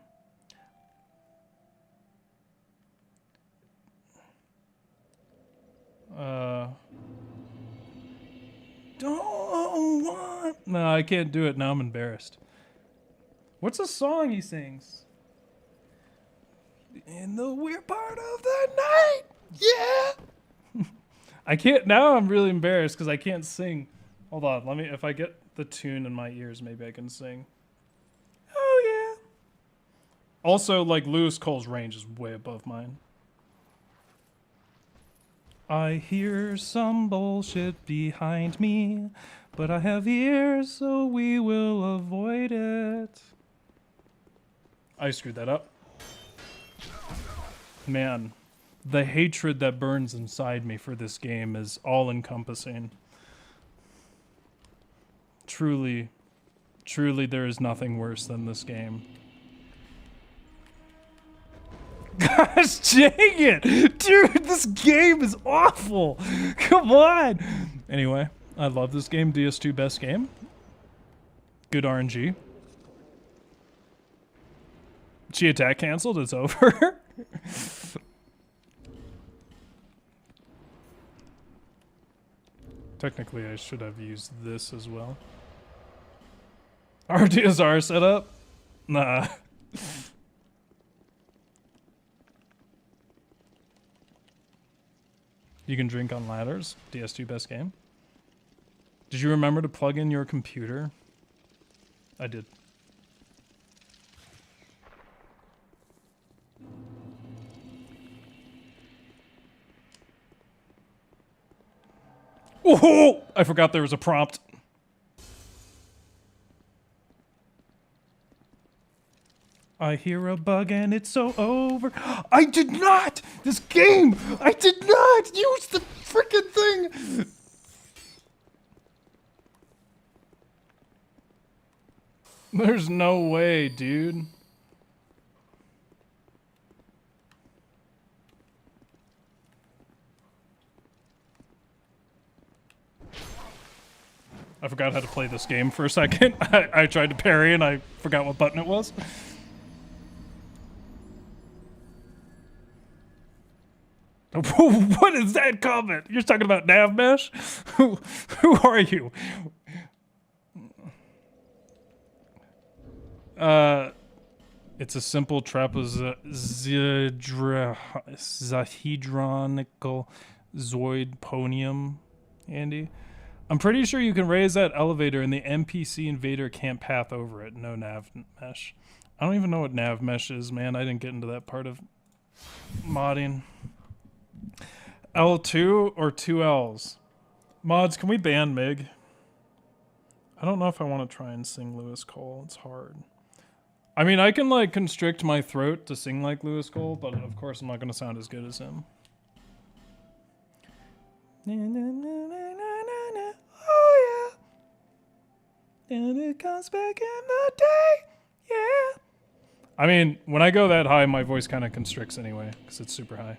Don't want. No, I can't do it now. I'm embarrassed. What's a song he sings? In the weird part of the night, yeah. I can't, now I'm really embarrassed because I can't sing. Hold on, let me, if I get the tune in my ears, maybe I can sing. Oh yeah. Also, like, Lewis Cole's range is way above mine. I hear some bullshit behind me, but I have ears, so we will avoid it. I screwed that up. Man, the hatred that burns inside me for this game is all-encompassing. Truly, truly, there is nothing worse than this game. Gosh dang it! Dude, this game is awful! Come on! Anyway, I love this game. DS2 best game. Good RNG. She attack canceled, it's over. Technically, I should have used this as well. RDSR setup? Nah. You can drink on ladders. DS2 best game. Did you remember to plug in your computer? I did. Oh! I forgot there was a prompt. I hear a bug and it's so over. I did not! This game! I did not use the frickin' thing! There's no way, dude. I forgot how to play this game for a second. I tried to parry and I forgot what button it was. What is that comment? You're talking about nav mesh? Who are you? It's a simple trapezohedronical zoidponium, Andy. I'm pretty sure you can raise that elevator and the NPC invader can't path over it. No nav mesh. I don't even know what nav mesh is, man. I didn't get into that part of modding. L2 or 2 L's? Mods, can we ban Mig? I don't know if I want to try and sing Lewis Cole. It's hard. I mean, I can like constrict my throat to sing like Lewis Cole, but of course I'm not going to sound as good as him. Oh yeah. And it comes back in the day. Yeah. I mean, when I go that high, my voice kind of constricts anyway, because it's super high.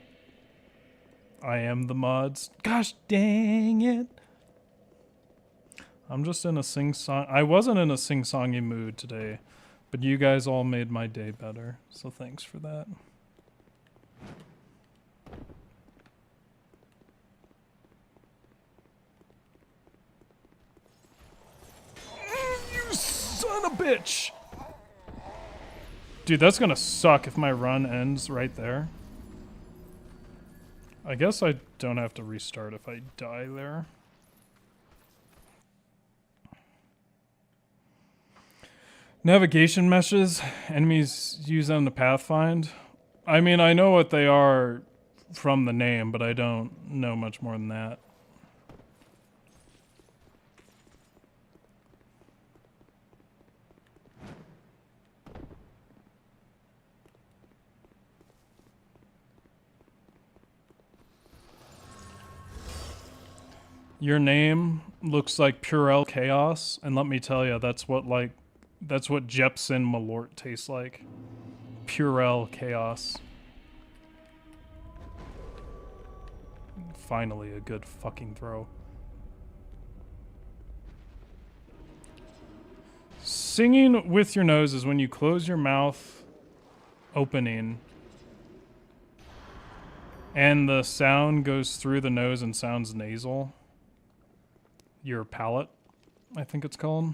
I am the mods. Gosh dang it. I'm just in a sing-song. I wasn't in a sing-songy mood today, but you guys all made my day better, so thanks for that. You son of a bitch! Dude, that's gonna suck if my run ends right there. I guess I don't have to restart if I die there. Navigation meshes. Enemies use them to pathfind. I mean, I know what they are from the name, but I don't know much more than that. Your name looks like Purell Chaos, and let me tell you, that's what Jepson Malort tastes like. Purell Chaos. Finally, a good fucking throw. Singing with your nose is when you close your mouth opening and the sound goes through the nose and sounds nasal. Your palate, I think it's called.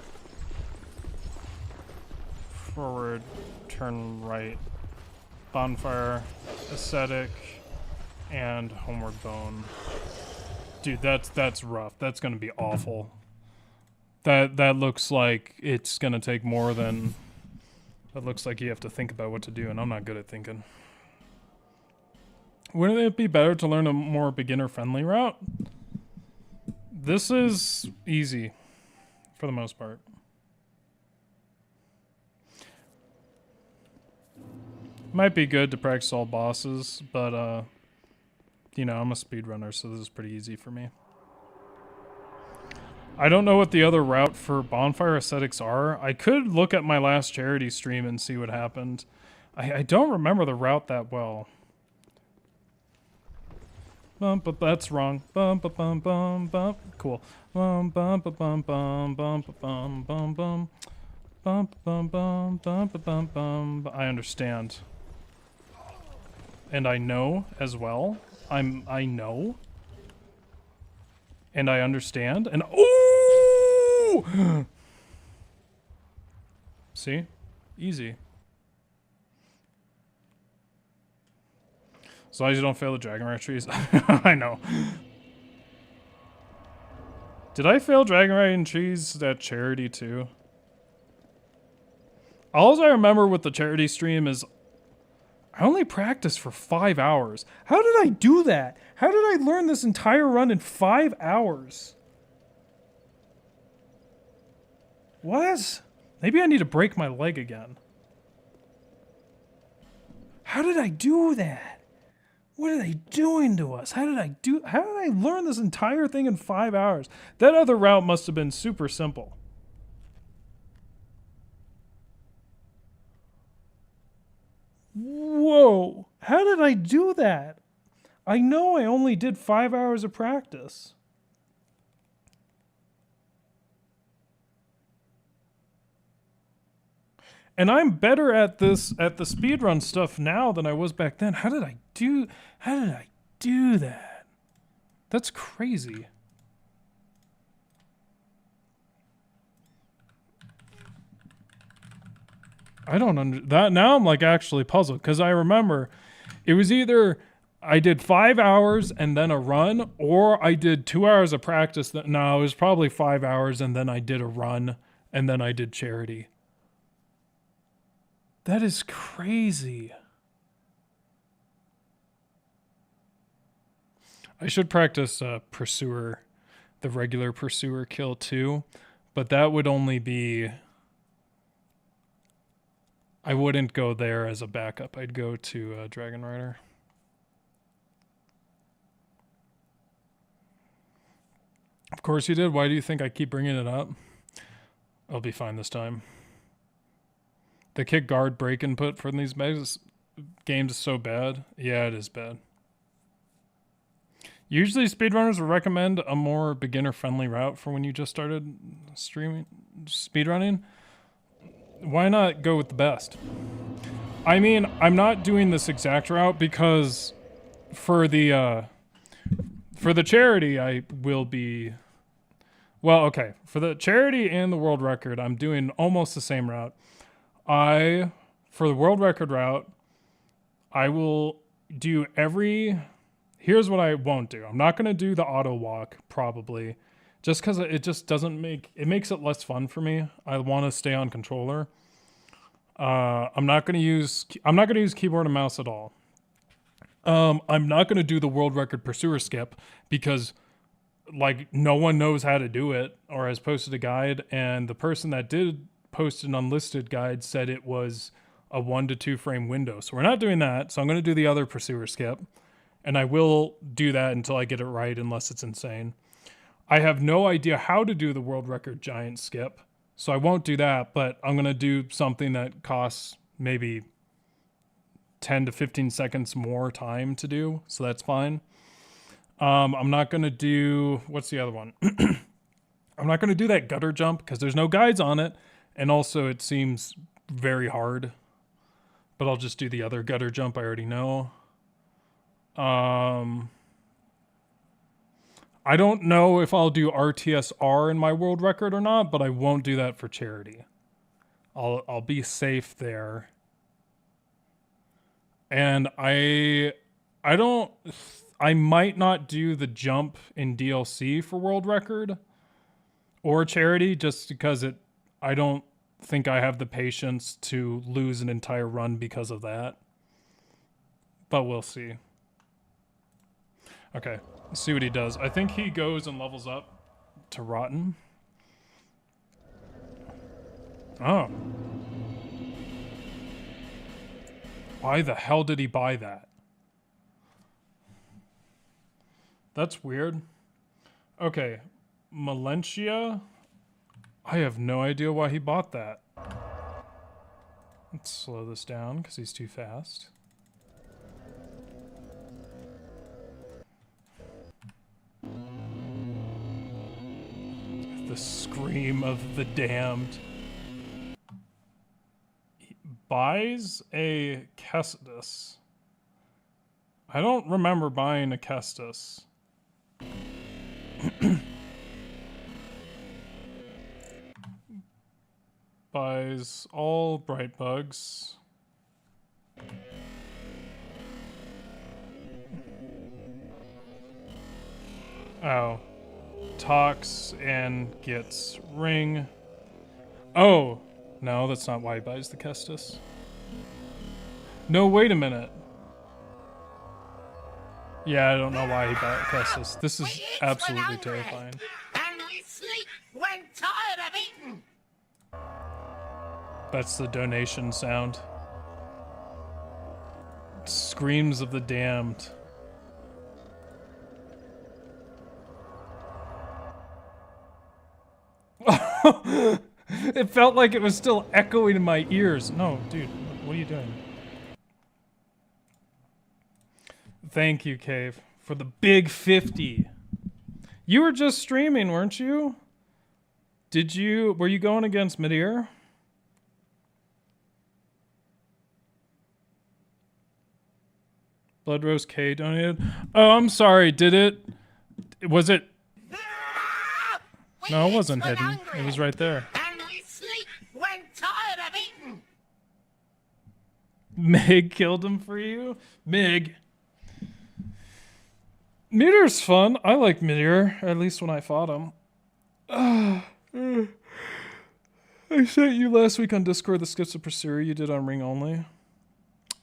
forward, turn right, bonfire, ascetic, and homeward bone. Dude, that's rough. That's gonna be awful. That looks like it's gonna take more than. That looks like you have to think about what to do, and I'm not good at thinking. Wouldn't it be better to learn a more beginner-friendly route? This is easy, for the most part. Might be good to practice all bosses, but you know, I'm a speedrunner, so this is pretty easy for me. I don't know what the other route for bonfire ascetics are. I could look at my last charity stream and see what happened. I don't remember the route that well. But that's wrong. Bum bum bum bum. Cool. Bum bum bum bum bum bum bum bum. Bum bum bum bum bum bum. I understand. And I know as well. I know. And I understand. And ooh! See? Easy. As long as you don't fail the dragon rite trees. I know. Did I fail dragon rite and trees at charity too? All I remember with the charity stream is I only practiced for 5 hours. How did I do that? How did I learn this entire run in 5 hours? What? Maybe I need to break my leg again. How did I do that? What are they doing to us? How did I learn this entire thing in 5 hours? That other route must have been super simple. Whoa, how did I do that? I know I only did 5 hours of practice. And I'm better at this, at the speedrun stuff now than I was back then. How did I do that? That's crazy. I don't that now. I'm like actually puzzled because I remember it was either I did 5 hours and then a run, or I did 2 hours of practice. No, it was probably 5 hours and then I did a run and then I did charity. That is crazy. I should practice pursuer, the regular pursuer kill too, but that would only be. I wouldn't go there as a backup. I'd go to Dragon Rider. Of course you did. Why do you think I keep bringing it up? I'll be fine this time. The kick guard break input for these games is so bad. Yeah, it is bad. Usually speedrunners will recommend a more beginner-friendly route for when you just started speedrunning. Why not go with the best? I mean, I'm not doing this exact route because for the charity, I will be... Well, okay. For the charity and the world record, I'm doing almost the same route. For the world record route, I will do here's what I won't do. I'm not going to do the auto walk, probably. Just because it just doesn't it makes it less fun for me. I want to stay on controller. I'm not going to use keyboard and mouse at all. I'm not going to do the world record pursuer skip because like no one knows how to do it or has posted a guide, and the person that did post an unlisted guide said it was a 1 to 2 frame window. So we're not doing that. So I'm going to do the other pursuer skip, and I will do that until I get it right unless it's insane. I have no idea how to do the world record giant skip, so I won't do that, but I'm going to do something that costs maybe 10 to 15 seconds more time to do, so that's fine. I'm not going to do... What's the other one? I'm not going to do that gutter jump because there's no guides on it, and also it seems very hard, but I'll just do the other gutter jump I already know. I don't know if I'll do RTSR in my world record or not, but I won't do that for charity. I'll be safe there. And I might not do the jump in DLC for world record or charity just because I don't think I have the patience to lose an entire run because of that. But we'll see. Okay, let's see what he does. I think he goes and levels up to Rotten. Oh. Why the hell did he buy that? That's weird. Okay, Malencia. I have no idea why he bought that. Let's slow this down because he's too fast. The scream of the damned. He buys a Kestis. I don't remember buying a Kestis. Buys all bright bugs. Oh. Talks and gets ring. Oh. No, that's not why he buys the Kestis. No, wait a minute. Yeah, I don't know why he bought Kestis. This is absolutely terrifying. And we sleep when tired of eating. That's the donation sound. Screams of the damned. It felt like it was still echoing in my ears. No, dude, what are you doing? Thank you, Cave, for the big 50. You were just streaming, weren't you? Were you going against Midair? Blood Rose K donated. Oh, I'm sorry. Was it? No, it wasn't hidden. It was right there. And we sleep when tired of eating. Meg killed him for you? Meg. Meteor's fun. I like Meteor, at least when I fought him. I sent you last week on Discord the skips of Pursuer you did on Ring Only.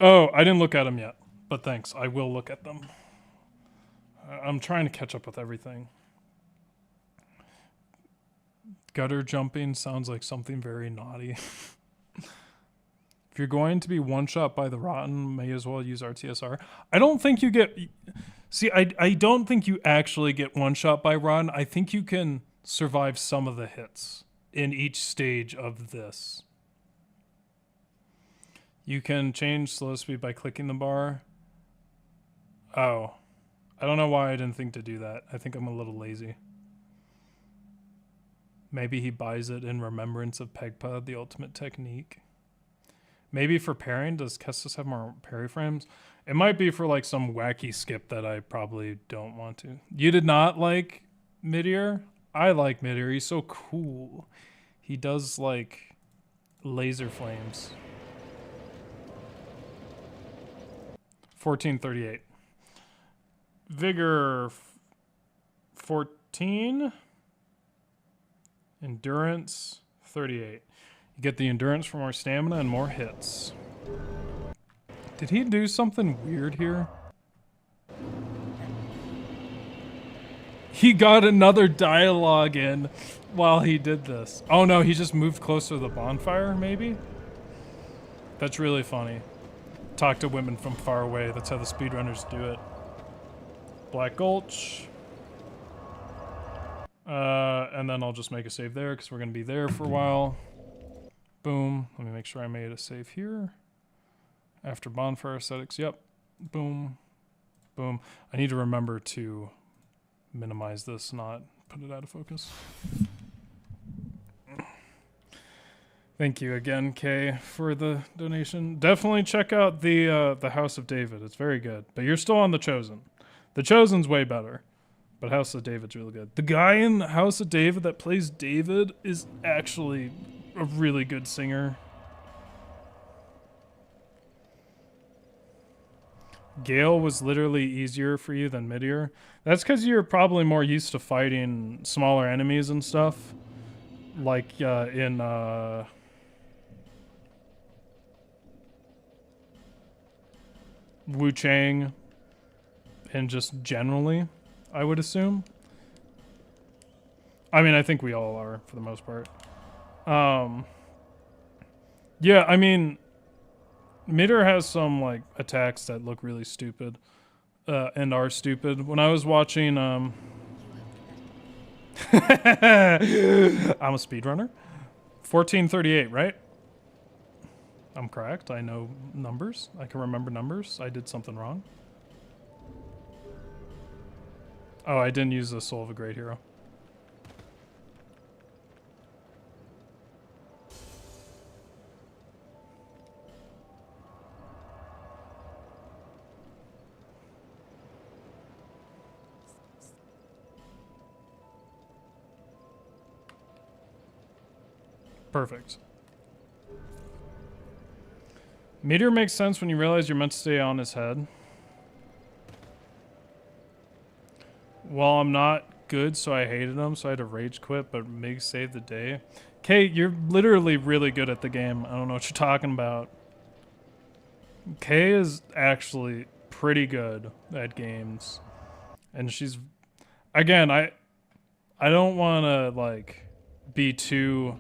Oh, I didn't look at them yet, but thanks. I will look at them. I'm trying to catch up with everything. Gutter jumping sounds like something very naughty. If you're going to be one-shot by the Rotten, may as well use RTSR. I don't think you get... See, I don't think you actually get one-shot by Rotten. I think you can survive some of the hits in each stage of this. You can change slow speed by clicking the bar. Oh. I don't know why I didn't think to do that. I think I'm a little lazy. Maybe he buys it in remembrance of Pegpud, the ultimate technique. Maybe for parrying, does Kestis have more parry frames? It might be for like some wacky skip that I probably don't want to. You did not like Midair? I like Midair. He's so cool. He does like laser flames. 1438. Vigor 14. Endurance 38. You get the endurance for more stamina and more hits. Did he do something weird here? He got another dialogue in while he did this. Oh no, he just moved closer to the bonfire, maybe? That's really funny. Talk to women from far away. That's how the speedrunners do it. Black Gulch. And then I'll just make a save there because we're going to be there for a while. Boom. Let me make sure I made a save here. After bonfire aesthetics. Yep. Boom. Boom. I need to remember to minimize this, not put it out of focus. Thank you again, Kay, for the donation. Definitely check out the House of David. It's very good. But you're still on The Chosen. The Chosen's way better. But House of David's really good. The guy in House of David that plays David is actually a really good singer. Gale was literally easier for you than Midier. That's because you're probably more used to fighting smaller enemies and stuff. Like in Wu Chang and just generally, I would assume. I mean, I think we all are for the most part. Yeah, I mean, Midier has some like attacks that look really stupid and are stupid. When I was watching I'm a speedrunner. 1438, right? I'm correct. I know numbers. I can remember numbers. I did something wrong. Oh, I didn't use the Soul of a Great Hero. Perfect. Meteor makes sense when you realize you're meant to stay on his head. Well, I'm not good, so I hated him, so I had to rage quit, but Mig saved the day. Kate, you're literally really good at the game. I don't know what you're talking about. Kay is actually pretty good at games. And she's... Again, I don't want to, like, be too...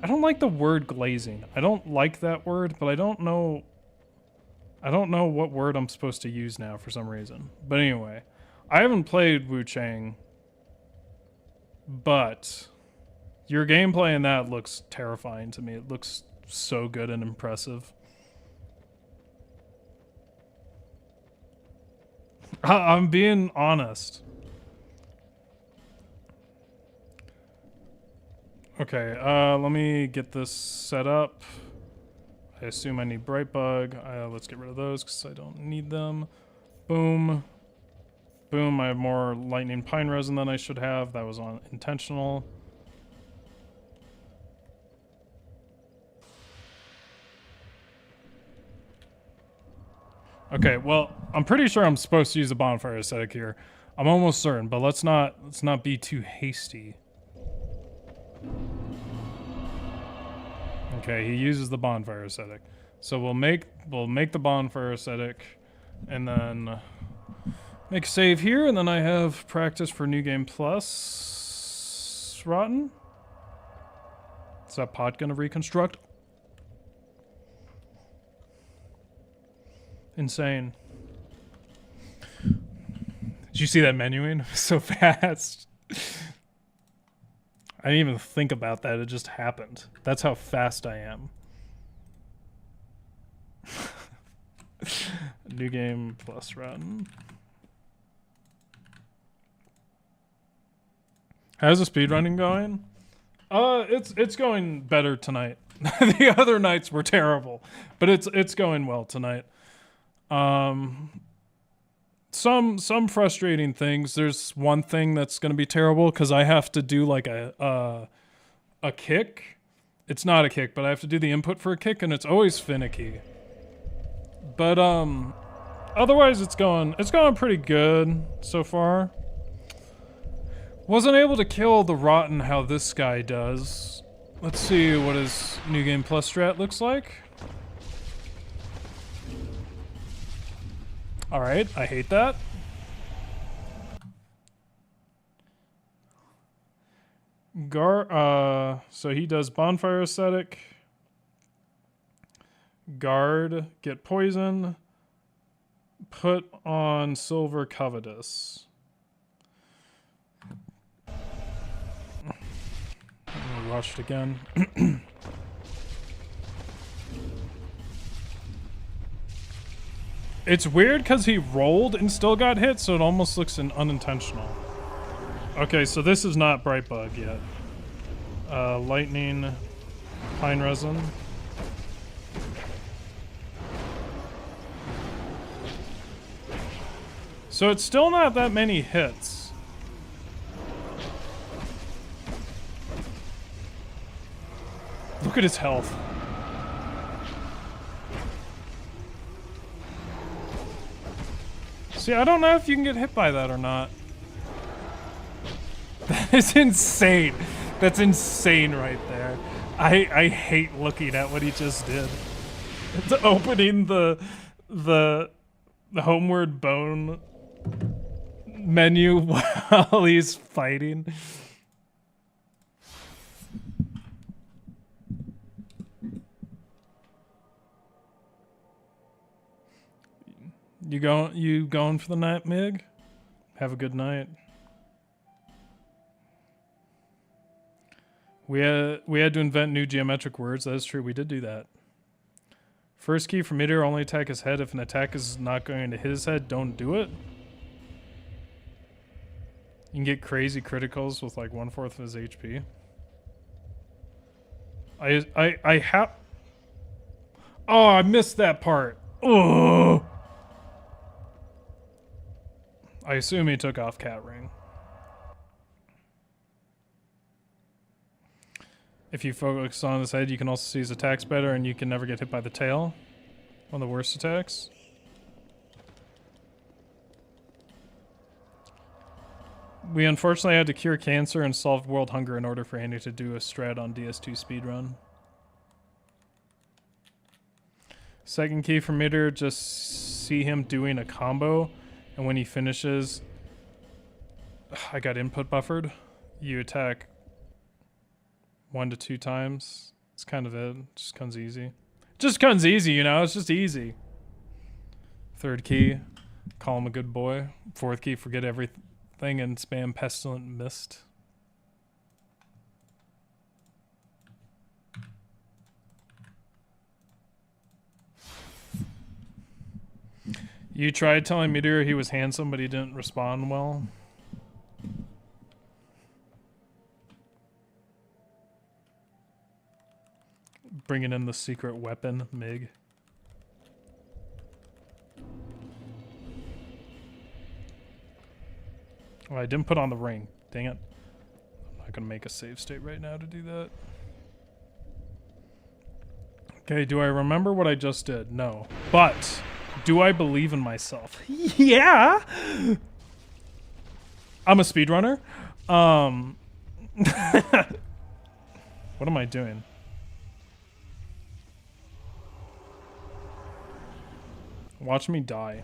I don't like the word glazing. I don't like that word, but I don't know what word I'm supposed to use now for some reason. But anyway, I haven't played Wu Chang, but your gameplay in that looks terrifying to me. It looks so good and impressive. I'm being honest. Okay, let me get this set up. I assume I need Brightbug. Let's get rid of those because I don't need them. Boom. Boom, I have more lightning pine resin than I should have. That was intentional. Okay, well, I'm pretty sure I'm supposed to use a bonfire aesthetic here. I'm almost certain, but let's not be too hasty. Okay, he uses the bonfire aesthetic. So we'll make the bonfire aesthetic and then make a save here, and then I have practice for New Game Plus. Rotten? Is that pot gonna reconstruct? Insane. Did you see that menuing? So fast. I didn't even think about that. It just happened. That's how fast I am. New Game Plus run. How's the speedrunning going? It's going better tonight. The other nights were terrible, but it's going well tonight. Some frustrating things. There's one thing that's going to be terrible because I have to do like a kick. It's not a kick, but I have to do the input for a kick, and it's always finicky. But otherwise it's going pretty good so far. Wasn't able to kill the rotten how this guy does. Let's see what his New Game Plus strat looks like. Alright, I hate that. So he does bonfire aesthetic. Guard, get poison. Put on silver covetous. Rushed again. It's weird because he rolled and still got hit, so it almost looks unintentional. Okay, so this is not Brightbug yet. Lightning, pine resin. So it's still not that many hits. Look at his health. See, I don't know if you can get hit by that or not. That is insane. That's insane right there. I hate looking at what he just did. It's opening the homeward bone menu while he's fighting. You going for the night, Mig? Have a good night. We had to invent new geometric words. That is true. We did do that. First key for meteor, only attack his head. If an attack is not going to hit his head, don't do it. You can get crazy criticals with like 1/4 of his HP. I have. Oh, I missed that part. Oh. I assume he took off Cat Ring. If you focus on his head, you can also see his attacks better, and you can never get hit by the tail. One of the worst attacks. We unfortunately had to cure cancer and solve world hunger in order for Andy to do a strat on DS2 speedrun. Second key for Mitter, just see him doing a combo, and when he finishes, I got input buffered. You attack 1 to 2 times. It's kind of it. Just comes easy. Just comes easy, you know? It's just easy. Third key, call him a good boy. Fourth key, forget everything and spam pestilent mist. You tried telling Meteor he was handsome, but he didn't respond well. Bringing in the secret weapon, Mig. Oh, I didn't put on the ring. Dang it. I'm not going to make a save state right now to do that. Okay, do I remember what I just did? No. But, do I believe in myself? Yeah! I'm a speedrunner. What am I doing? Watch me die.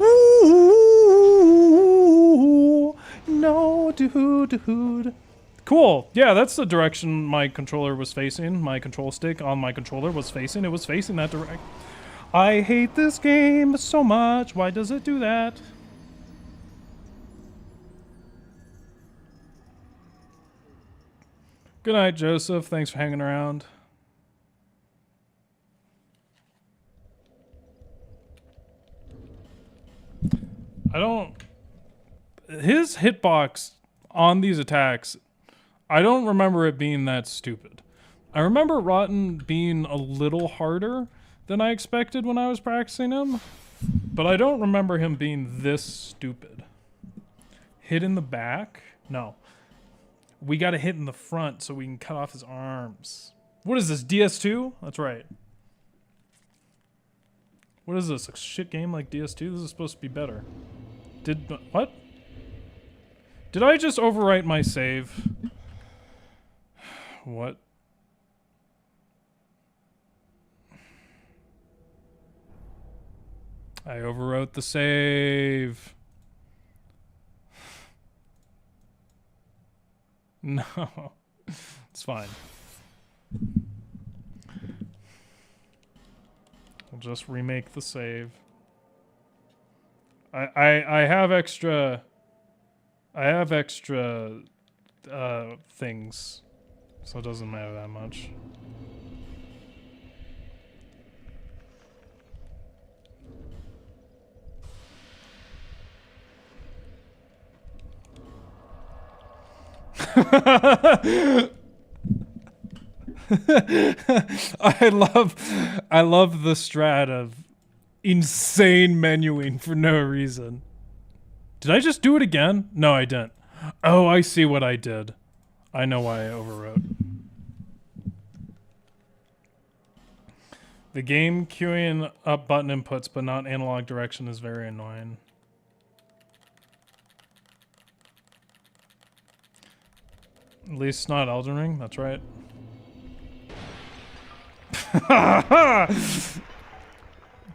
Ooh, no, dude. Cool. Yeah, that's the direction my controller was facing. My control stick on my controller was facing. It was facing that direction. I hate this game so much. Why does it do that? Good night, Joseph. Thanks for hanging around. His hitbox on these attacks, I don't remember it being that stupid. I remember Rotten being a little harder than I expected when I was practicing him, but I don't remember him being this stupid. Hit in the back? No. We gotta hit in the front so we can cut off his arms. What is this, DS2? That's right. What is this, a shit game like DS2? This is supposed to be better. What? Did I just overwrite my save? What? I overwrote the save. No. It's fine. We'll just remake the save. I have extra things, so it doesn't matter that much. I love the strat of insane menuing for no reason. Did I just do it again? No, I didn't. Oh, I see what I did. I know why I overwrote. The game queuing up button inputs but not analog direction is very annoying. At least not Elden Ring, that's right.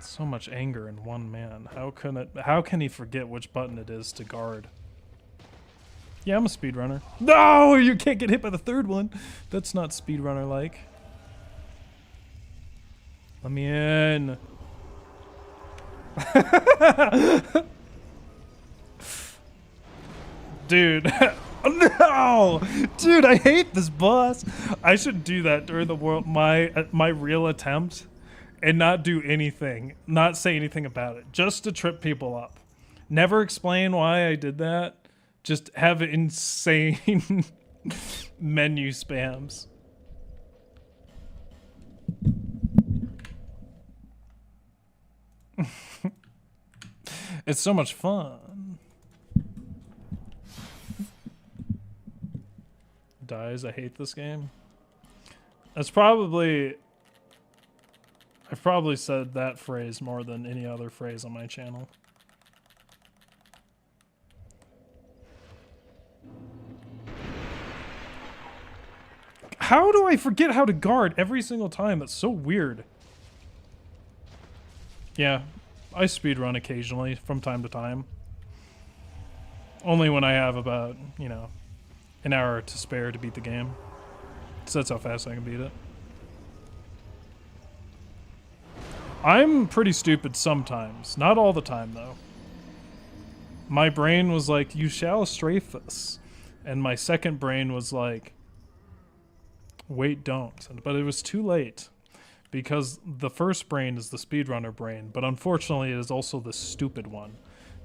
So much anger in one man. How can he forget which button it is to guard? Yeah, I'm a speedrunner. No, you can't get hit by the third one. That's not speedrunner like. Let me in. Dude. No! Dude, I hate this boss. I should do that during the world my real attempt and not do anything. Not say anything about it. Just to trip people up. Never explain why I did that. Just have insane menu spams. It's so much fun. Dies, I hate this game. That's probably... I've probably said that phrase more than any other phrase on my channel. How do I forget how to guard every single time? That's so weird. Yeah, I speedrun occasionally from time to time. Only when I have about, you know, an hour to spare to beat the game. So that's how fast I can beat it. I'm pretty stupid sometimes. Not all the time, though. My brain was like, you shall strafe us. And my second brain was like, wait, don't. But it was too late. Because the first brain is the speedrunner brain, but unfortunately it is also the stupid one.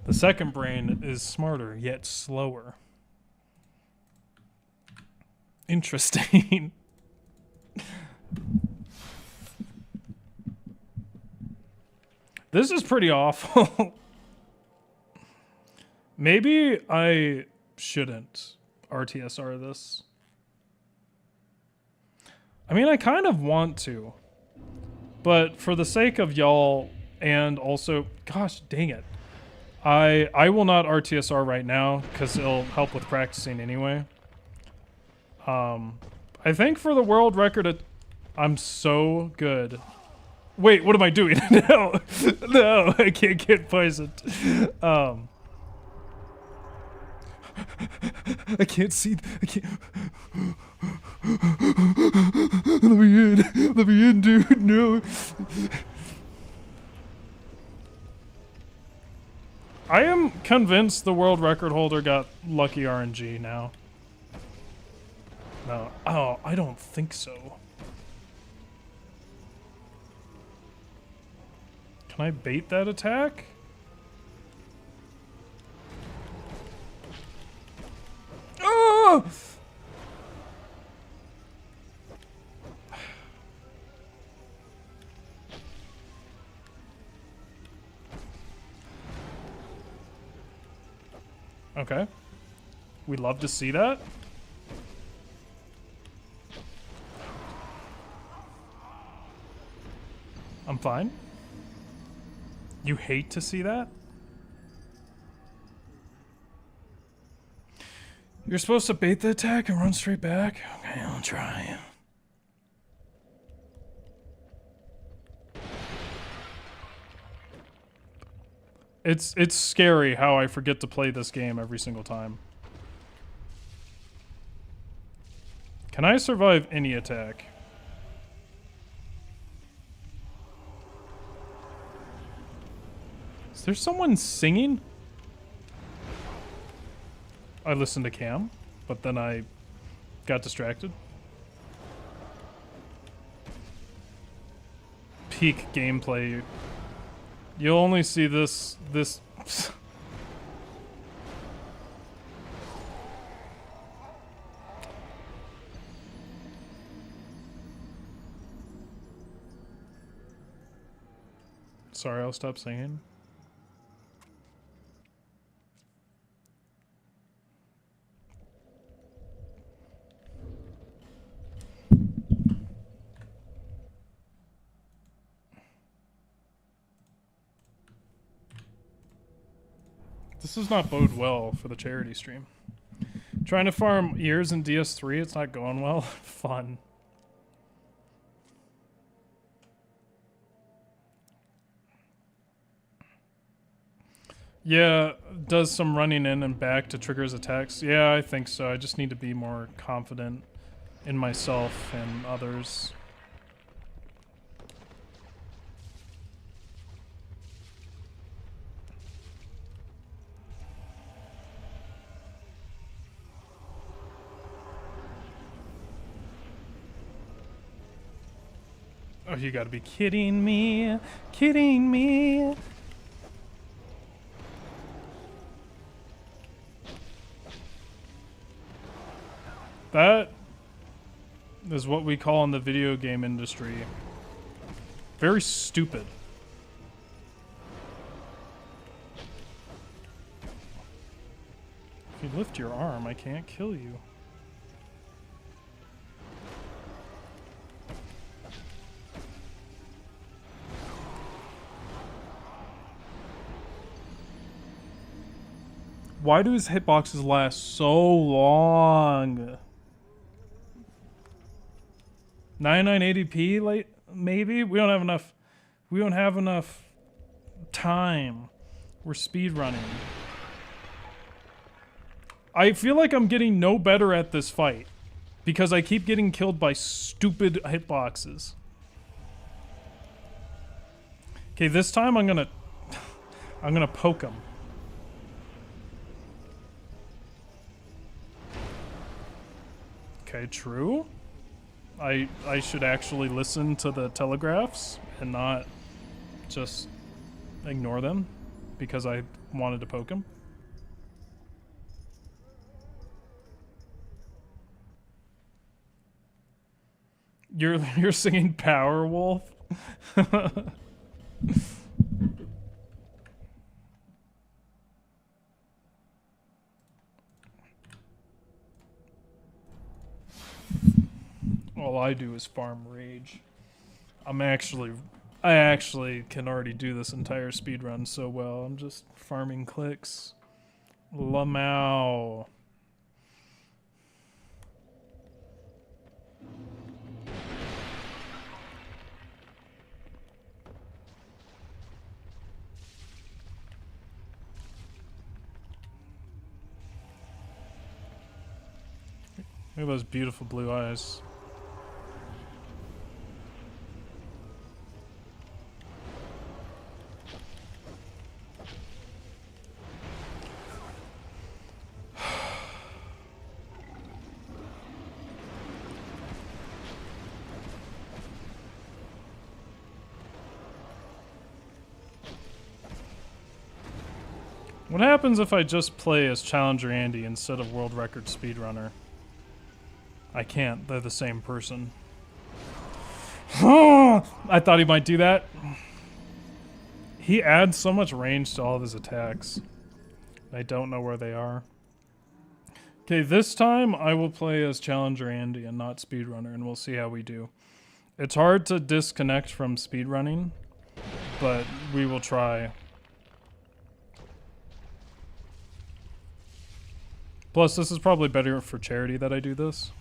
The second brain is smarter, yet slower. Interesting. This is pretty awful. Maybe I shouldn't RTSR this. I mean, I kind of want to. But for the sake of y'all, and also, gosh dang it, I will not RTSR right now because it'll help with practicing anyway. I think for the world record, I'm so good. Wait, what am I doing? No, no, I can't get poisoned. I can't see. I can't. Let me in. Let me in, dude. No. I am convinced the world record holder got lucky RNG now. No. Oh, I don't think so. Can I bait that attack? Oh! Okay. We'd love to see that. I'm fine. You hate to see that? You're supposed to bait the attack and run straight back? Okay, I'll try. It's scary how I forget to play this game every single time. Can I survive any attack? Is there someone singing? I listened to Cam, but then I got distracted. Peak gameplay. You'll only see this. Sorry, I'll stop singing. This does not bode well for the charity stream. Trying to farm ears in DS3, it's not going well. Fun. Yeah, does some running in and back to trigger his attacks. Yeah, I think so. I just need to be more confident in myself and others. Oh, you gotta be kidding me. Kidding me. That is what we call in the video game industry very stupid. If you lift your arm, I can't kill you. Why do his hitboxes last so long? 9980p, like maybe we don't have enough. We don't have enough time. We're speedrunning. I feel like I'm getting no better at this fight because I keep getting killed by stupid hitboxes. Okay, this time I'm gonna poke him. Okay, true. I should actually listen to the telegraphs and not just ignore them because I wanted to poke him. You're singing Powerwolf? All I do is farm rage. I actually can already do this entire speedrun so well. I'm just farming clicks. Lamau. Look at those beautiful blue eyes. What happens if I just play as Challenger Andy instead of World Record Speedrunner? I can't. They're the same person. I thought he might do that. He adds so much range to all of his attacks. I don't know where they are. Okay, this time I will play as Challenger Andy and not Speedrunner, and we'll see how we do. It's hard to disconnect from speedrunning, but we will try. Plus, this is probably better for charity that I do this.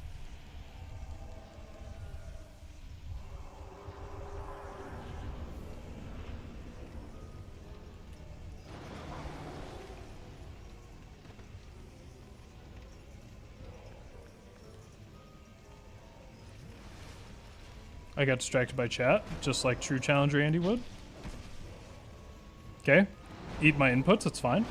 I got distracted by chat, just like true Challenger Andy would. Okay. Eat my inputs, it's fine.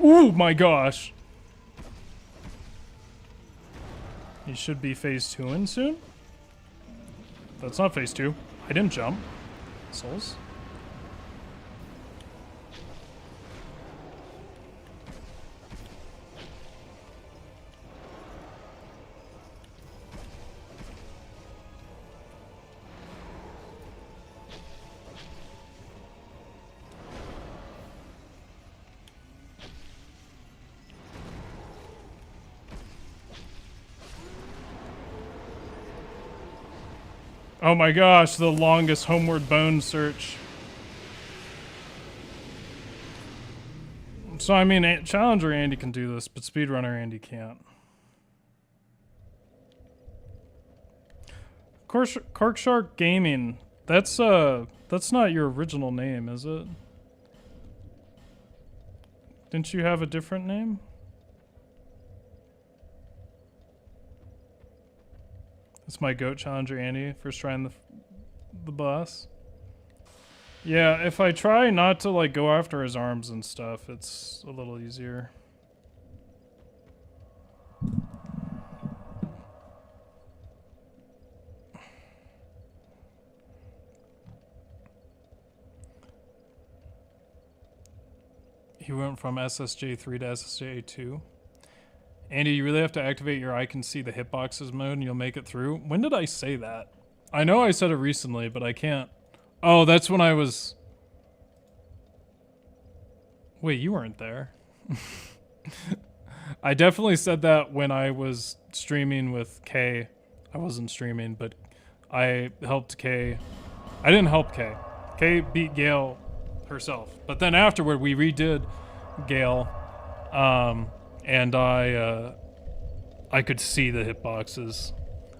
Oh my gosh. He should be phase 2 in soon. That's not phase 2. I didn't jump. Souls. Oh my gosh, the longest homeward bone search. So, I mean, Challenger Andy can do this, but Speedrunner Andy can't. Cork Shark Gaming. That's not your original name, is it? Didn't you have a different name? It's my goat, Challenger Andy, first trying the boss. Yeah, if I try not to like go after his arms and stuff, it's a little easier. He went from SSJ3 to SSJ2. Andy, you really have to activate your I can see the hitboxes mode and you'll make it through. When did I say that? I know I said it recently, but I can't. Oh, that's when I was... Wait, you weren't there. I definitely said that when I was streaming with Kay. I wasn't streaming, but I helped Kay. I didn't help Kay. Kay beat Gale herself. But then afterward, we redid Gale. And I could see the hitboxes.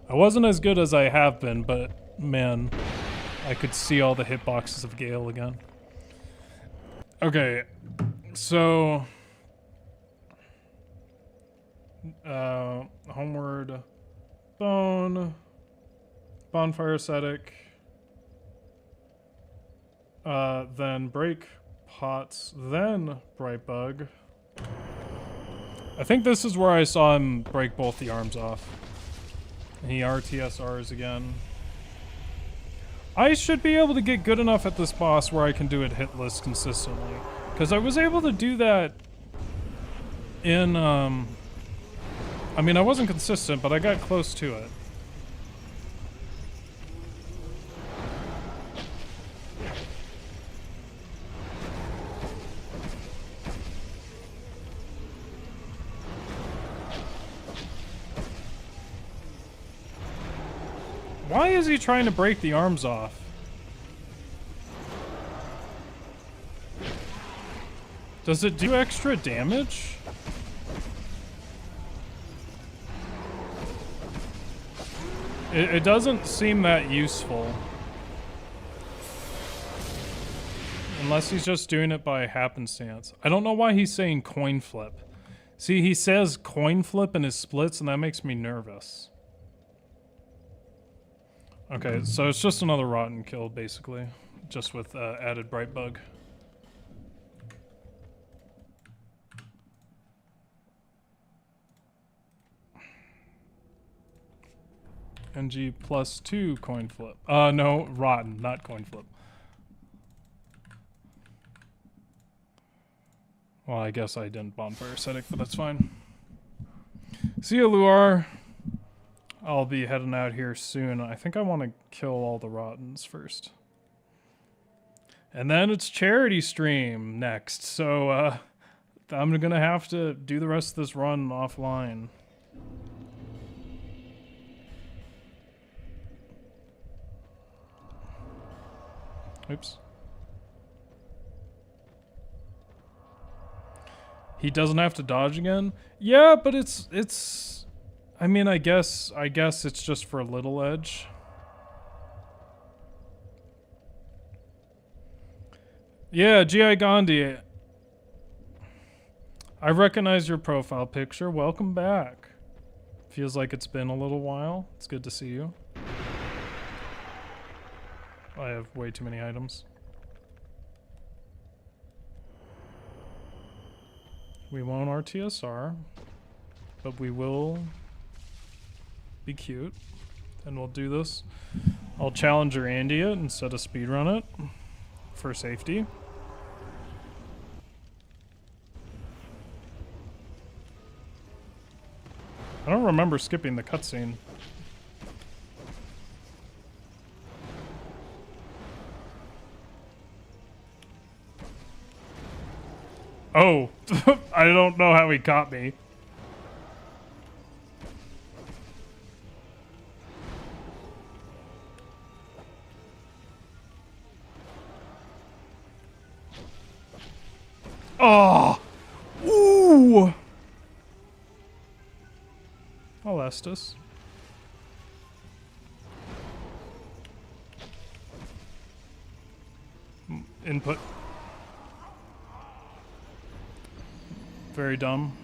I wasn't as good as I have been, but man, I could see all the hitboxes of Gale again. Okay, so homeward bone, bonfire ascetic, then break pots, then bright bug. I think this is where I saw him break both the arms off. And he RTSRs again. I should be able to get good enough at this boss where I can do it hitless consistently. Because I was able to do that in, I mean, I wasn't consistent, but I got close to it. Why is he trying to break the arms off? Does it do extra damage? It doesn't seem that useful. Unless he's just doing it by happenstance. I don't know why he's saying coin flip. See, he says coin flip in his splits, and that makes me nervous. Okay, so it's just another rotten kill, basically. Just with added bright bug. NG +2 coin flip. No, rotten, not coin flip. Well, I guess I didn't bonfire ascetic, but that's fine. See ya, Luar. I'll be heading out here soon. I think I want to kill all the rottens first. And then it's charity stream next, so I'm gonna have to do the rest of this run offline. Oops. He doesn't have to dodge again? Yeah, but it's I mean, I guess it's just for a little edge. Yeah, G.I. Gandhi. I recognize your profile picture. Welcome back. Feels like it's been a little while. It's good to see you. I have way too many items. We won't RTSR, but we will be cute, and we'll do this. I'll Challenger Andy it instead of speedrun it for safety. I don't remember skipping the cutscene. Oh, I don't know how he caught me. Oh! Ooh! Alestus. Input. Very dumb.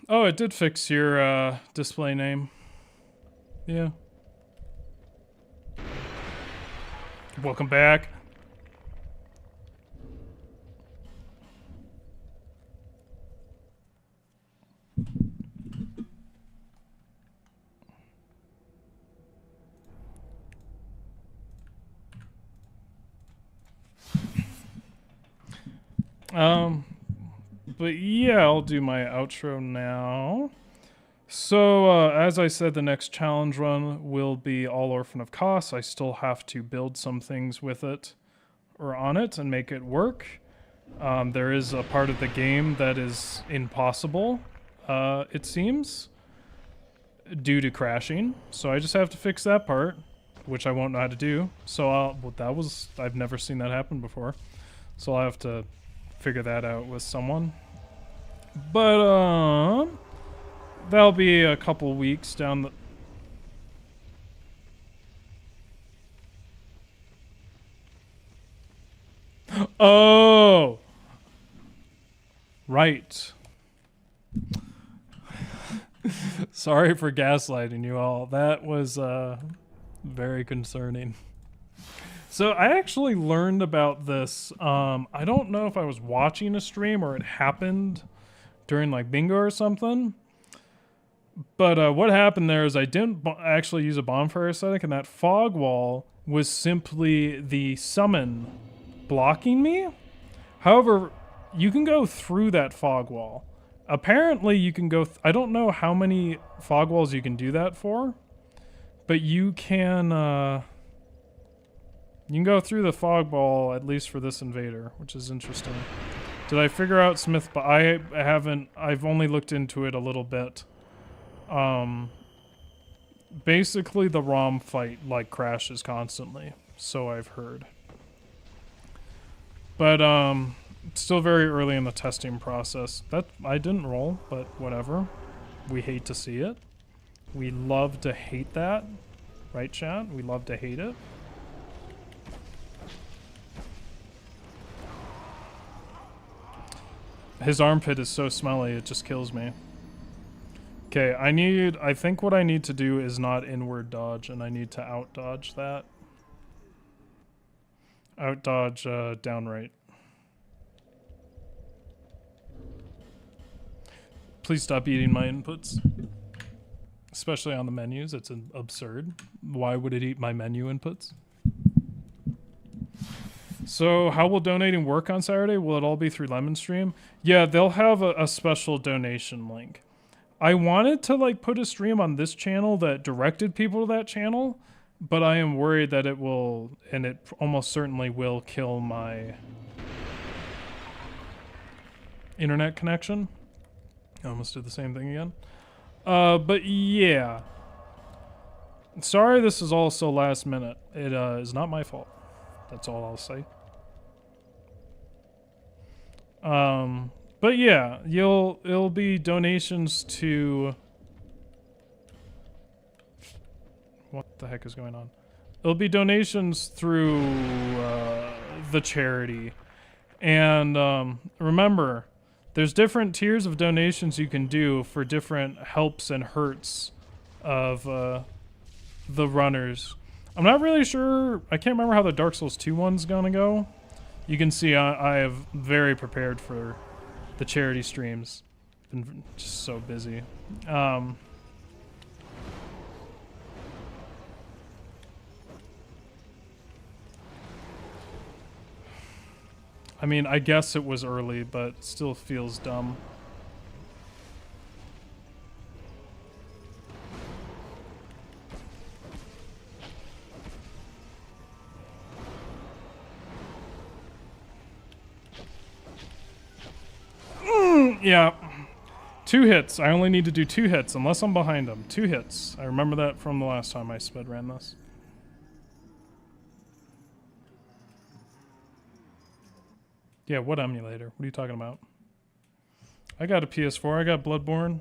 Oh, it did fix your display name. Yeah. Welcome back. But yeah, I'll do my outro now. So, as I said, the next challenge run will be All Orphan of Kos. I still have to build some things with it, or on it, and make it work. There is a part of the game that is impossible, it seems, due to crashing. So I just have to fix that part, which I won't know how to do. So I've never seen that happen before. So I'll have to figure that out with someone. But, that'll be a couple weeks down the... Oh! Right. Sorry for gaslighting you all. That was, very concerning. So I actually learned about this, I don't know if I was watching a stream or it happened during like bingo or something. But what happened there is I didn't actually use a bonfire aesthetic, and that fog wall was simply the summon blocking me. However, you can go through that fog wall. Apparently you can go, I don't know how many fog walls you can do that for, but you can go through the fog wall, at least for this invader, which is interesting. Did I figure out Smith? But I haven't, I've only looked into it a little bit. Basically the ROM fight like crashes constantly, so I've heard. But still very early in the testing process. That I didn't roll, but whatever. We hate to see it. We love to hate that. Right, chat? We love to hate it. His armpit is so smelly, it just kills me. Okay, I think what I need to do is not inward dodge, and I need to out dodge that. Out dodge, down right. Please stop eating my inputs. Especially on the menus, it's absurd. Why would it eat my menu inputs? So how will donating work on Saturday? Will it all be through Lemon Stream? Yeah, they'll have a special donation link. I wanted to like put a stream on this channel that directed people to that channel, but I am worried that it will, and it almost certainly will, kill my internet connection. I almost did the same thing again. But yeah. Sorry this is all so last minute. It is not my fault. That's all I'll say. But yeah, it'll be donations to... What the heck is going on? It'll be donations through the charity. And remember, there's different tiers of donations you can do for different helps and hurts of the runners. I'm not really sure. I can't remember how the Dark Souls 2 one's gonna go. You can see I have very prepared for the charity streams. Been just so busy. I mean, I guess it was early, but it still feels dumb. Yeah. 2 hits. I only need to do 2 hits unless I'm behind them. 2 hits. I remember that from the last time I speedran this. Yeah, what emulator? What are you talking about? I got a PS4. I got Bloodborne.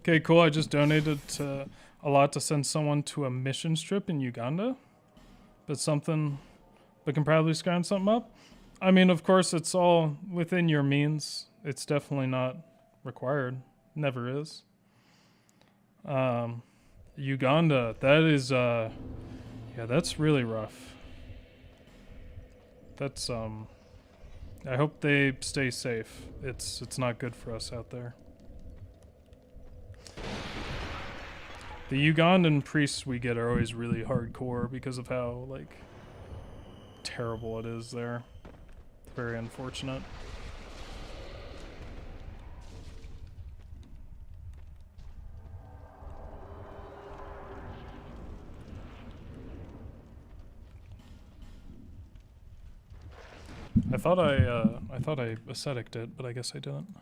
Okay, cool. I just donated a lot to send someone to a mission trip in Uganda. But can probably scrounge something up. I mean, of course, it's all within your means. It's definitely not required. Never is. Uganda, that is, yeah, that's really rough. That's, I hope they stay safe. It's not good for us out there. The Ugandan priests we get are always really hardcore because of how, like, terrible it is there. It's very unfortunate. I thought I asceticked it, but I guess I didn't.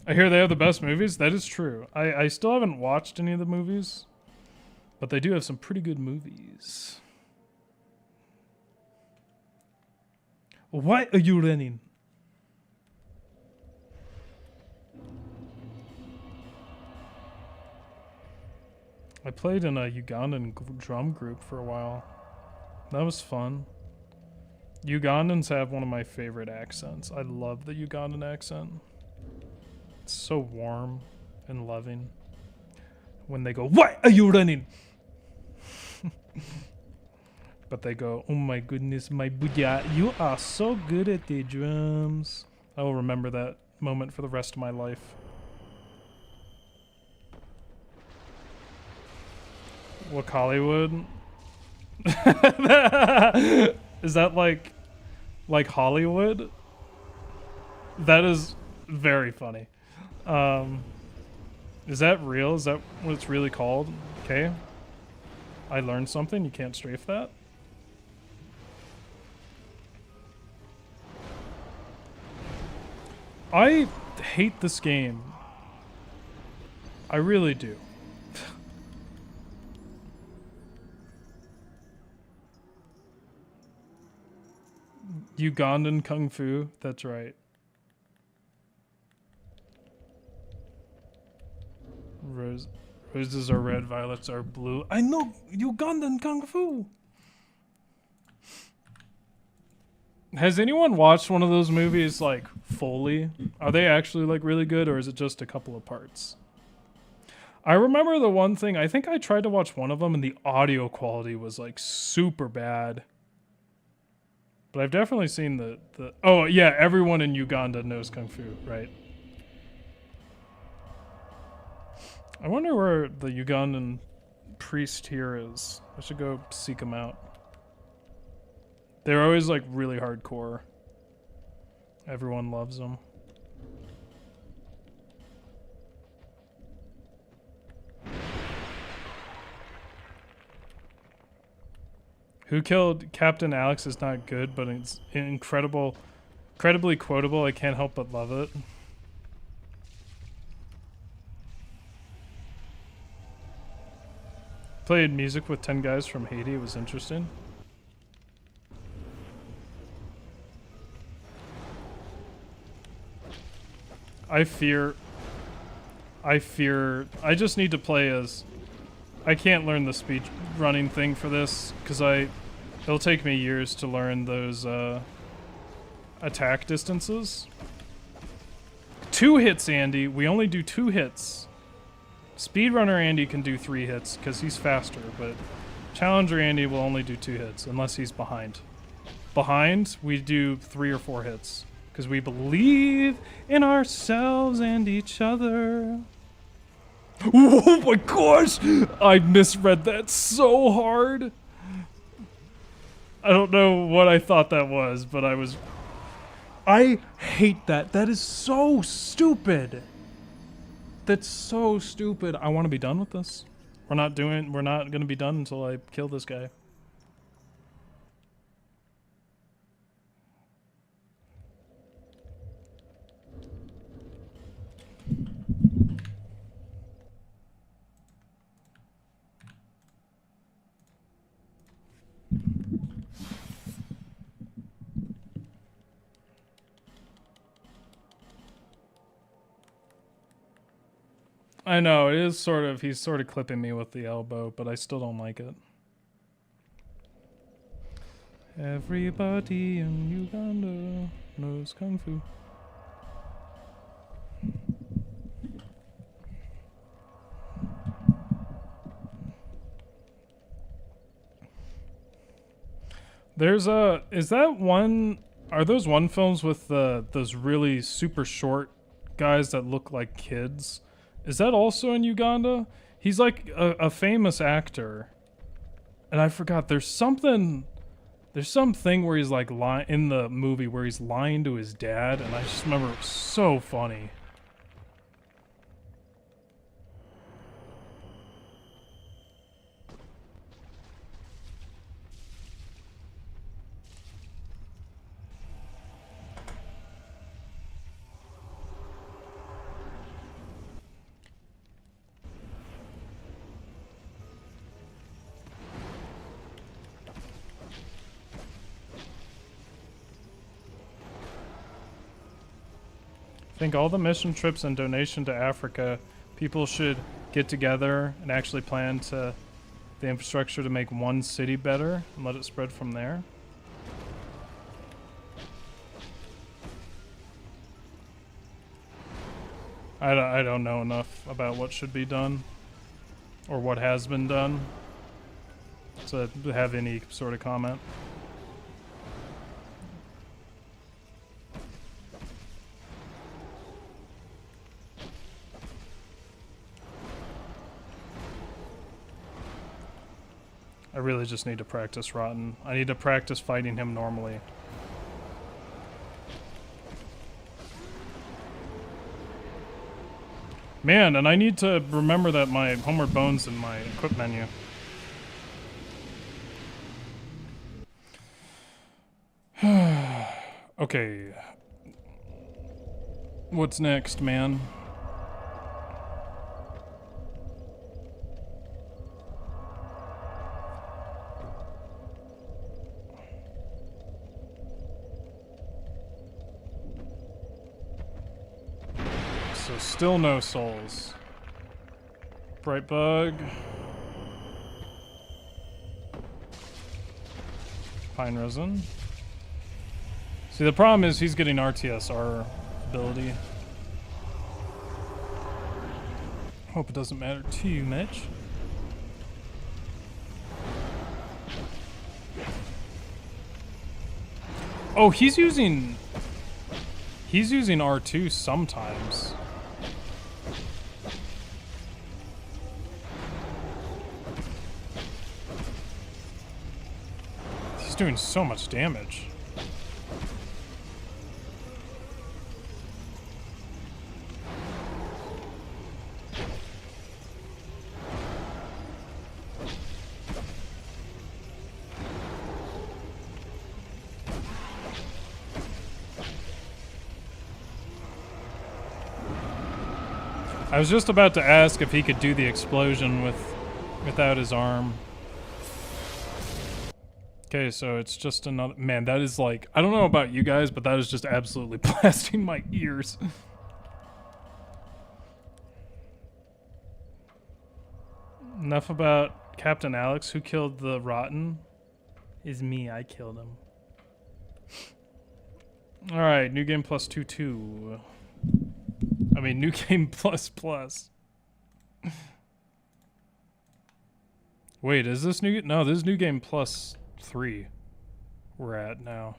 I hear they have the best movies. That is true. I still haven't watched any of the movies, but they do have some pretty good movies. Why are you running? I played in a Ugandan drum group for a while. That was fun. Ugandans have one of my favorite accents. I love the Ugandan accent. It's so warm and loving. When they go, "Why are you running?" But they go, "Oh my goodness, my Buddha, you are so good at the drums." I will remember that moment for the rest of my life. What Hollywood? Is that like Hollywood? That is very funny. Is that real? Is that what it's really called? Okay. I learned something. You can't strafe that. I hate this game. I really do. Ugandan Kung Fu, that's right. Roses are red, violets are blue. I know Ugandan Kung Fu. Has anyone watched one of those movies like fully? Are they actually like really good, or is it just a couple of parts? I remember the one thing, I think I tried to watch one of them and the audio quality was like super bad. But I've definitely seen the oh yeah, everyone in Uganda knows Kung Fu, right? I wonder where the Ugandan priest here is. I should go seek him out. They're always like really hardcore. Everyone loves them. Who Killed Captain Alex is not good, but it's incredibly quotable. I can't help but love it. Played music with 10 guys from Haiti. It was interesting. I just need to play as... I can't learn the speed running thing for this, because it'll take me years to learn those attack distances. 2 hits, Andy. We only do 2 hits. Speedrunner Andy can do 3 hits, because he's faster, but Challenger Andy will only do 2 hits, unless he's behind. Behind, we do 3 or 4 hits, because we believe in ourselves and each other. Oh my gosh! I misread that so hard. I don't know what I thought that was, but I hate that. That is so stupid. That's so stupid. I want to be done with this. We're not going to be done until I kill this guy. I know, it is he's sort of clipping me with the elbow, but I still don't like it. Everybody in Uganda knows Kung Fu. Are those one films with those really super short guys that look like kids? Is that also in Uganda? He's like a famous actor. And I forgot, there's something where he's like in the movie where he's lying to his dad, and I just remember it was so funny. I think all the mission trips and donation to Africa, people should get together and actually plan the infrastructure to make one city better and let it spread from there. I don't know enough about what should be done or what has been done to have any sort of comment. I really just need to practice Rotten. I need to practice fighting him normally. Man, and I need to remember that my homeward bone's in my equip menu. Okay. What's next, man? So still no souls. Bright bug. Pine resin. See, the problem is he's getting RTSR ability. Hope it doesn't matter too much. Oh, he's using R2 sometimes. He's doing so much damage. I was just about to ask if he could do the explosion without his arm. Okay, so it's just another... Man, that is like... I don't know about you guys, but that is just absolutely blasting my ears. Enough about Captain Alex. Who killed the Rotten? Is me. I killed him. Alright, new game plus 2-2. I mean, new game plus plus. Wait, is this new? No, this is new game plus 3. We're at now.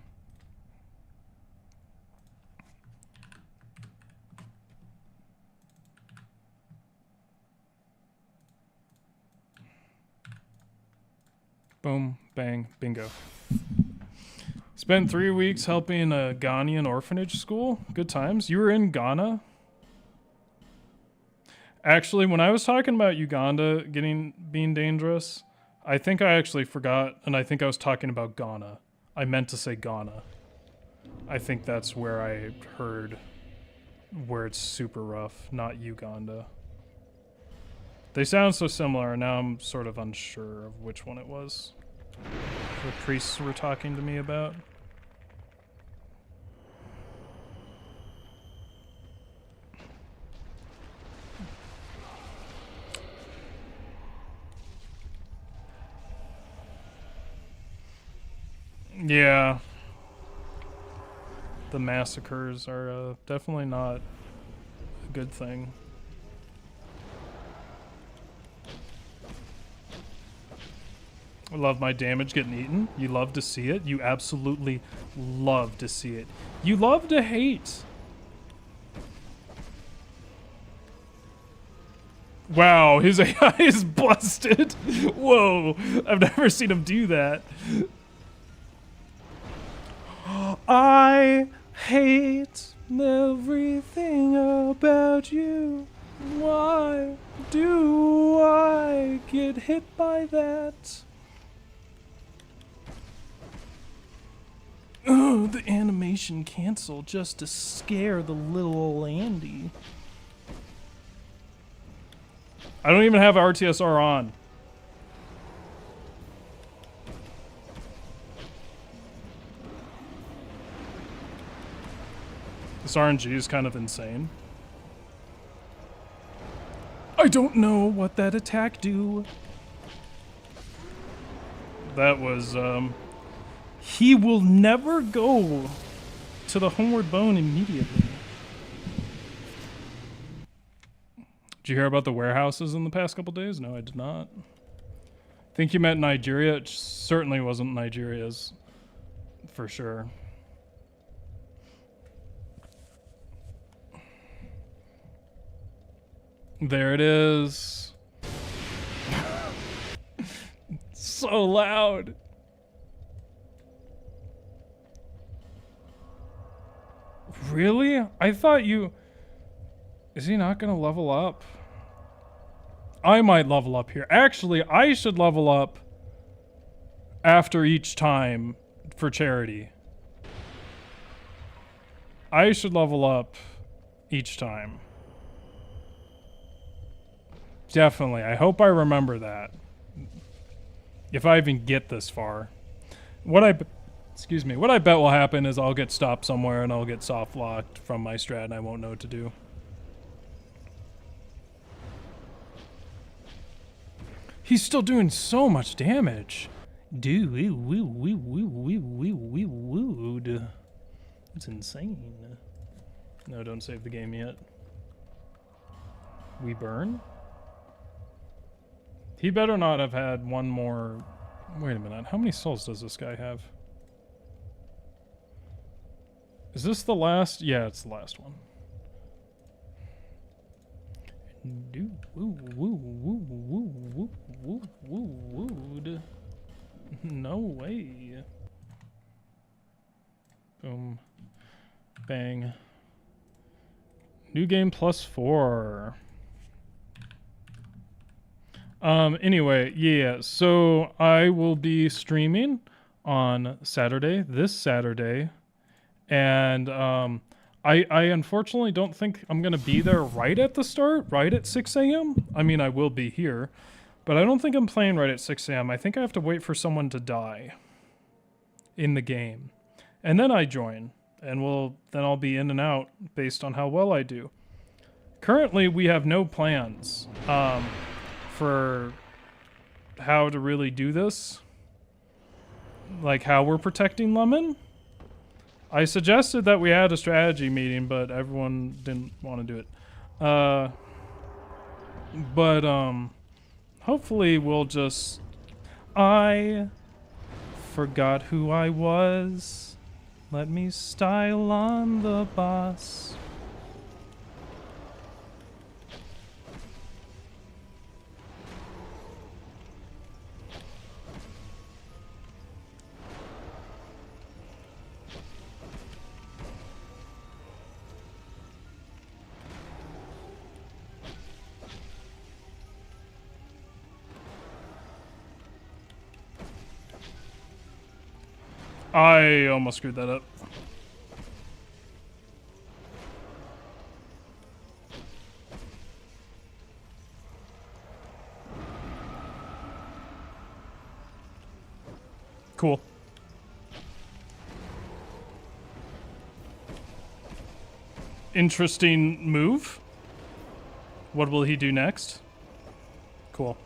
Boom, bang, bingo. Spent 3 weeks helping a Ghanaian orphanage school. Good times. You were in Ghana? Actually, when I was talking about Uganda being dangerous, I think I actually forgot, and I think I was talking about Ghana. I meant to say Ghana. I think that's where I heard where it's super rough, not Uganda. They sound so similar, and now I'm sort of unsure of which one it was. The priests were talking to me about. Yeah. The massacres are definitely not a good thing. I love my damage getting eaten. You love to see it. You absolutely love to see it. You love to hate. Wow, his AI is busted. Whoa, I've never seen him do that. I hate everything about you. Why do I get hit by that? Oh, the animation canceled just to scare the little Andy. I don't even have RTSR on. This RNG is kind of insane. I don't know what that attack do. That was, he will never go to the homeward bone immediately. Did you hear about the warehouses in the past couple days? No, I did not. I think you meant Nigeria. It certainly wasn't Nigeria's, for sure. There it is. So loud. Really? I thought you... Is he not gonna level up? I might level up here. Actually, I should level up after each time for charity. I should level up each time. Definitely. I hope I remember that. If I even get this far. What I bet will happen is I'll get stopped somewhere and I'll get soft locked from my strat and I won't know what to do. He's still doing so much damage. Dude. It's insane. No, don't save the game yet. We burn? He better not have had one more... Wait a minute. How many souls does this guy have? Is this the last? Yeah, it's the last one. No way. Boom. Bang. New game +4. Anyway, yeah, so I will be streaming on Saturday, this Saturday, and I unfortunately don't think I'm going to be there right at the start, right at 6 a.m. I mean, I will be here, but I don't think I'm playing right at 6 a.m. I think I have to wait for someone to die in the game, and then I join, and then I'll be in and out based on how well I do. Currently, we have no plans for how to really do this, like how we're protecting Lemon. I suggested that we had a strategy meeting, but everyone didn't want to do it. Hopefully we'll just... I forgot who I was. Let me style on the boss. I almost screwed that up. Cool. Interesting move. What will he do next? Cool.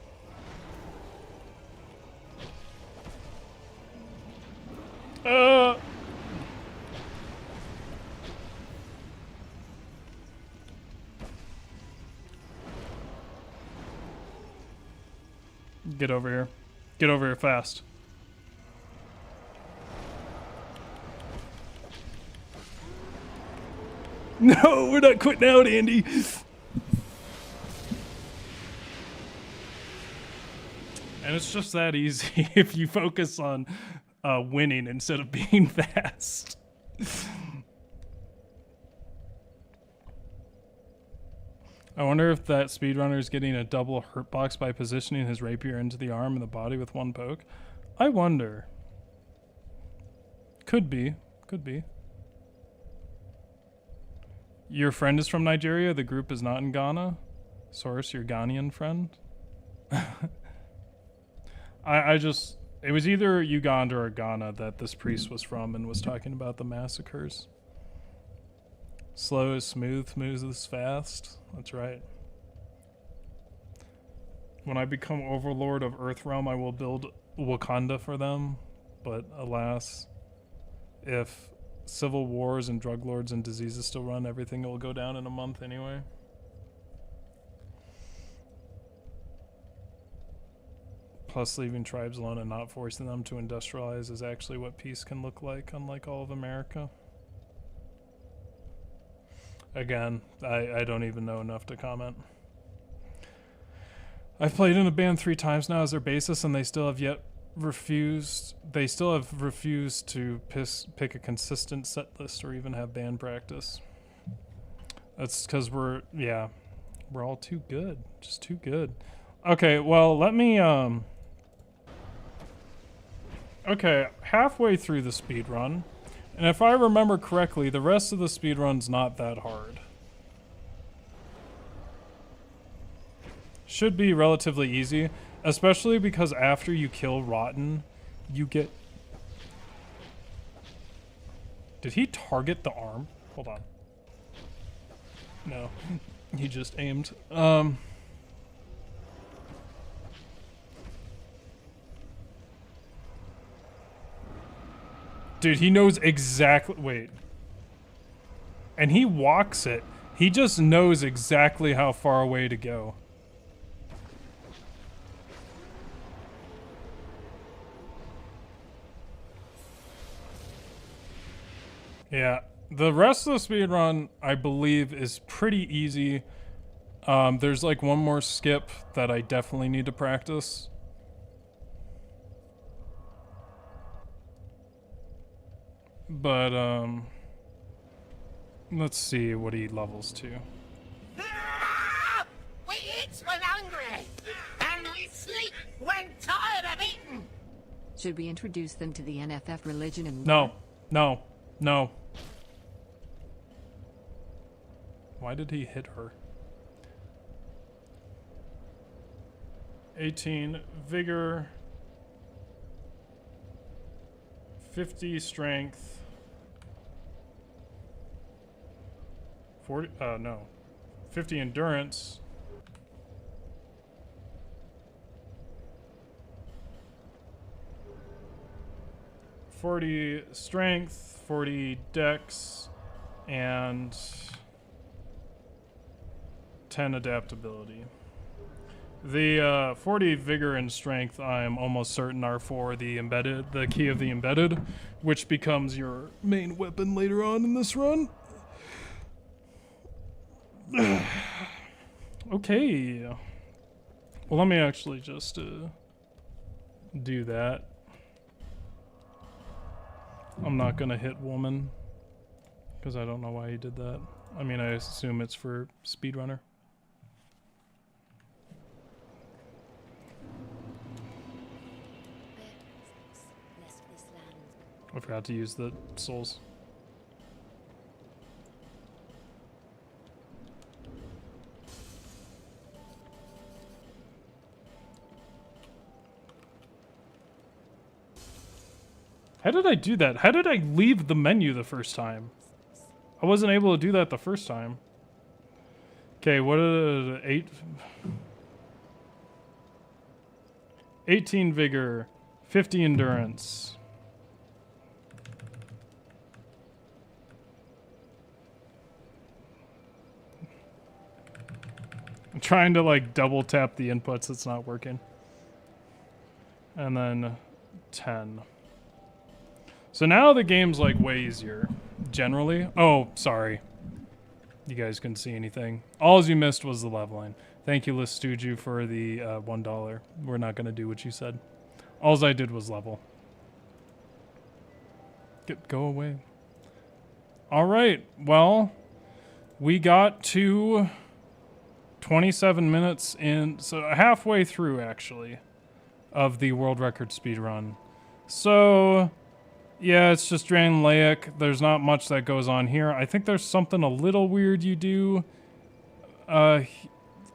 Get over here. Get over here fast. No, we're not quitting out, Andy. And it's just that easy if you focus on winning instead of being fast. I wonder if that speedrunner is getting a double hurt box by positioning his rapier into the arm and the body with one poke. I wonder. Could be. Could be. Your friend is from Nigeria. The group is not in Ghana. Source, your Ghanaian friend. I just... It was either Uganda or Ghana that this priest was from and was talking about the massacres. Slow is smooth, smooth is fast. That's right. When I become overlord of Earthrealm, I will build Wakanda for them. But alas, if civil wars and drug lords and diseases still run, everything will go down in a month anyway. Plus, leaving tribes alone and not forcing them to industrialize is actually what peace can look like, unlike all of America. Again, I don't even know enough to comment. I've played in a band 3 times now as their bassist, and they still have refused to pick a consistent set list or even have band practice. That's because we're all too good. Just too good. Okay, well, let me, okay, halfway through the speed run, and if I remember correctly, the rest of the speed run's not that hard. Should be relatively easy, especially because after you kill Rotten, you get... Did he target the arm? Hold on. No, he just aimed. Dude, he knows exactly... Wait. And he walks it. He just knows exactly how far away to go. Yeah. The rest of the speedrun, I believe, is pretty easy. There's like one more skip that I definitely need to practice. But, let's see what he levels to. We eat when hungry, and we sleep when tired of eating. Should we introduce them to the NFF religion and... No. No. No. Why did he hit her? 18 vigor, 50 strength, 40 no, 50 endurance, 40 strength, 40 dex, and 10 adaptability. The 40 vigor and strength, I am almost certain, are for the embedded, the key of the embedded, which becomes your main weapon later on in this run. Okay. Well, let me actually just do that. I'm not gonna hit woman because I don't know why he did that. I mean, I assume it's for speedrunner. I forgot to use the souls. How did I do that? How did I leave the menu the first time? I wasn't able to do that the first time. Okay, what are 18 vigor, 50 endurance. I'm trying to like double tap the inputs, it's not working. And then 10. So now the game's like way easier, generally. Oh, sorry. You guys couldn't see anything. All you missed was the leveling. Thank you, Listuju, for the $1. We're not going to do what you said. All I did was level. Go away. All right. Well, we got to 27 minutes in, so halfway through, actually, of the world record speedrun. So... yeah, it's just Drain-laic. There's not much that goes on here. I think there's something a little weird you do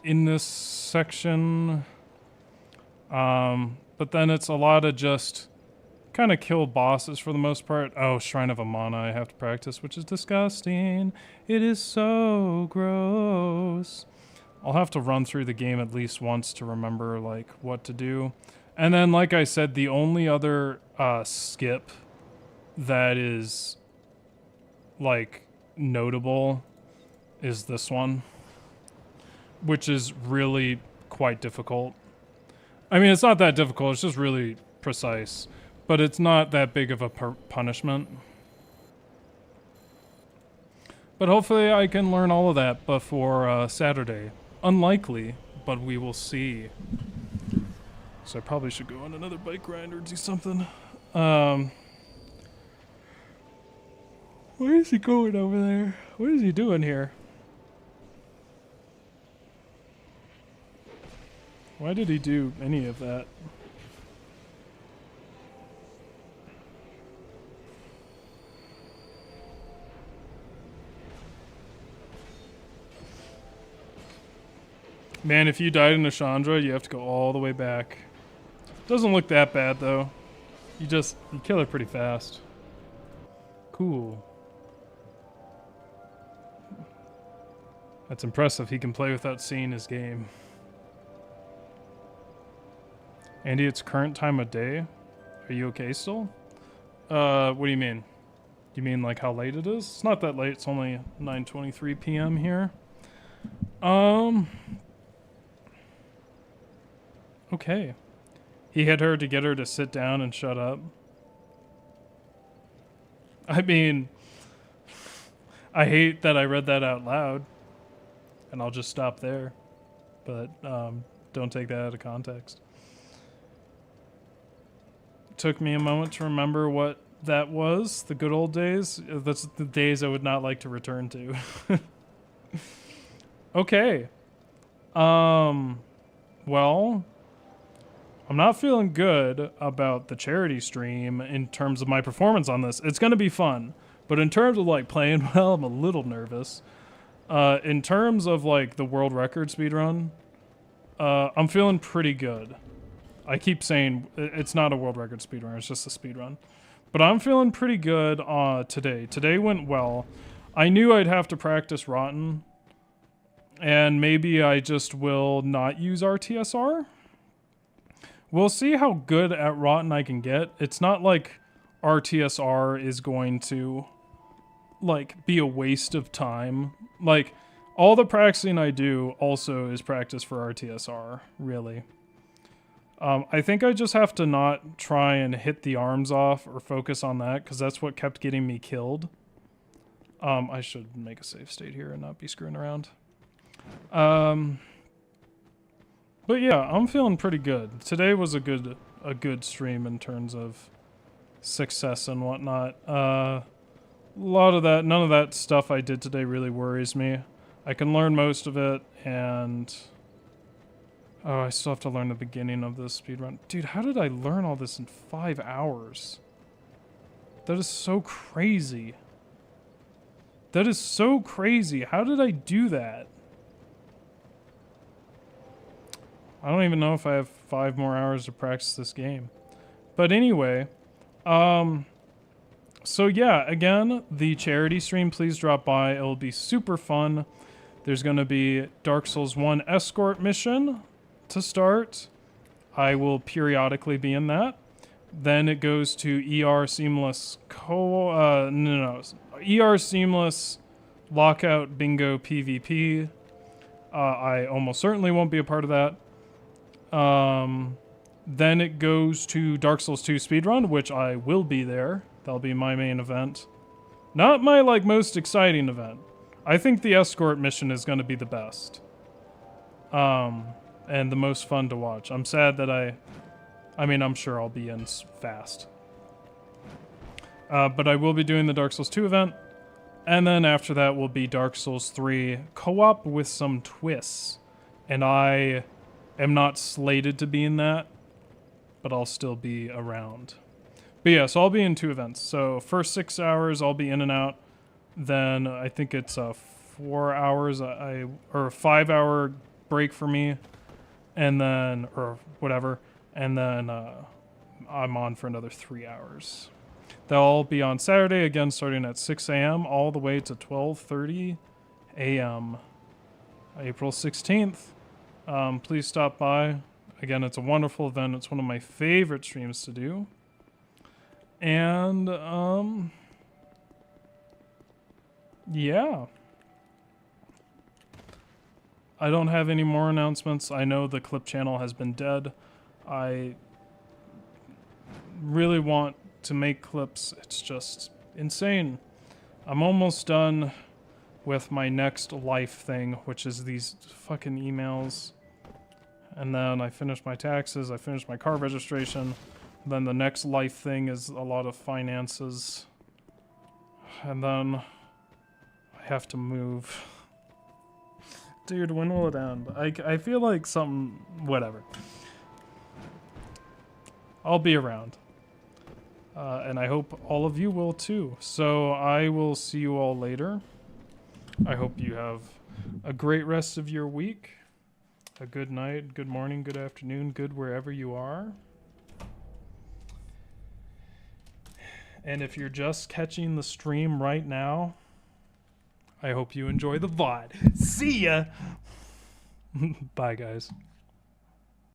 in this section. But then it's a lot of just kind of kill bosses for the most part. Oh, Shrine of Amana I have to practice, which is disgusting. It is so gross. I'll have to run through the game at least once to remember, like, what to do. And then, like I said, the only other skip that is like notable is this one, which is really quite difficult. I mean, it's not that difficult, it's just really precise, but it's not that big of a punishment. But hopefully I can learn all of that before Saturday. Unlikely, but we will see. So I probably should go on another bike ride or do something. Where is he going over there? What is he doing here? Why did he do any of that? Man, if you died in a Chandra, you have to go all the way back. Doesn't look that bad, though. You kill her pretty fast. Cool. That's impressive. He can play without seeing his game. Andy, it's current time of day. Are you okay still? What do you mean? You mean like how late it is? It's not that late. It's only 9:23 p.m. here. Okay. He hit her to get her to sit down and shut up. I mean, I hate that I read that out loud. And I'll just stop there. But don't take that out of context. It took me a moment to remember what that was. The good old days. That's the days I would not like to return to. Okay. Well, I'm not feeling good about the charity stream in terms of my performance on this. It's going to be fun. But in terms of like playing well, I'm a little nervous. In terms of like the world record speedrun, I'm feeling pretty good. I keep saying it's not a world record speedrun, it's just a speedrun. But I'm feeling pretty good today. Today went well. I knew I'd have to practice Rotten, and maybe I just will not use RTSR. We'll see how good at Rotten I can get. It's not like RTSR is going to like be a waste of time. Like all the practicing I do also is practice for RTSR, really. I think I just have to not try and hit the arms off or focus on that, because that's what kept getting me killed. I should make a safe state here and not be screwing around. But yeah, I'm feeling pretty good. Today was a good stream in terms of success and whatnot. A lot of that, none of that stuff I did today really worries me. I can learn most of it, and oh, I still have to learn the beginning of this speedrun. Dude, how did I learn all this in 5 hours? That is so crazy. That is so crazy. How did I do that? I don't even know if I have 5 more hours to practice this game. But anyway, so yeah, again, the charity stream, please drop by. It'll be super fun. There's going to be Dark Souls 1 escort mission to start. I will periodically be in that. Then it goes to ER Seamless ER Seamless Lockout Bingo PvP. I almost certainly won't be a part of that. Then it goes to Dark Souls 2 speedrun, which I will be there. That'll be my main event. Not my, like, most exciting event. I think the escort mission is going to be the best. And the most fun to watch. I'm sad that I mean, I'm sure I'll be in fast. But I will be doing the Dark Souls 2 event. And then after that will be Dark Souls 3 co-op with some twists. And I am not slated to be in that, but I'll still be around. But yeah, so I'll be in 2 events. So first 6 hours, I'll be in and out. Then I think it's 4 hours, or a 5-hour break for me. And then, or whatever. And then I'm on for another 3 hours. They'll all be on Saturday, again, starting at 6 a.m. all the way to 12:30 a.m. April 16th. Please stop by. Again, it's a wonderful event. It's one of my favorite streams to do. And, yeah. I don't have any more announcements. I know the clip channel has been dead. I really want to make clips. It's just insane. I'm almost done with my next life thing, which is these fucking emails. And then I finish my taxes, I finish my car registration. Then the next life thing is a lot of finances. And then I have to move. Dude, when will it end? I feel like something, whatever. I'll be around. And I hope all of you will too. So I will see you all later. I hope you have a great rest of your week. A good night, good morning, good afternoon, good wherever you are. And if you're just catching the stream right now, I hope you enjoy the VOD. See ya! Bye, guys.